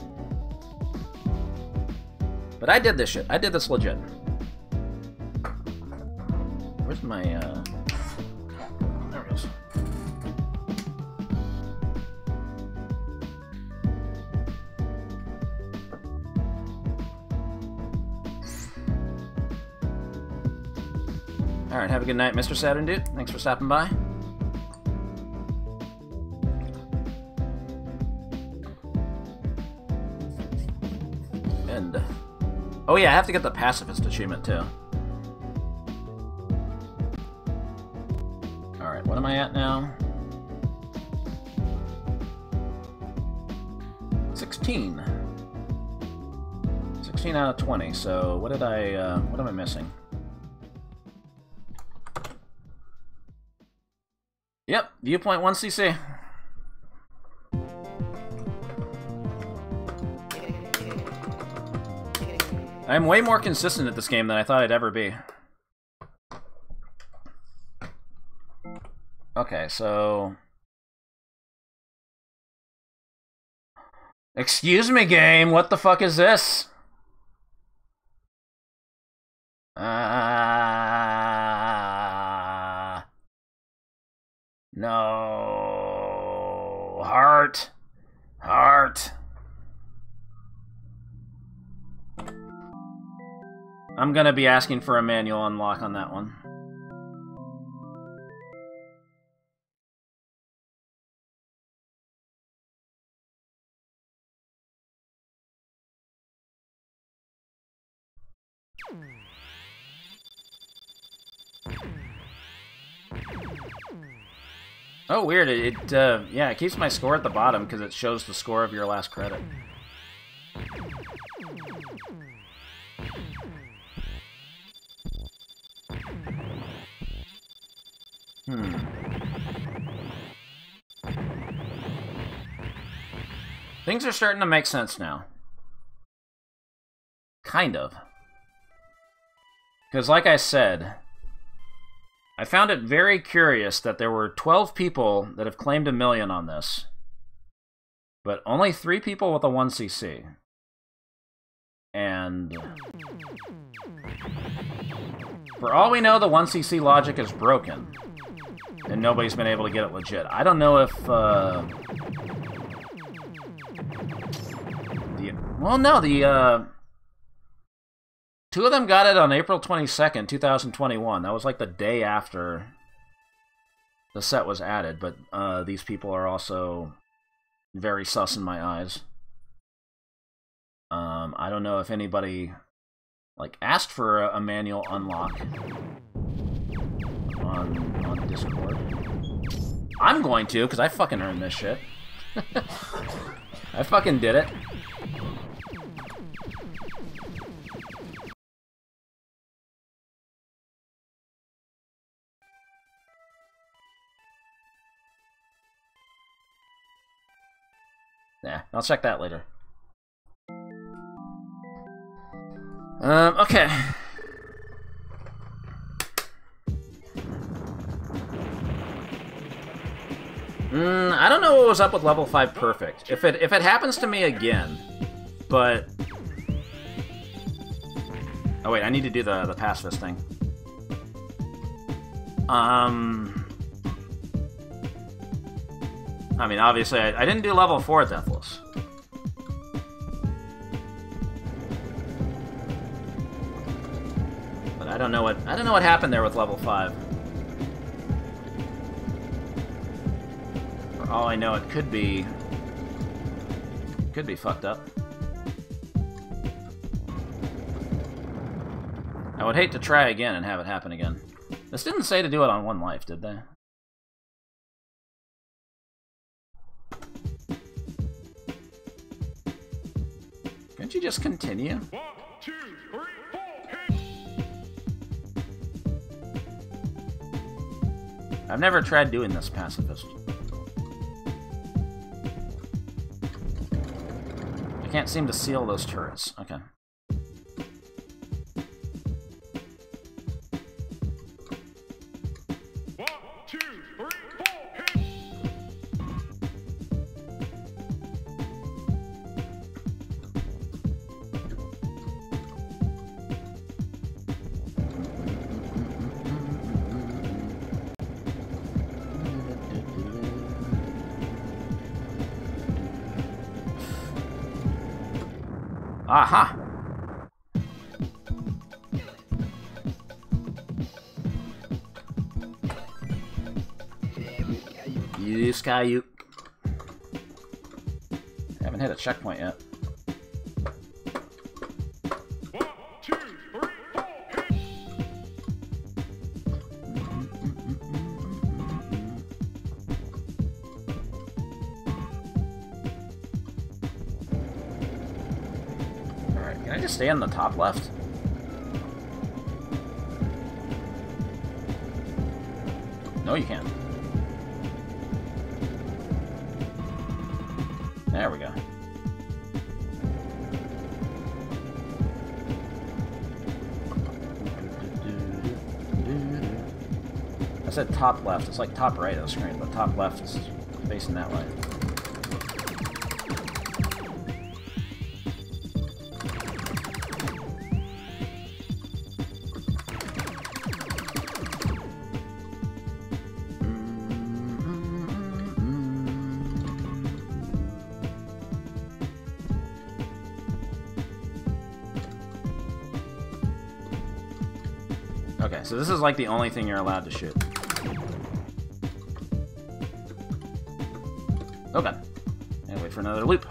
But I did this shit. I did this legit. Where's my, There it is. Alright, have a good night, Mr. Saturn Dude. Thanks for stopping by. And... oh yeah, I have to get the pacifist achievement too. Alright, what am I at now? 16. 16 out of 20, so what am I missing? Yep, Viewpoint 1cc. I'm way more consistent at this game than I thought I'd ever be. Okay, so... Excuse me, game, what the fuck is this? No... Heart. Heart. I'm gonna be asking for a manual unlock on that one. Oh, weird. Yeah, it keeps my score at the bottom because it shows the score of your last credit. Things are starting to make sense now. Kind of. Because like I said, I found it very curious that there were 12 people that have claimed 1 million on this, but only 3 people with a 1cc. And for all we know, the 1cc logic is broken, and nobody's been able to get it legit. I don't know if, two of them got it on April 22nd, 2021. That was like the day after the set was added, but these people are also very sus in my eyes. I don't know if anybody like asked for a manual unlock on Discord. I'm going to, because I fucking earned this shit. I fucking did it. Nah, I'll check that later. Okay. I don't know what was up with level 5 perfect. If it happens to me again, but... Oh wait, I need to do the pacifist thing. I mean, obviously, I didn't do level 4 Deathless. But I don't know what happened there with level 5. For all I know, it could be fucked up. I would hate to try again and have it happen again. This didn't say to do it on 1 life, did they? Can't you just continue? 1, 2, 3, 4, I've never tried doing this pacifist. I can't seem to seal those turrets. Okay. Aha! You Sky, you. Haven't hit a checkpoint yet. 1, 2, 3, 4. Alright, can I just stay on the top left? No, you can't. There we go. I said top left. It's like top right of the screen, but top left is facing that way. Okay, so this is like the only thing you're allowed to shoot. Oh god. And wait for another loop.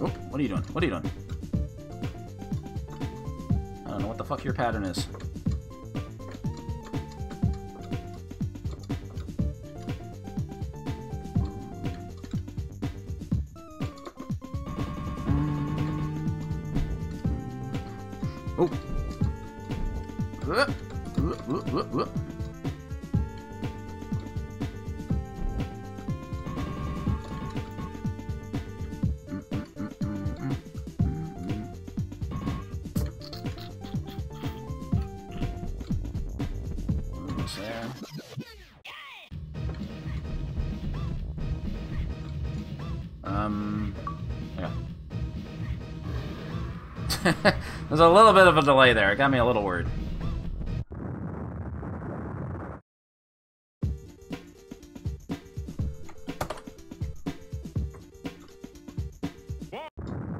Oh, what are you doing? What are you doing? I don't know what the fuck your pattern is. Oh. Yeah. There's a little bit of a delay there. It got me a little worried.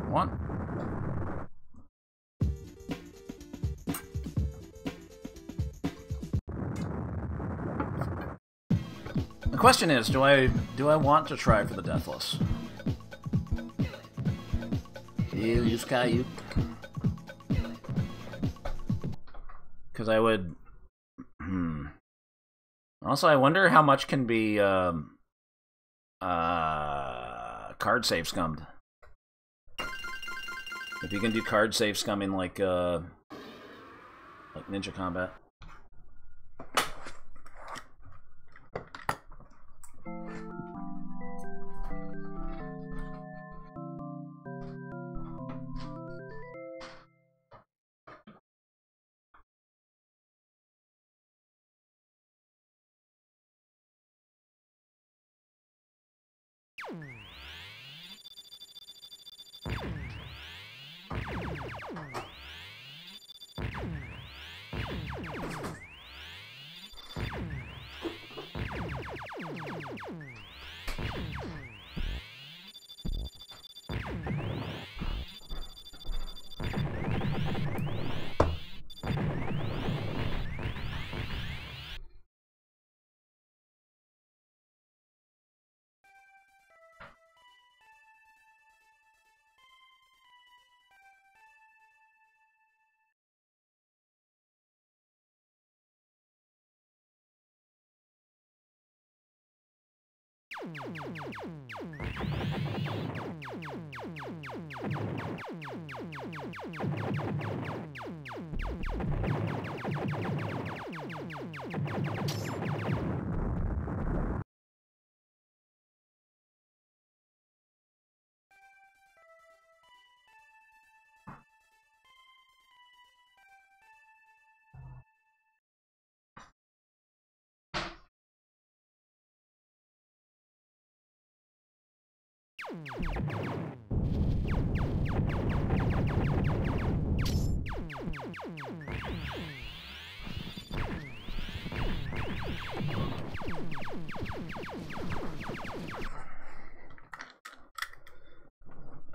One. The question is, do I want to try for the Deathless? Because I would... Also, I wonder how much can be card save scummed. If you can do card save scumming like Ninja Combat.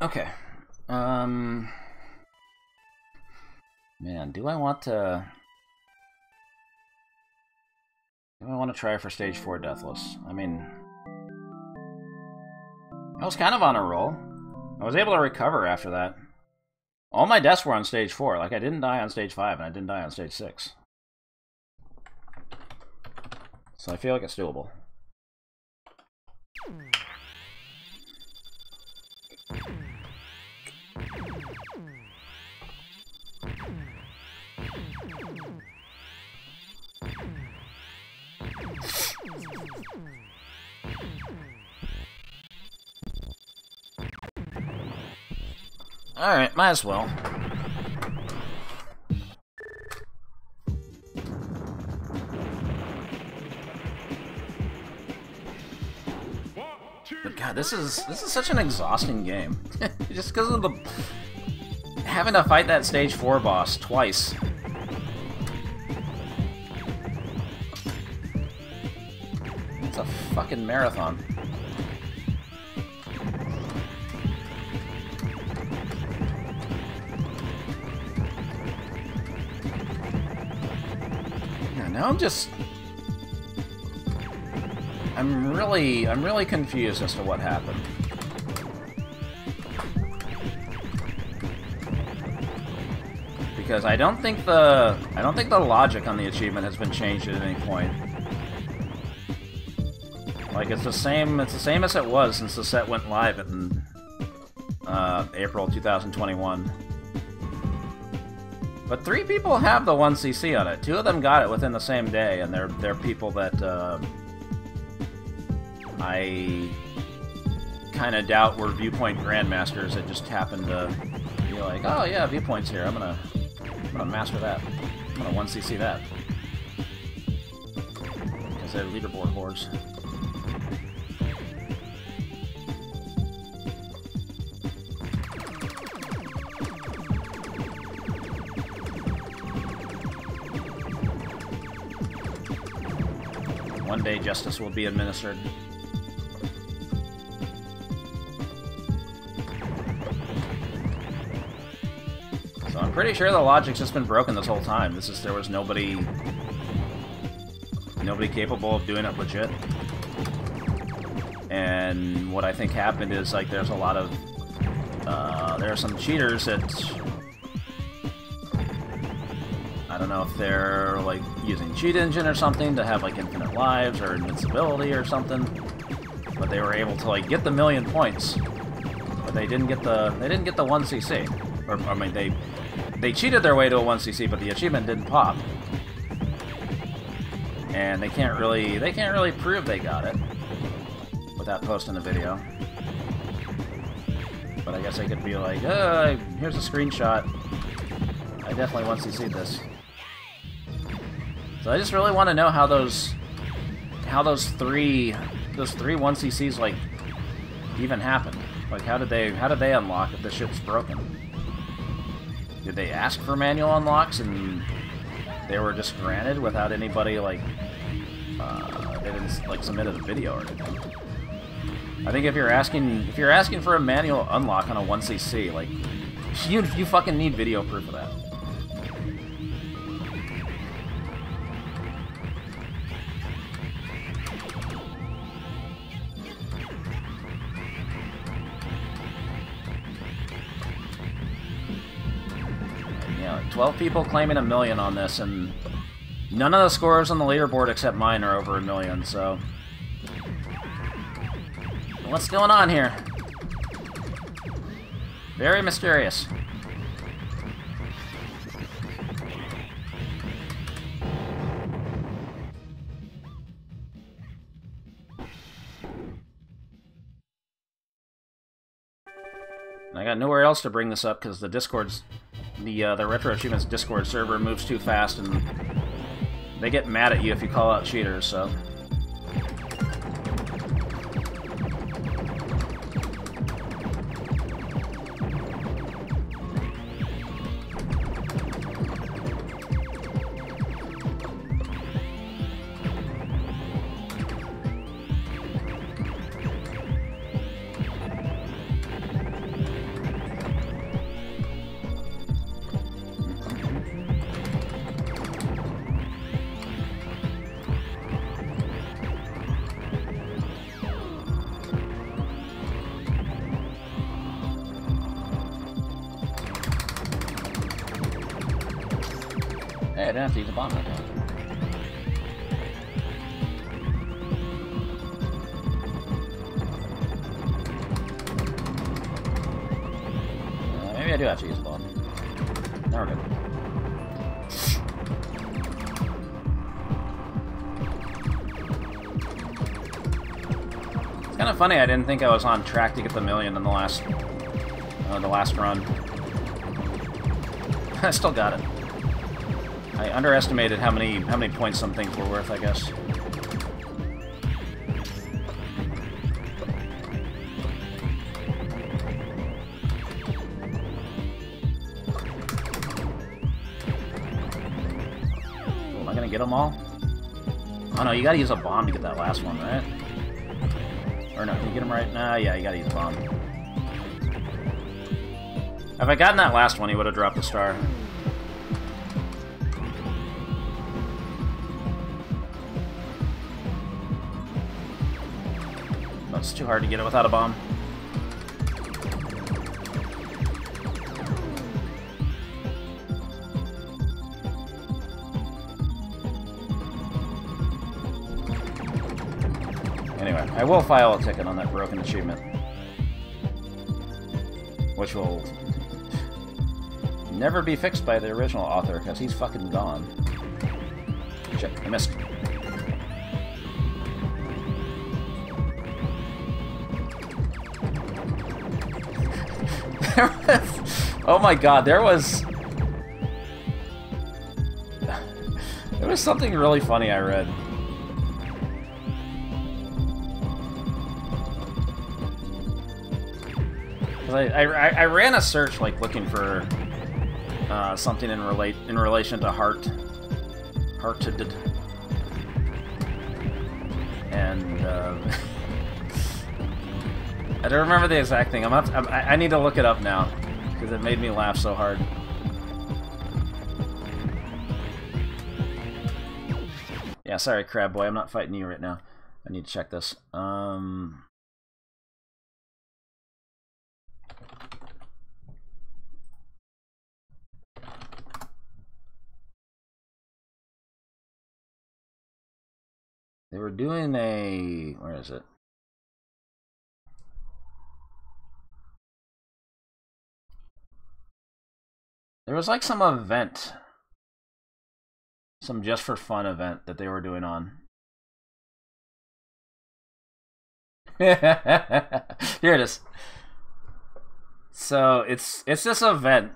Okay. Man, do I want to try for stage 4 Deathless? I mean, I was kind of on a roll. I was able to recover after that. All my deaths were on stage 4. Like, I didn't die on stage 5, and I didn't die on stage 6. So I feel like it's doable. Alright, might as well. But God, this is such an exhausting game. Just because of the having to fight that stage 4 boss twice. It's a fucking marathon. Yeah, now I'm really confused as to what happened. Because I don't think the logic on the achievement has been changed at any point. Like, it's the same as it was since the set went live in April 2021. But 3 people have the 1cc on it. 2 of them got it within the same day, and they're people that I kind of doubt were Viewpoint Grandmasters that just happened to be like, oh yeah, Viewpoint's here, I'm gonna master that. I'm gonna 1cc that. Because they're leaderboard whores. One day justice will be administered. So I'm pretty sure the logic's just been broken this whole time. There was nobody capable of doing it legit. And what I think happened is, like, there's a lot of there are some cheaters that I don't know if they're like using cheat engine or something to have like infinite lives or invincibility or something, but they were able to like get the 1,000,000 points, but they didn't get the 1cc. Or I mean, they cheated their way to a 1cc, but the achievement didn't pop, and they can't really prove they got it without posting a video. But I guess I could be like, here's a screenshot. I definitely 1cc'd this. So I just really want to know how those three 1cc's like even happened. Like, how did they unlock if this shit's broken? Did they ask for manual unlocks and they were just granted without anybody like they didn't like submit a video or anything? I think if you're asking for a manual unlock on a 1cc, like you fucking need video proof of that. Yeah, like 12 people claiming 1,000,000 on this, and none of the scores on the leaderboard except mine are over 1,000,000, so what's going on here? Very mysterious. I got nowhere else to bring this up because the Discord's the RetroAchievements Discord server moves too fast, and they get mad at you if you call out cheaters. So. Hey, I didn't have to use a bomb that time. Maybe I do have to use a bomb. Now we're good. It's kind of funny, I didn't think I was on track to get the million in the last run. I still got it. I underestimated how many points some things were worth, I guess. Am I gonna get them all? Oh no, you gotta use a bomb to get that last one, right? Or no, can you get them right? Nah, yeah, you gotta use a bomb. If I gotten that last one, he would have dropped a star. It's too hard to get it without a bomb. Anyway, I will file a ticket on that broken achievement. Which will never be fixed by the original author, because he's fucking gone. Shit, I missed. Oh my god, there was something really funny I read. I ran a search like looking for something in relation to hearted, and I don't remember the exact thing. I need to look it up now because it made me laugh so hard. Yeah, sorry, Crab Boy. I'm not fighting you right now. I need to check this. They were doing a... Where is it? There was like some event. Some just for fun event that they were doing on. Here it is. So it's this event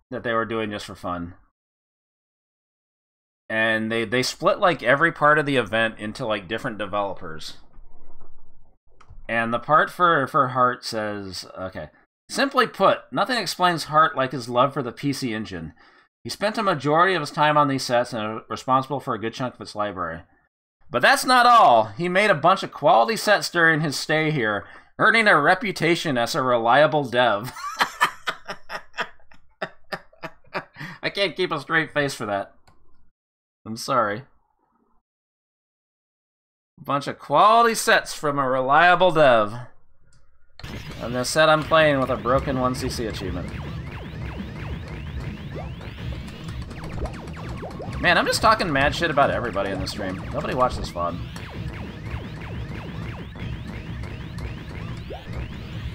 that they were doing just for fun. And they split like every part of the event into like different developers. And the part for Hart says, okay. Simply put, nothing explains Hart like his love for the PC Engine. He spent a majority of his time on these sets and are responsible for a good chunk of its library. But that's not all. He made a bunch of quality sets during his stay here, earning a reputation as a reliable dev. I can't keep a straight face for that. I'm sorry. A bunch of quality sets from a reliable dev. And the set I'm playing with a broken 1cc achievement. Man, I'm just talking mad shit about everybody in this stream. Nobody watched this VOD.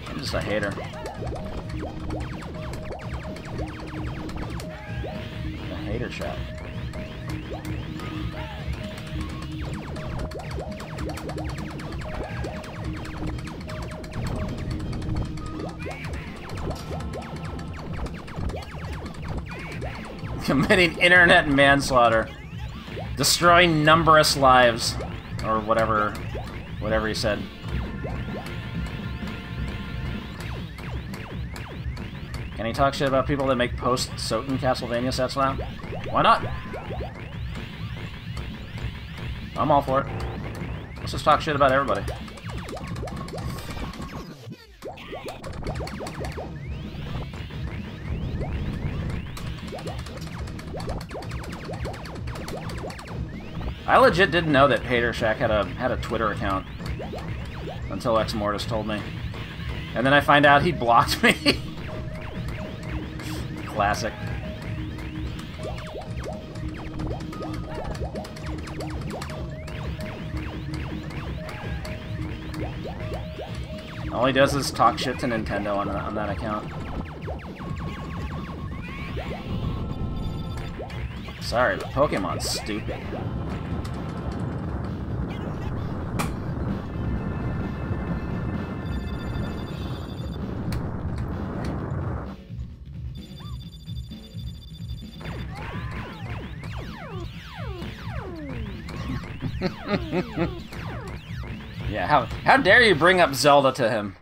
I'm just a hater. A hater chat. Committing internet manslaughter, destroying numberless lives, or whatever he said. Can he talk shit about people that make post-Soten Castlevania sets now? Why not? I'm all for it. Let's just talk shit about everybody. I legit didn't know that Hater Shack had a Twitter account until Ex Mortis told me. And then I find out he blocked me. Classic. All he does is talk shit to Nintendo on that account. Sorry, but Pokemon's stupid. Yeah, how dare you bring up Zelda to him?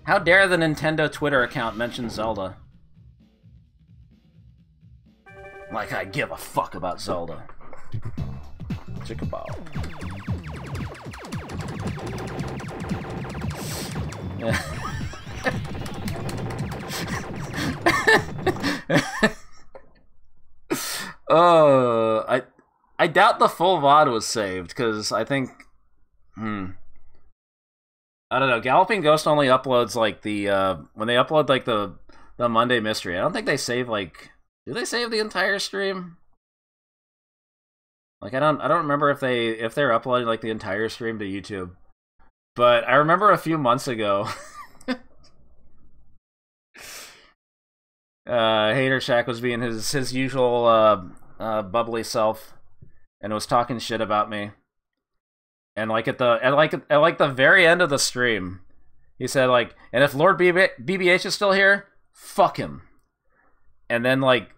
How dare the Nintendo Twitter account mention Zelda? Like I give a fuck about Zelda. Chickaball. Yeah. I doubt the full VOD was saved, because I think... I don't know, Galloping Ghost only uploads, like, the, when they upload, like, the Monday Mystery, I don't think they save, like... Do they save the entire stream? Like, I don't remember if they're uploading, like, the entire stream to YouTube. But I remember a few months ago... Hater Shack was being his usual, bubbly self, and was talking shit about me. And like at the very end of the stream, he said like, and if Lord BBH is still here, fuck him. And then like,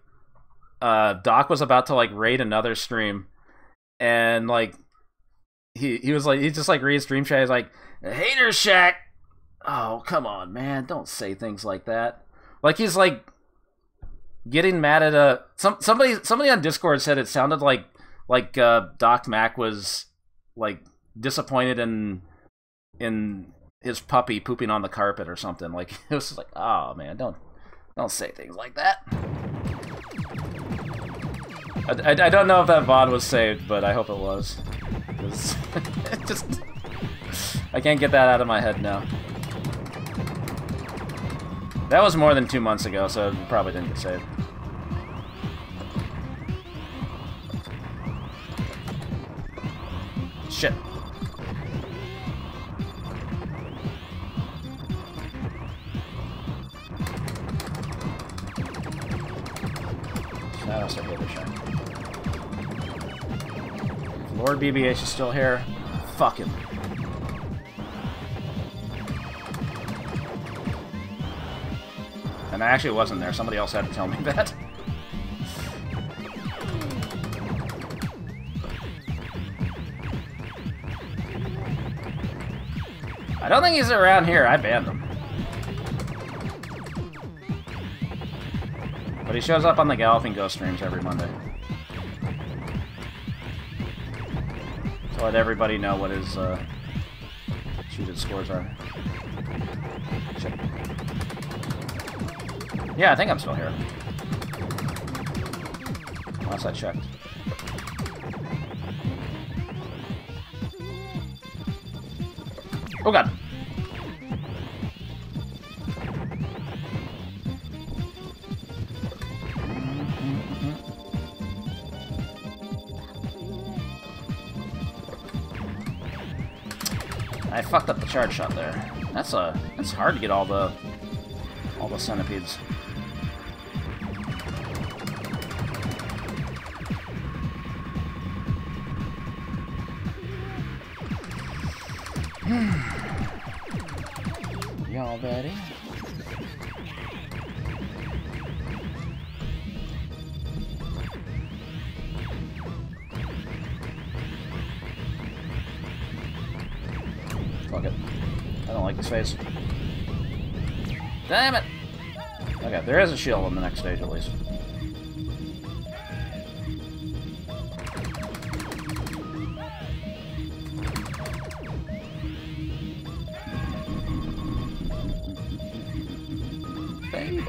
Doc was about to like raid another stream, and like, he was like, he just like reads Stream Chat. He's like, Hater Shack. Oh come on, man, don't say things like that. Like he's like getting mad at somebody on Discord said it sounded like Doc Mac was like disappointed in his puppy pooping on the carpet or something. Like it was just like, oh man, don't say things like that. I don't know if that VOD was saved, but I hope it was. Just I can't get that out of my head now. That was more than 2 months ago, so it probably didn't get saved. Shit. Shout out to Hater Shack. Lord BBH is still here. Fuck him. And I actually wasn't there. Somebody else had to tell me that. I don't think he's around here. I banned him. But he shows up on the Galloping Ghost streams every Monday. To let everybody know what his cheated scores are. Shit. Yeah, I think I'm still here. Last I checked. Oh god. I fucked up the charge shot there. That's hard to get all the centipedes. Y'all ready? Fuck it. I don't like this face. Damn it! Okay, there is a shield on the next stage at least. Baby.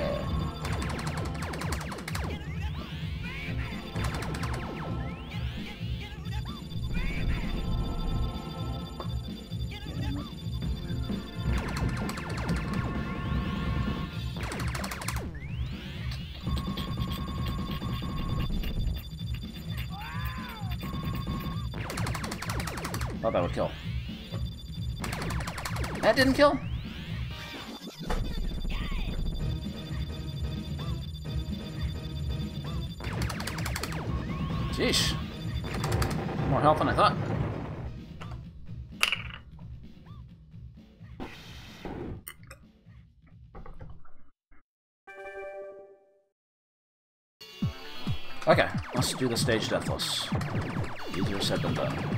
Thought that would kill. That didn't kill? Sheesh. More health than I thought. Okay, let's do the stage deathless. Easier said than done.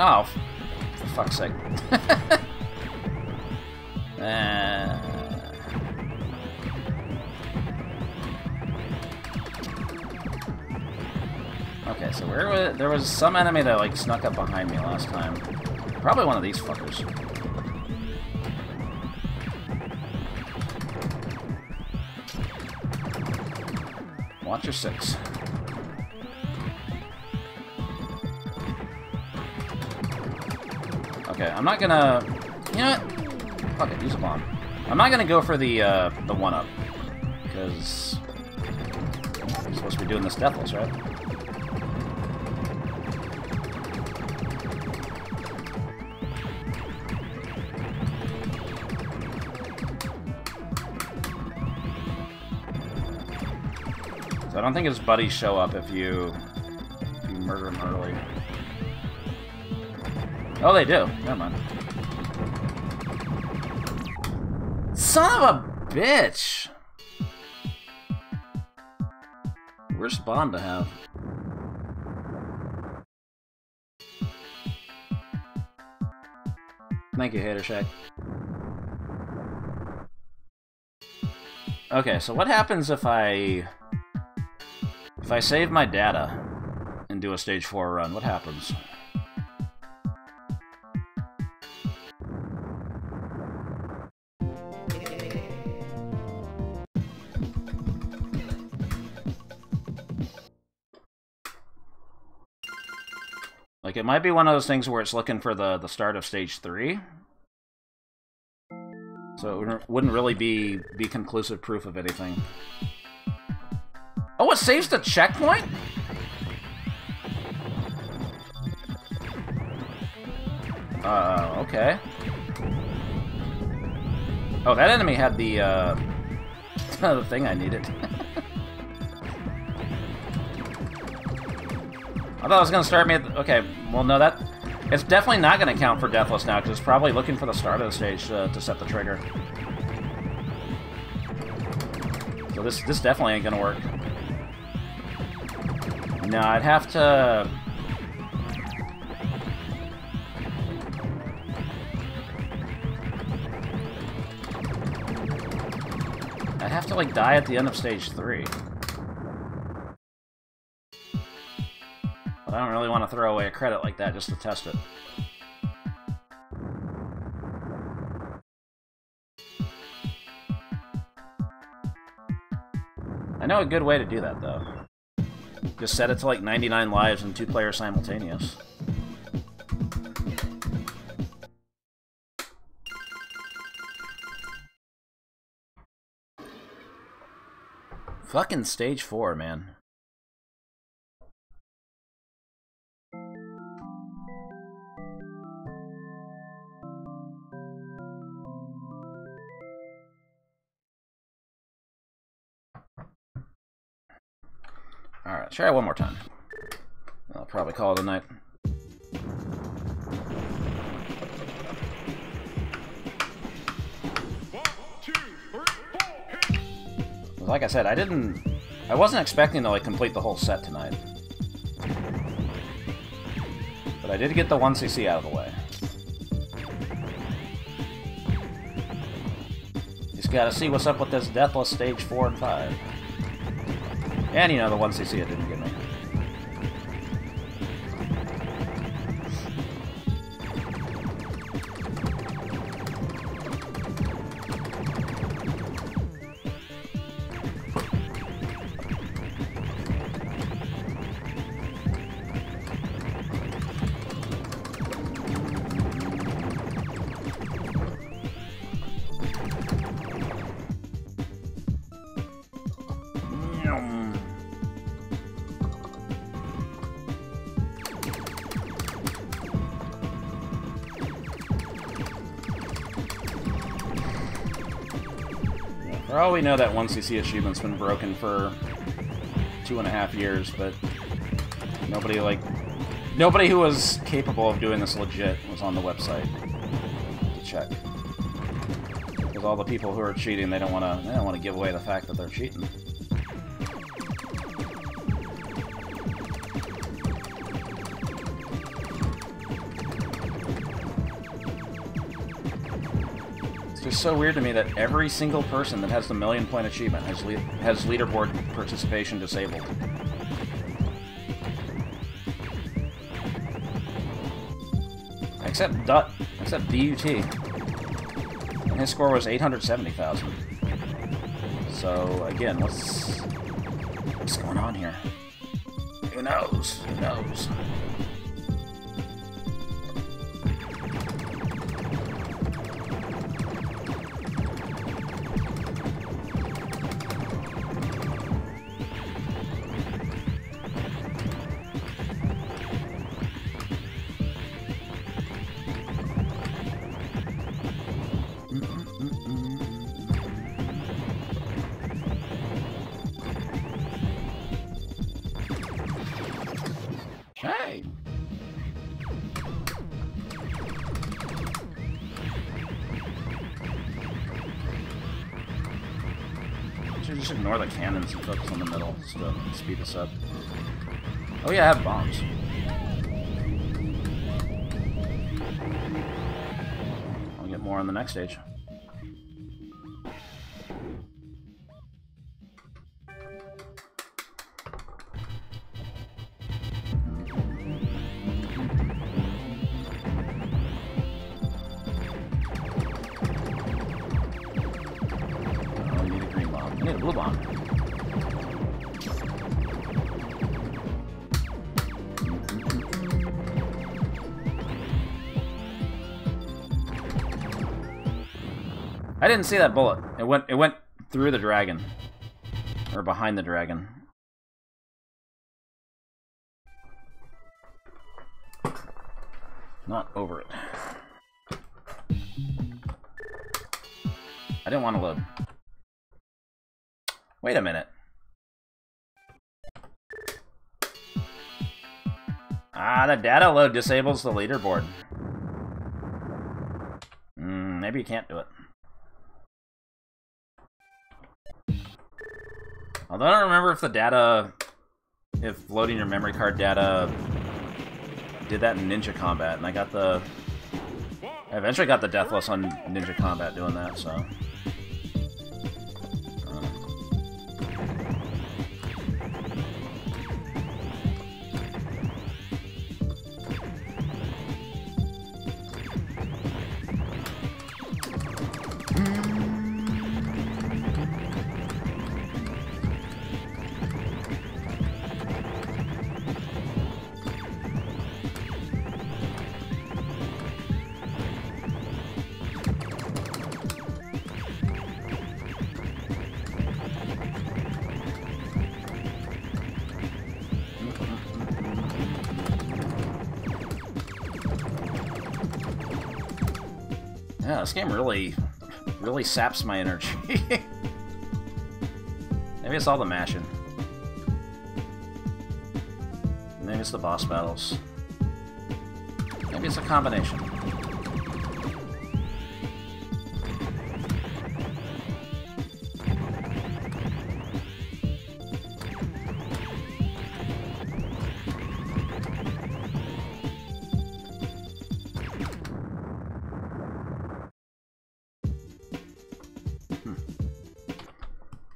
Oh, for fuck's sake. Okay, so there was some enemy that like snuck up behind me last time. Probably one of these fuckers. Watch your six. Okay, I'm not gonna... You know what? Fuck it, use a bomb. I'm not gonna go for the one-up. Because... I'm supposed to be doing this deathless, right? So I don't think his buddies show up if you murder him early. Oh, they do. Never mind. Son of a bitch! Worst bomb to have. Thank you, Hater Shack. Okay, so what happens if I save my data and do a stage 4 run? What happens? Like, it might be one of those things where it's looking for the start of stage 3. So it wouldn't really be conclusive proof of anything. Oh, it saves the checkpoint? Okay. Oh, that enemy had the, the thing I needed. I thought it was going to start me at the... Okay, well, no, that... It's definitely not going to count for Deathless now, because it's probably looking for the start of the stage to set the trigger. So this definitely ain't going to work. No, I'd have to... I'd have to, like, die at the end of stage 3. I don't really want to throw away a credit like that just to test it. I know a good way to do that, though. Just set it to like 99 lives and 2 players simultaneous. Fucking stage 4, man. Alright, try it one more time. I'll probably call it a night. Like I said, I wasn't expecting to like complete the whole set tonight. But I did get the 1cc out of the way. Just gotta see what's up with this Deathless stage 4 and 5. And, you know, the 1cc it didn't give me. For all we know, that 1cc achievement's been broken for 2.5 years, but nobody who was capable of doing this legit was on the website to check. Because all the people who are cheating, they don't want to give away the fact that they're cheating. It's so weird to me that every single person that has the 1,000,000-point achievement has leaderboard participation disabled. Except DUT. Except DUT. And his score was 870,000. So, again, what's going on here? Who knows? Who knows? Hey! Should just ignore the cannons and focus on the middle just to speed this up. Oh yeah, I have bombs. I'll get more on the next stage. I need a blue bomb. I didn't see that bullet. It went through the dragon. Or behind the dragon. Not over it. I didn't want to load. Wait a minute. Ah, the data load disables the leaderboard. Maybe you can't do it. Although I don't remember if the data... if loading your memory card data did that in Ninja Combat, and I got the... I eventually got the Deathless on Ninja Combat doing that, so... Yeah, this game really saps my energy. Maybe it's all the mashing. Maybe it's the boss battles. Maybe it's a combination.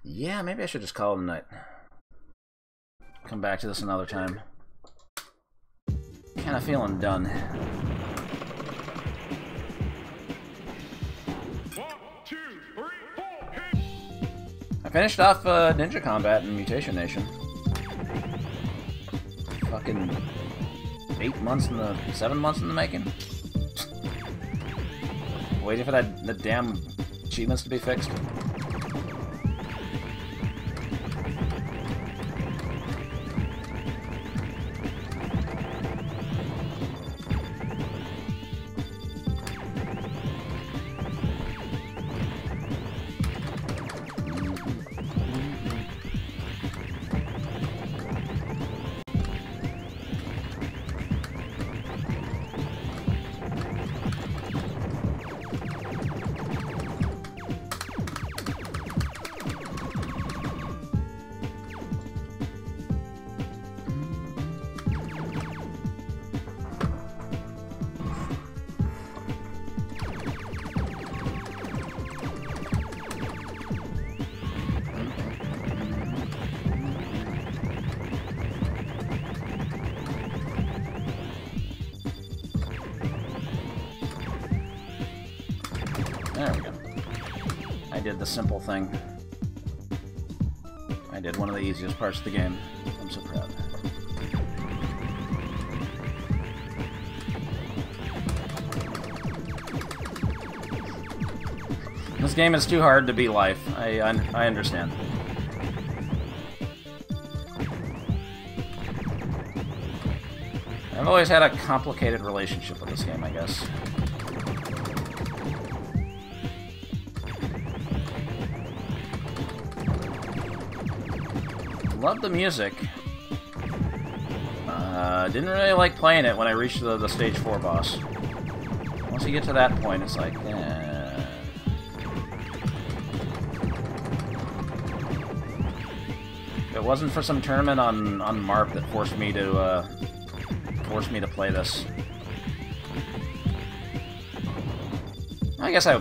Yeah, maybe I should just call it a night. Come back to this another time. Kinda feeling done. 1, 2, 3, 4, hit! I finished off Ninja Combat in Mutation Nation. Fucking 7 months in the making. Waiting for the damn achievements to be fixed. There we go. I did the simple thing. I did one of the easiest parts of the game. I'm so proud. This game is too hard to be life. I understand. I've always had a complicated relationship with this game, I guess. Love the music. Didn't really like playing it when I reached the stage 4 boss. Once you get to that point, it's like, If it wasn't for some tournament on MARP that forced me to play this, I guess I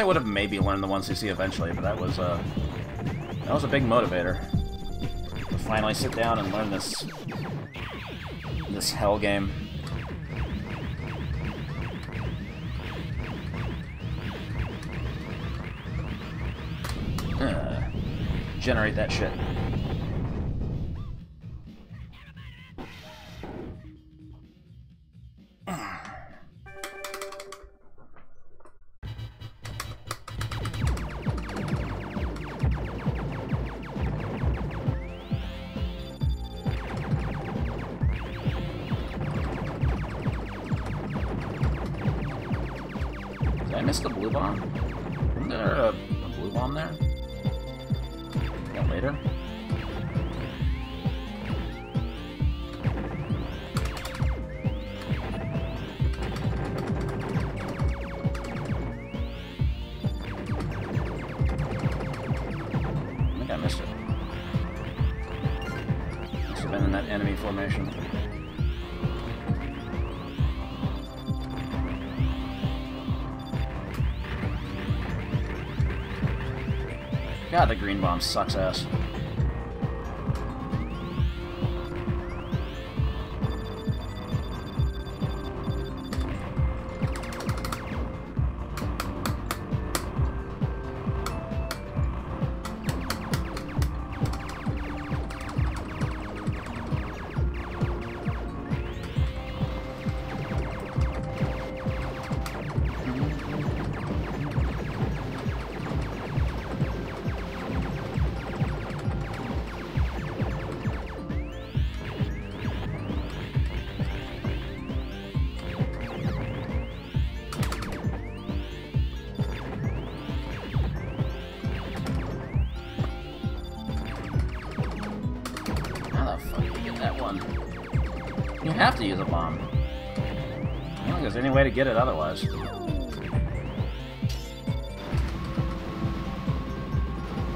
would have maybe learned the 1cc eventually, but that was a big motivator to finally sit down and learn this hell game. Generate that shit. Did I miss the blue bomb? Isn't there a blue bomb there? Yeah, later? I think I missed it. Must have been in that enemy formation. God, the green bomb sucks ass. You have to use a bomb. I don't think there's any way to get it otherwise.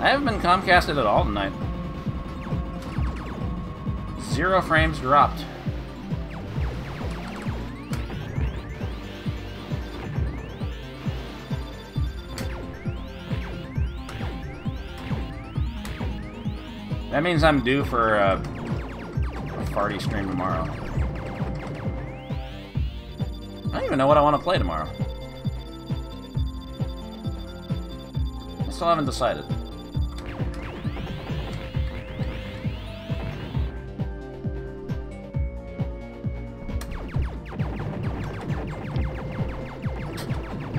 I haven't been Comcasted at all tonight. 0 frames dropped. That means I'm due for a farty stream tomorrow. I don't even know what I want to play tomorrow. I still haven't decided.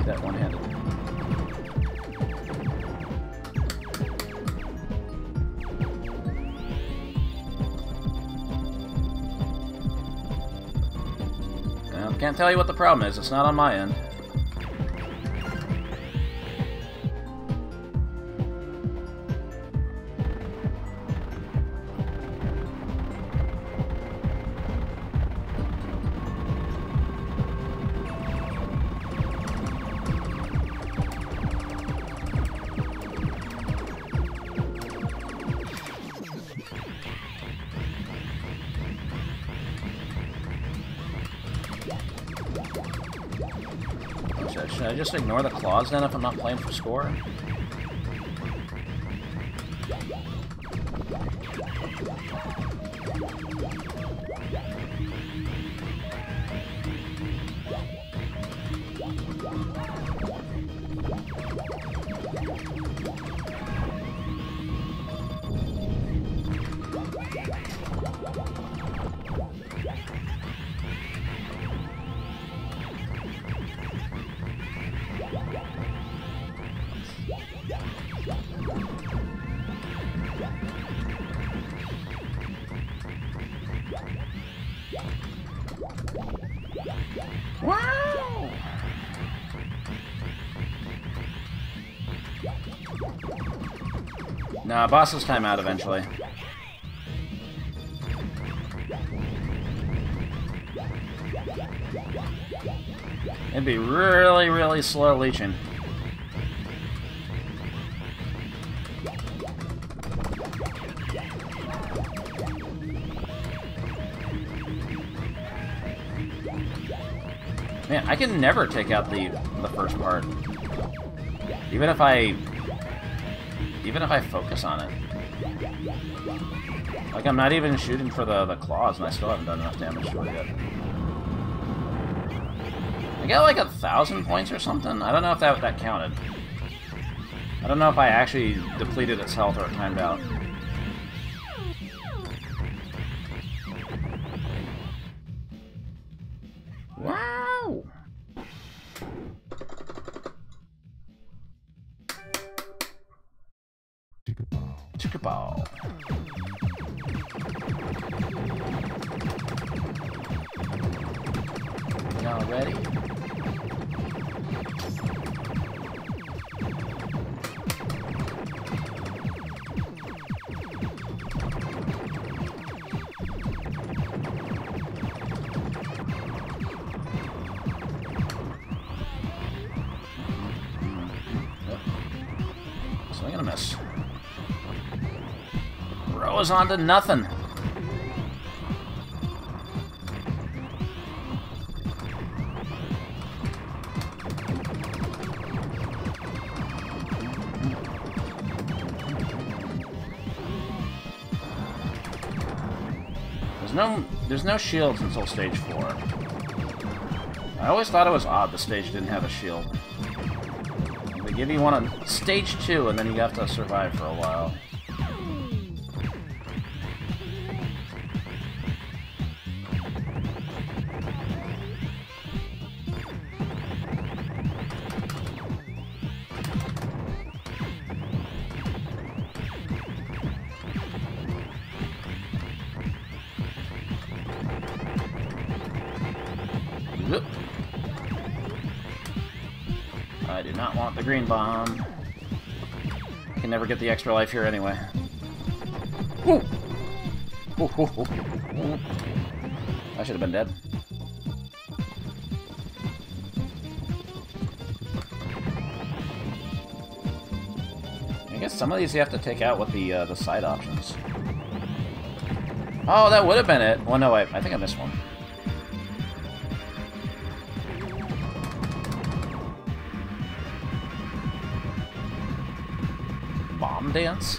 That one-handed. Can't tell you what the problem is. It's not on my end. Should I just ignore the claws then if I'm not playing for score? Nah, bosses time out eventually. It'd be really, really slow leeching. Man, I can never take out the first part. Even if I focus on it. Like, I'm not even shooting for the claws, and I still haven't done enough damage to it yet. I got like 1,000 points or something. I don't know if that counted. I don't know if I actually depleted its health or it timed out. Wow! Chicka ball. Y'all ready? Swing and a miss. Rose onto nothing. There's no shields until stage 4. I always thought it was odd the stage didn't have a shield. They give you one on stage 2, and then you have to survive for a while. I do not want the green bomb. I can never get the extra life here anyway. Ooh. Ooh, ooh, ooh, ooh. I should have been dead. I guess some of these you have to take out with the side options. Oh, that would have been it. Well, no, wait. I think I missed one. Bomb dance?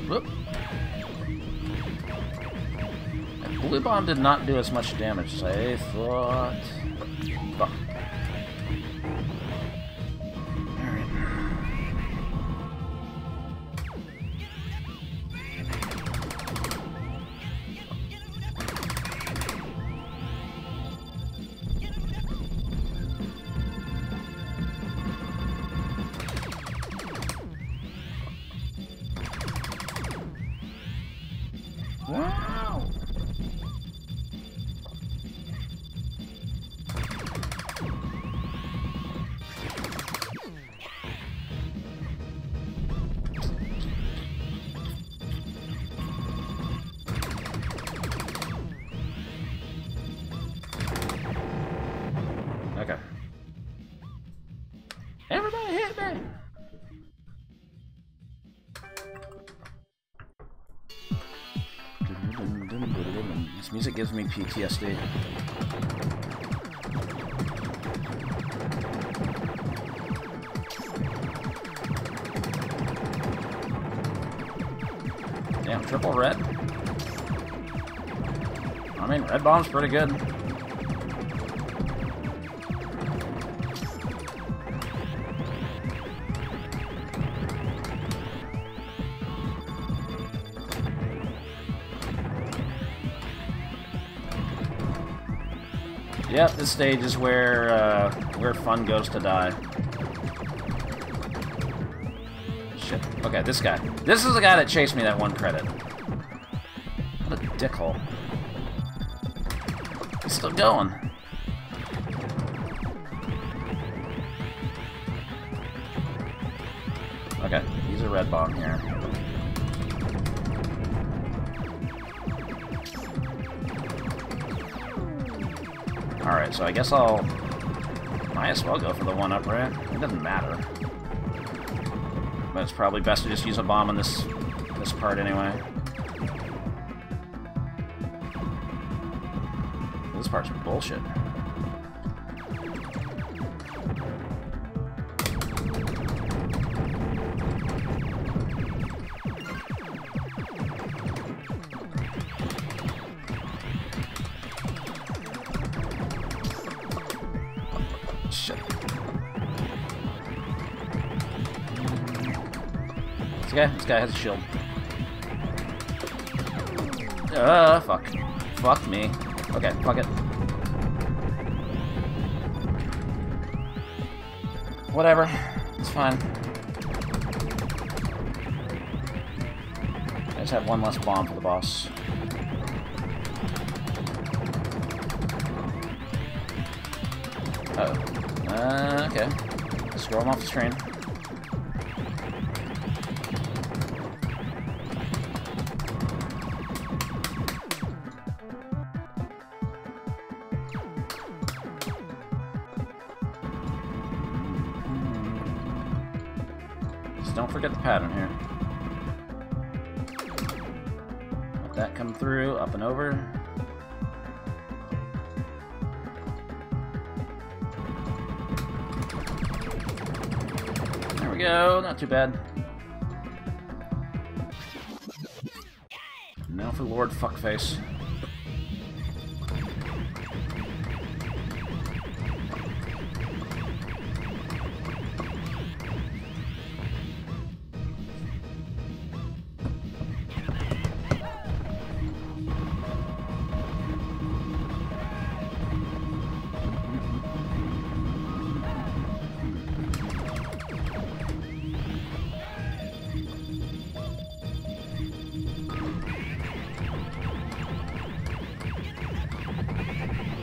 Whoop. That blue bomb did not do as much damage as I thought. Fuck. Alright. Wow! Okay. Everybody hit me! This music gives me PTSD. Damn, triple red? I mean, red bomb's pretty good. Yep, this stage is where fun goes to die. Shit. Okay, this guy. This is the guy that chased me that 1 credit. What a dickhole. He's still going. Okay, use a red bomb here. Alright, so I guess I'll... might as well go for the 1-up, right? It doesn't matter. But it's probably best to just use a bomb on this part anyway. This part's bullshit. Shit. This guy has a shield. Fuck. Fuck me. Okay, fuck it. Whatever. It's fine. I just have 1 less bomb for the boss. Uh-oh. Okay. Let's throw him off the train. Just don't forget the pattern here. Let that come through, up and over. There we go, not too bad. Now for Lord Fuckface.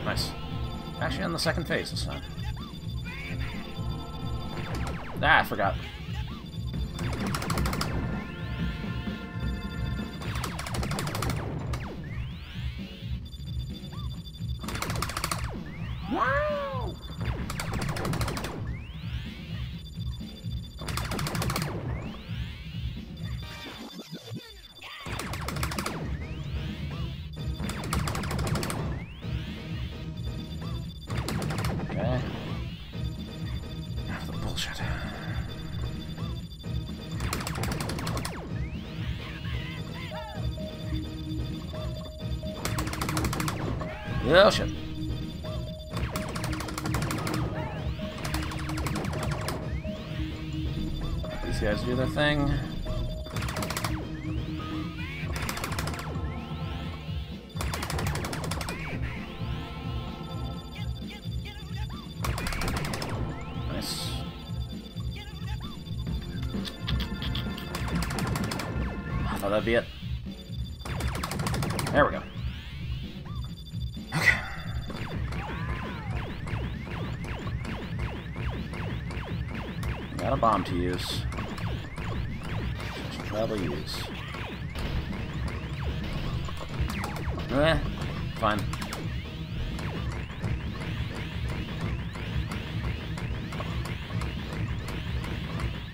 Nice. Actually on the second phase this time. Ah, I forgot. Wow! Okay. The bullshit. Oh shit. These guys do their thing. Nice. I thought that'd be it. There we go. Okay. Got a bomb to use. I should probably use. Fine.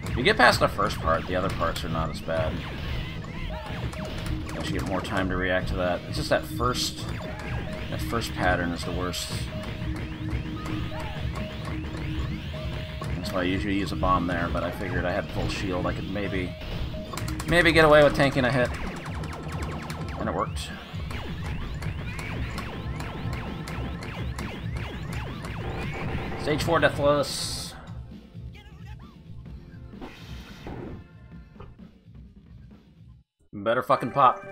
If you get past the first part, the other parts are not as bad. You actually get more time to react to that. It's just that first pattern is the worst. That's why I usually use a bomb there, but I figured I had full shield. I could maybe get away with tanking a hit. And it worked. Stage 4 Deathless. Better fucking pop.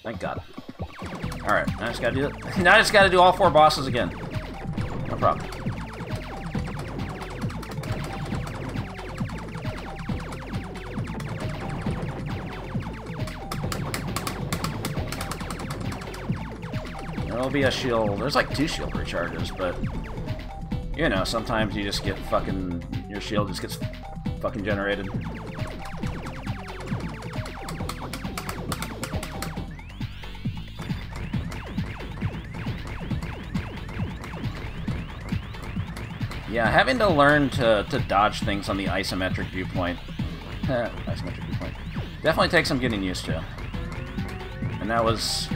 Thank God. Alright, now I just gotta do it. Now I just gotta do all 4 bosses again. No problem. There'll be a shield. There's like 2 shield recharges, but you know, sometimes you just get fucking, your shield just gets fucking generated. Yeah, having to learn to dodge things on the isometric viewpoint, isometric viewpoint, definitely takes some getting used to. And that was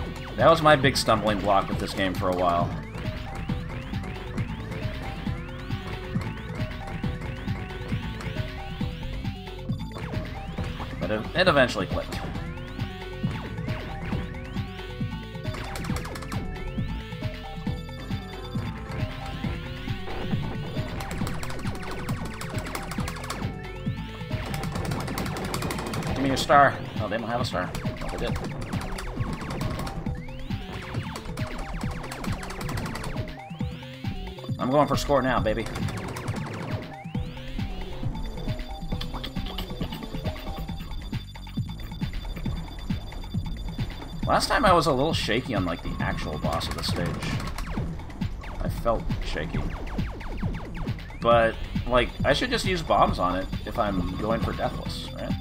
my big stumbling block with this game for a while. But it eventually clicked. Give me your star. Oh, they don't have a star. Oh, they did. I'm going for score now, baby. Last time I was a little shaky on, like, the actual boss of the stage. I felt shaky. But, like, I should just use bombs on it if I'm going for Deathless, right?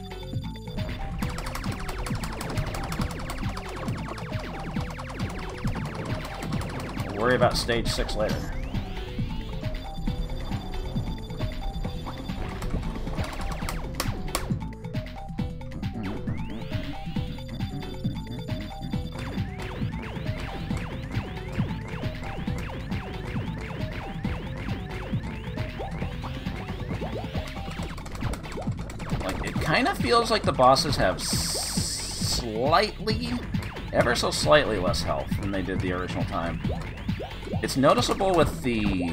We'll worry about stage 6 later. Kind of feels like the bosses have slightly, ever so slightly less health than they did the original time. It's noticeable with the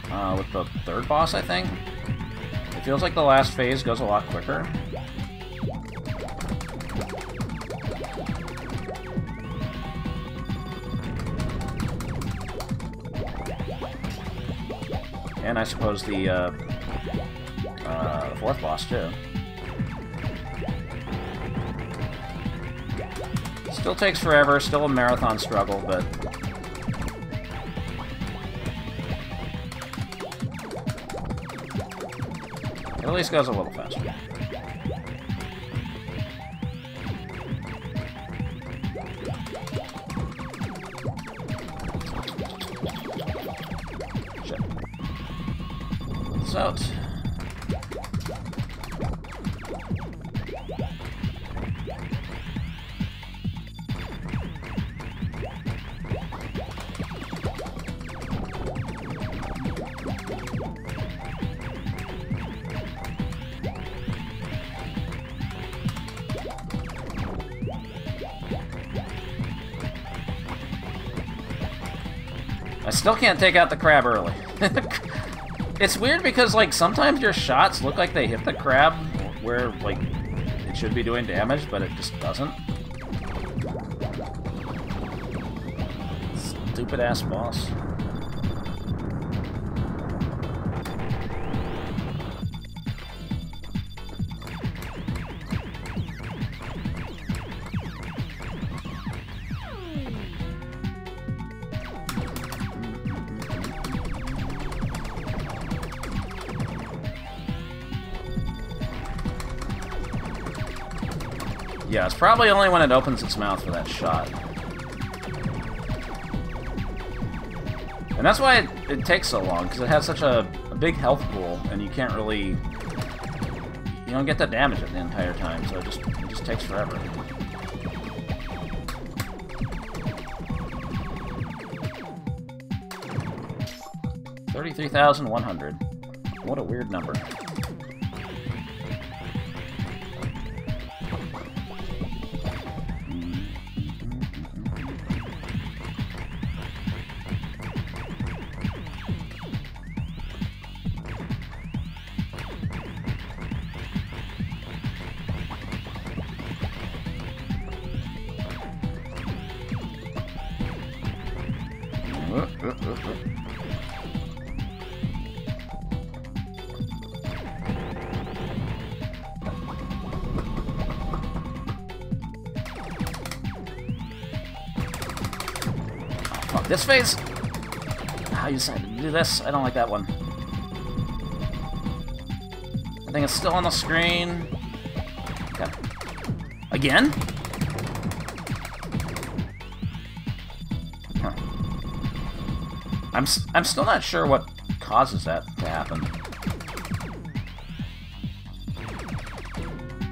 3rd boss, I think. It feels like the last phase goes a lot quicker. And I suppose the 4th boss, too. Still takes forever, still a marathon struggle, but... it at least goes a little faster. Shit. It's out. I still can't take out the crab early. It's weird because, like, sometimes your shots look like they hit the crab where, like, it should be doing damage, but it just doesn't. Stupid-ass boss. Yeah, it's probably only when it opens its mouth for that shot. And that's why it takes so long, because it has such a big health pool, and you can't really... you don't get the damage it the entire time, so it just takes forever. $33,100. What a weird number. This phase! How you decided to do this? I don't like that one. I think it's still on the screen. Okay. Again? Huh. I'm still not sure what causes that to happen.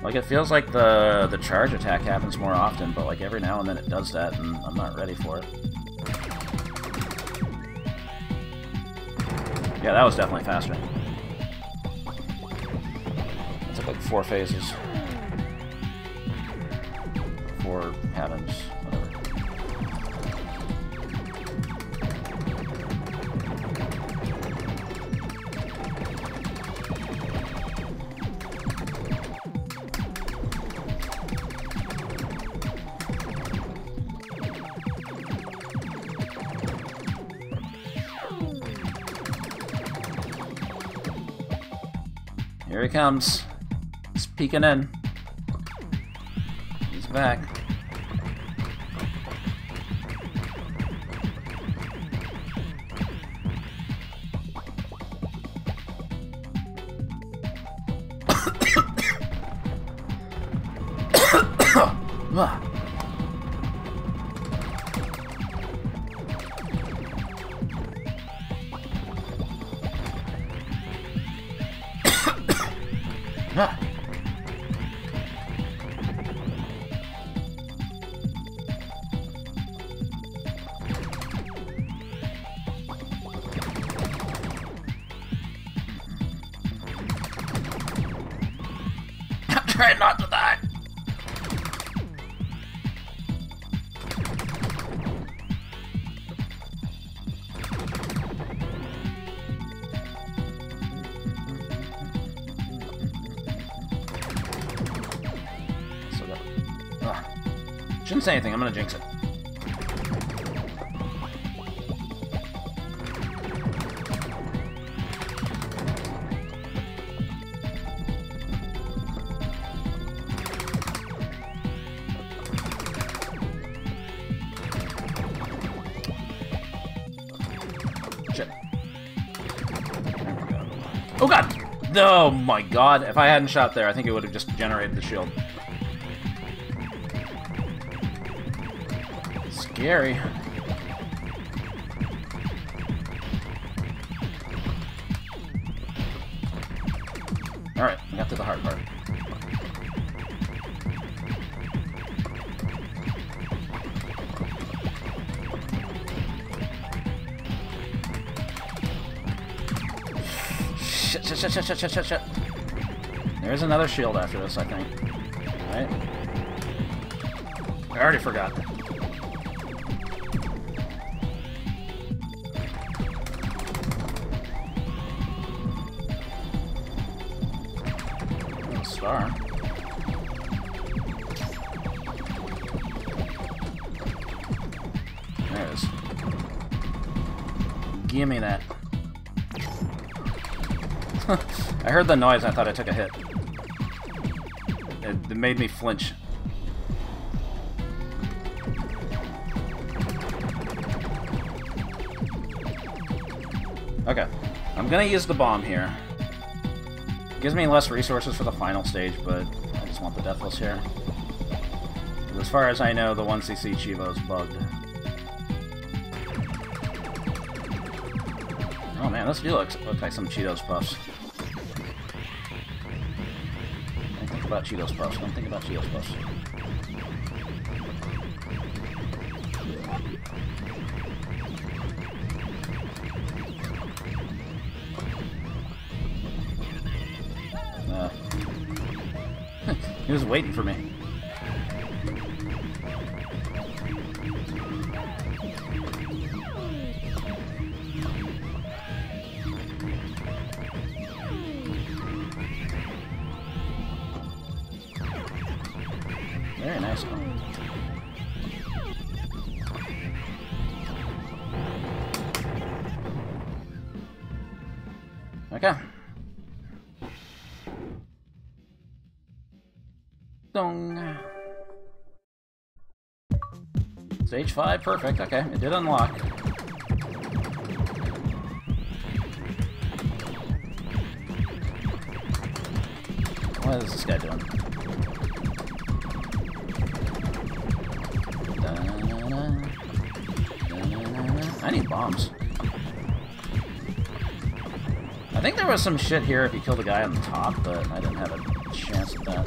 Like, it feels like the charge attack happens more often, but like every now and then it does that, and I'm not ready for it. Yeah, that was definitely faster. It took like 4 phases. 4 heavens, whatever. Here he comes. He's peeking in. He's back. I'm trying not to die. Shouldn't say anything, I'm gonna jinx it. Shit. Oh god! Oh my god, if I hadn't shot there, I think it would have just generated the shield. Scary. Alright, we got to the hard part. Shit. There's another shield after this, I think. Right? I already forgot. Star. There it is. Gimme that. I heard the noise, I thought I took a hit. It made me flinch. Okay, I'm gonna use the bomb here. Gives me less resources for the final stage, but I just want the Deathless here. As far as I know, the 1cc Chivo is bugged. Oh man, this do look like some Cheetos Puffs. Don't think about Cheetos Puffs, don't think about Cheetos Puffs. He was waiting for me. Very nice one. Okay. Dong. Stage 5, perfect. Okay, it did unlock. What is this guy doing? I need bombs. I think there was some shit here if you kill the guy on the top, but I didn't have a chance at that.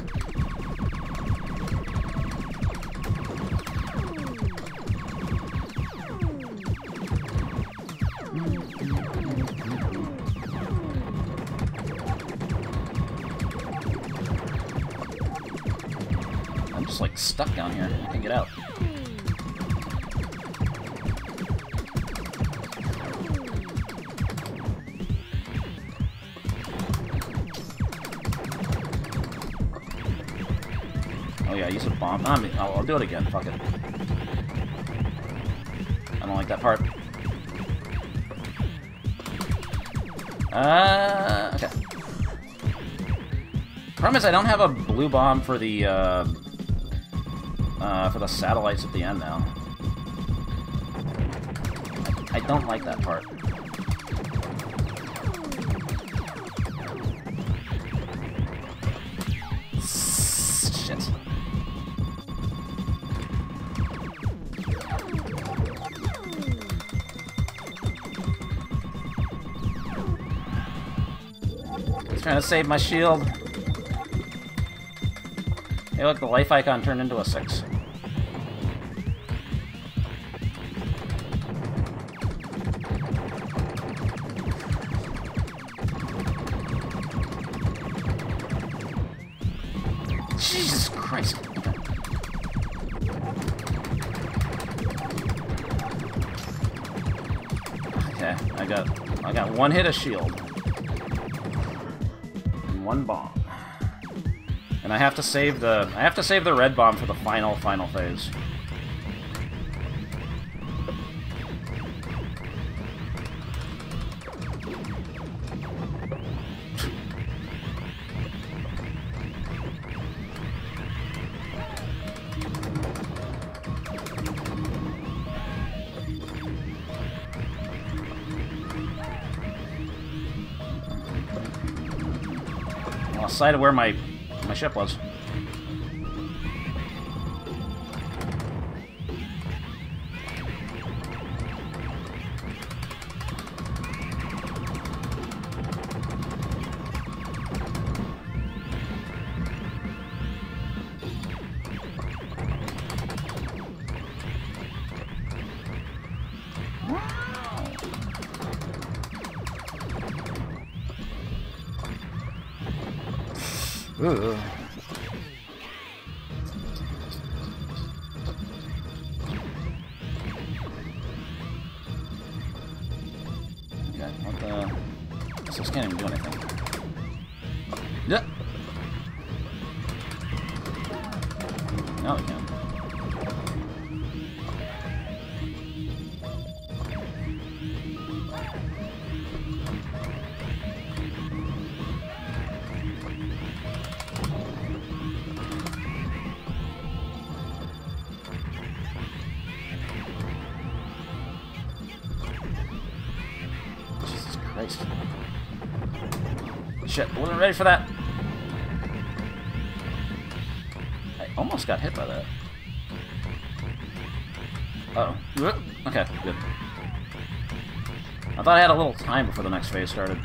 I'm just like stuck down here. I can't get out. Oh yeah, use a bomb. I mean, I'll do it again. Fuck it. I don't like that part. Okay. Problem is, I don't have a blue bomb for the satellites at the end now. I don't like that part. Shit. Trying to save my shield. Hey, look, the life icon turned into a 6. Jesus Christ. Okay, I got one hit of shield. One bomb, and I have to save the red bomb for the final phase. Side of where my ship was. Ugh. Okay, what the... This can't even do anything. Yeah. Now we can. Shit, I wasn't ready for that. I almost got hit by that. Uh-oh. Okay, good. I thought I had a little time before the next phase started.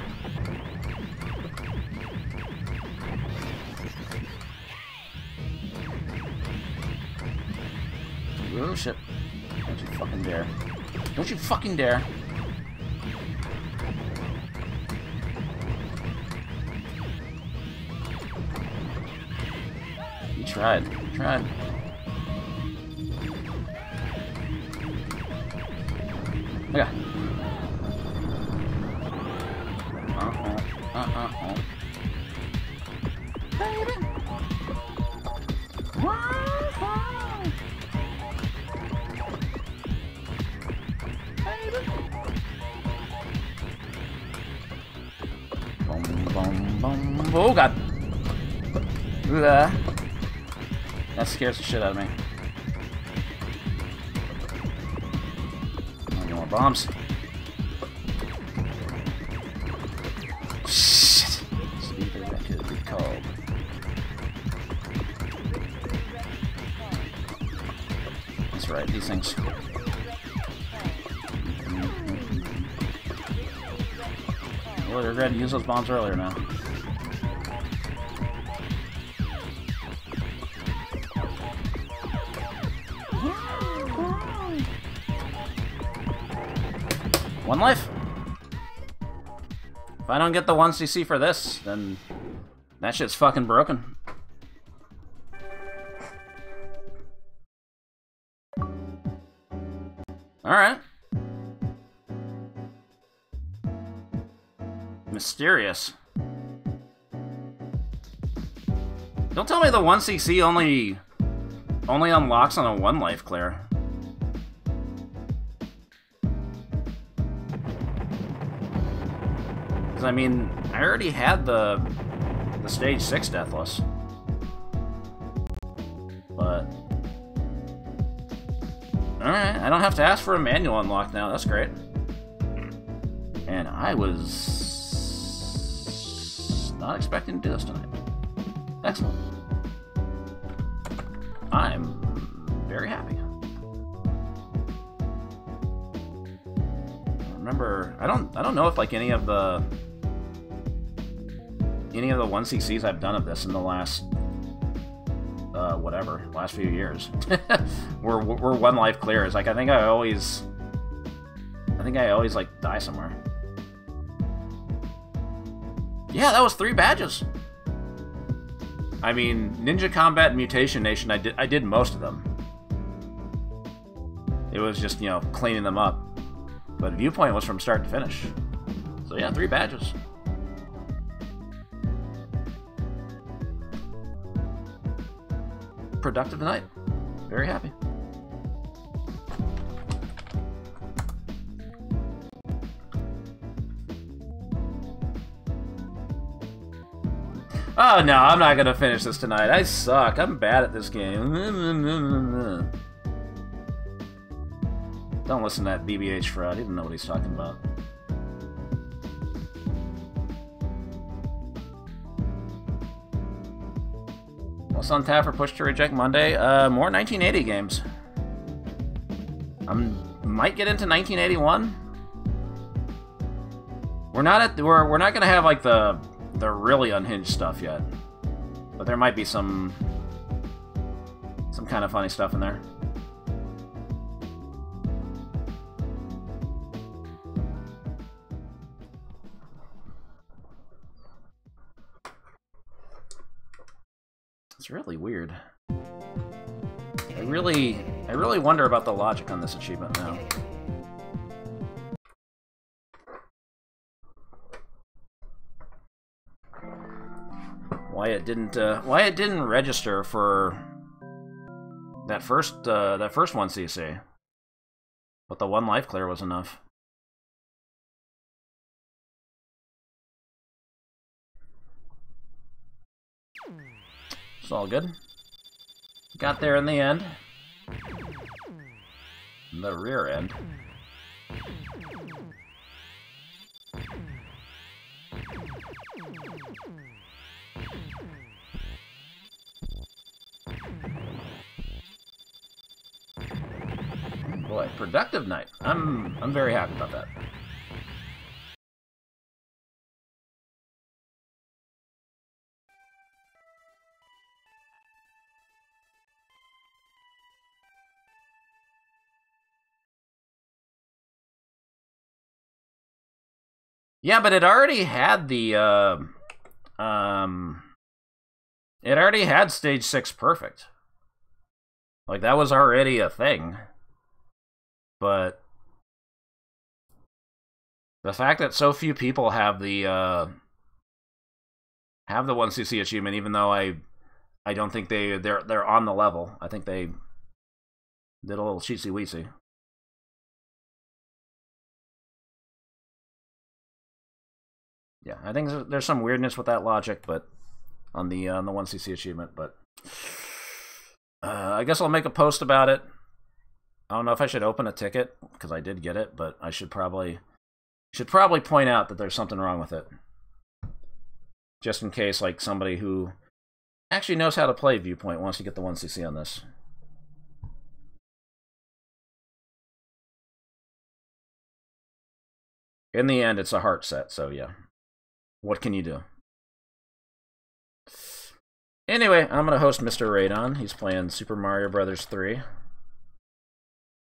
Oh shit. Don't you fucking dare. Don't you fucking dare. Tried. Okay. Baby. Baby. Boom, boom, boom. Oh god. That scares the shit out of me. I got more bombs. Shit. Speaker that could be called. That's right, these things. Well, I regret to use those bombs earlier now. One life. If I don't get the 1cc for this, then that shit's fucking broken. Alright. Mysterious. Don't tell me the 1cc only unlocks on a 1 life clear. Because, I mean, I already had the stage 6 Deathless. But... Alright, I don't have to ask for a manual unlock now, that's great. And I was... not expecting to do this tonight. Excellent. I'm very happy. Remember, I don't know if like any of the 1cc's I've done of this in the last last few years were 1 life clears. Like I think I always like die somewhere. Yeah, that was 3 badges. I mean, Ninja Combat and Mutation Nation, I did most of them. It was just, you know, cleaning them up. But Viewpoint was from start to finish. So yeah, 3 badges. Productive night. Very happy. Oh no, I'm not gonna finish this tonight. I suck. I'm bad at this game. Don't listen to that BBH fraud. He doesn't know what he's talking about. What's on tap for Push to Reject Monday? More 1980 games. Might get into 1981. We're not gonna have like the really unhinged stuff yet, but there might be some kind of funny stuff in there. It's really weird. I really wonder about the logic on this achievement now. Why it didn't register for that first 1cc, but the 1 life clear was enough. It's all good. Got there in the end. The rear end. Boy, productive night. I'm very happy about that. Yeah, but it already had the it already had stage 6 perfect. Like that was already a thing. But the fact that so few people have the 1cc achievement, even though I don't think they're on the level. I think they did a little cheesy weesy. Yeah, I think there's some weirdness with that logic, but on the 1cc achievement. But I guess I'll make a post about it. I don't know if I should open a ticket because I did get it, but I should probably point out that there's something wrong with it, just in case like somebody who actually knows how to play Viewpoint wants to get the 1cc on this. In the end, it's a heart set, so yeah. What can you do? Anyway, I'm going to host Mr. Radon. He's playing Super Mario Brothers 3.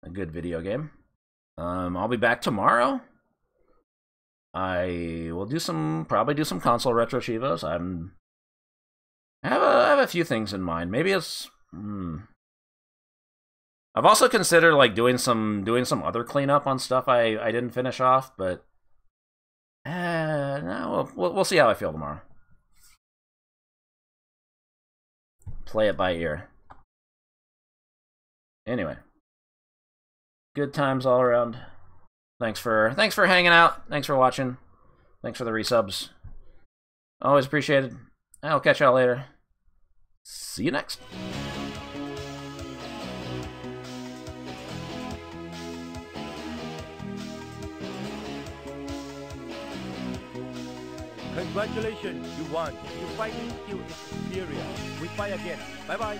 A good video game. I'll be back tomorrow. I will probably do some console retro chivos. I have a few things in mind. Maybe it's I've also considered like doing some other cleanup on stuff I didn't finish off, but no, we'll see how I feel tomorrow. Play it by ear. Anyway, good times all around. Thanks for hanging out. Thanks for watching. Thanks for the resubs. Always appreciated. I'll catch y'all later. See you next. Congratulations, you won. Your fighting skill is superior. We fight again. Bye-bye.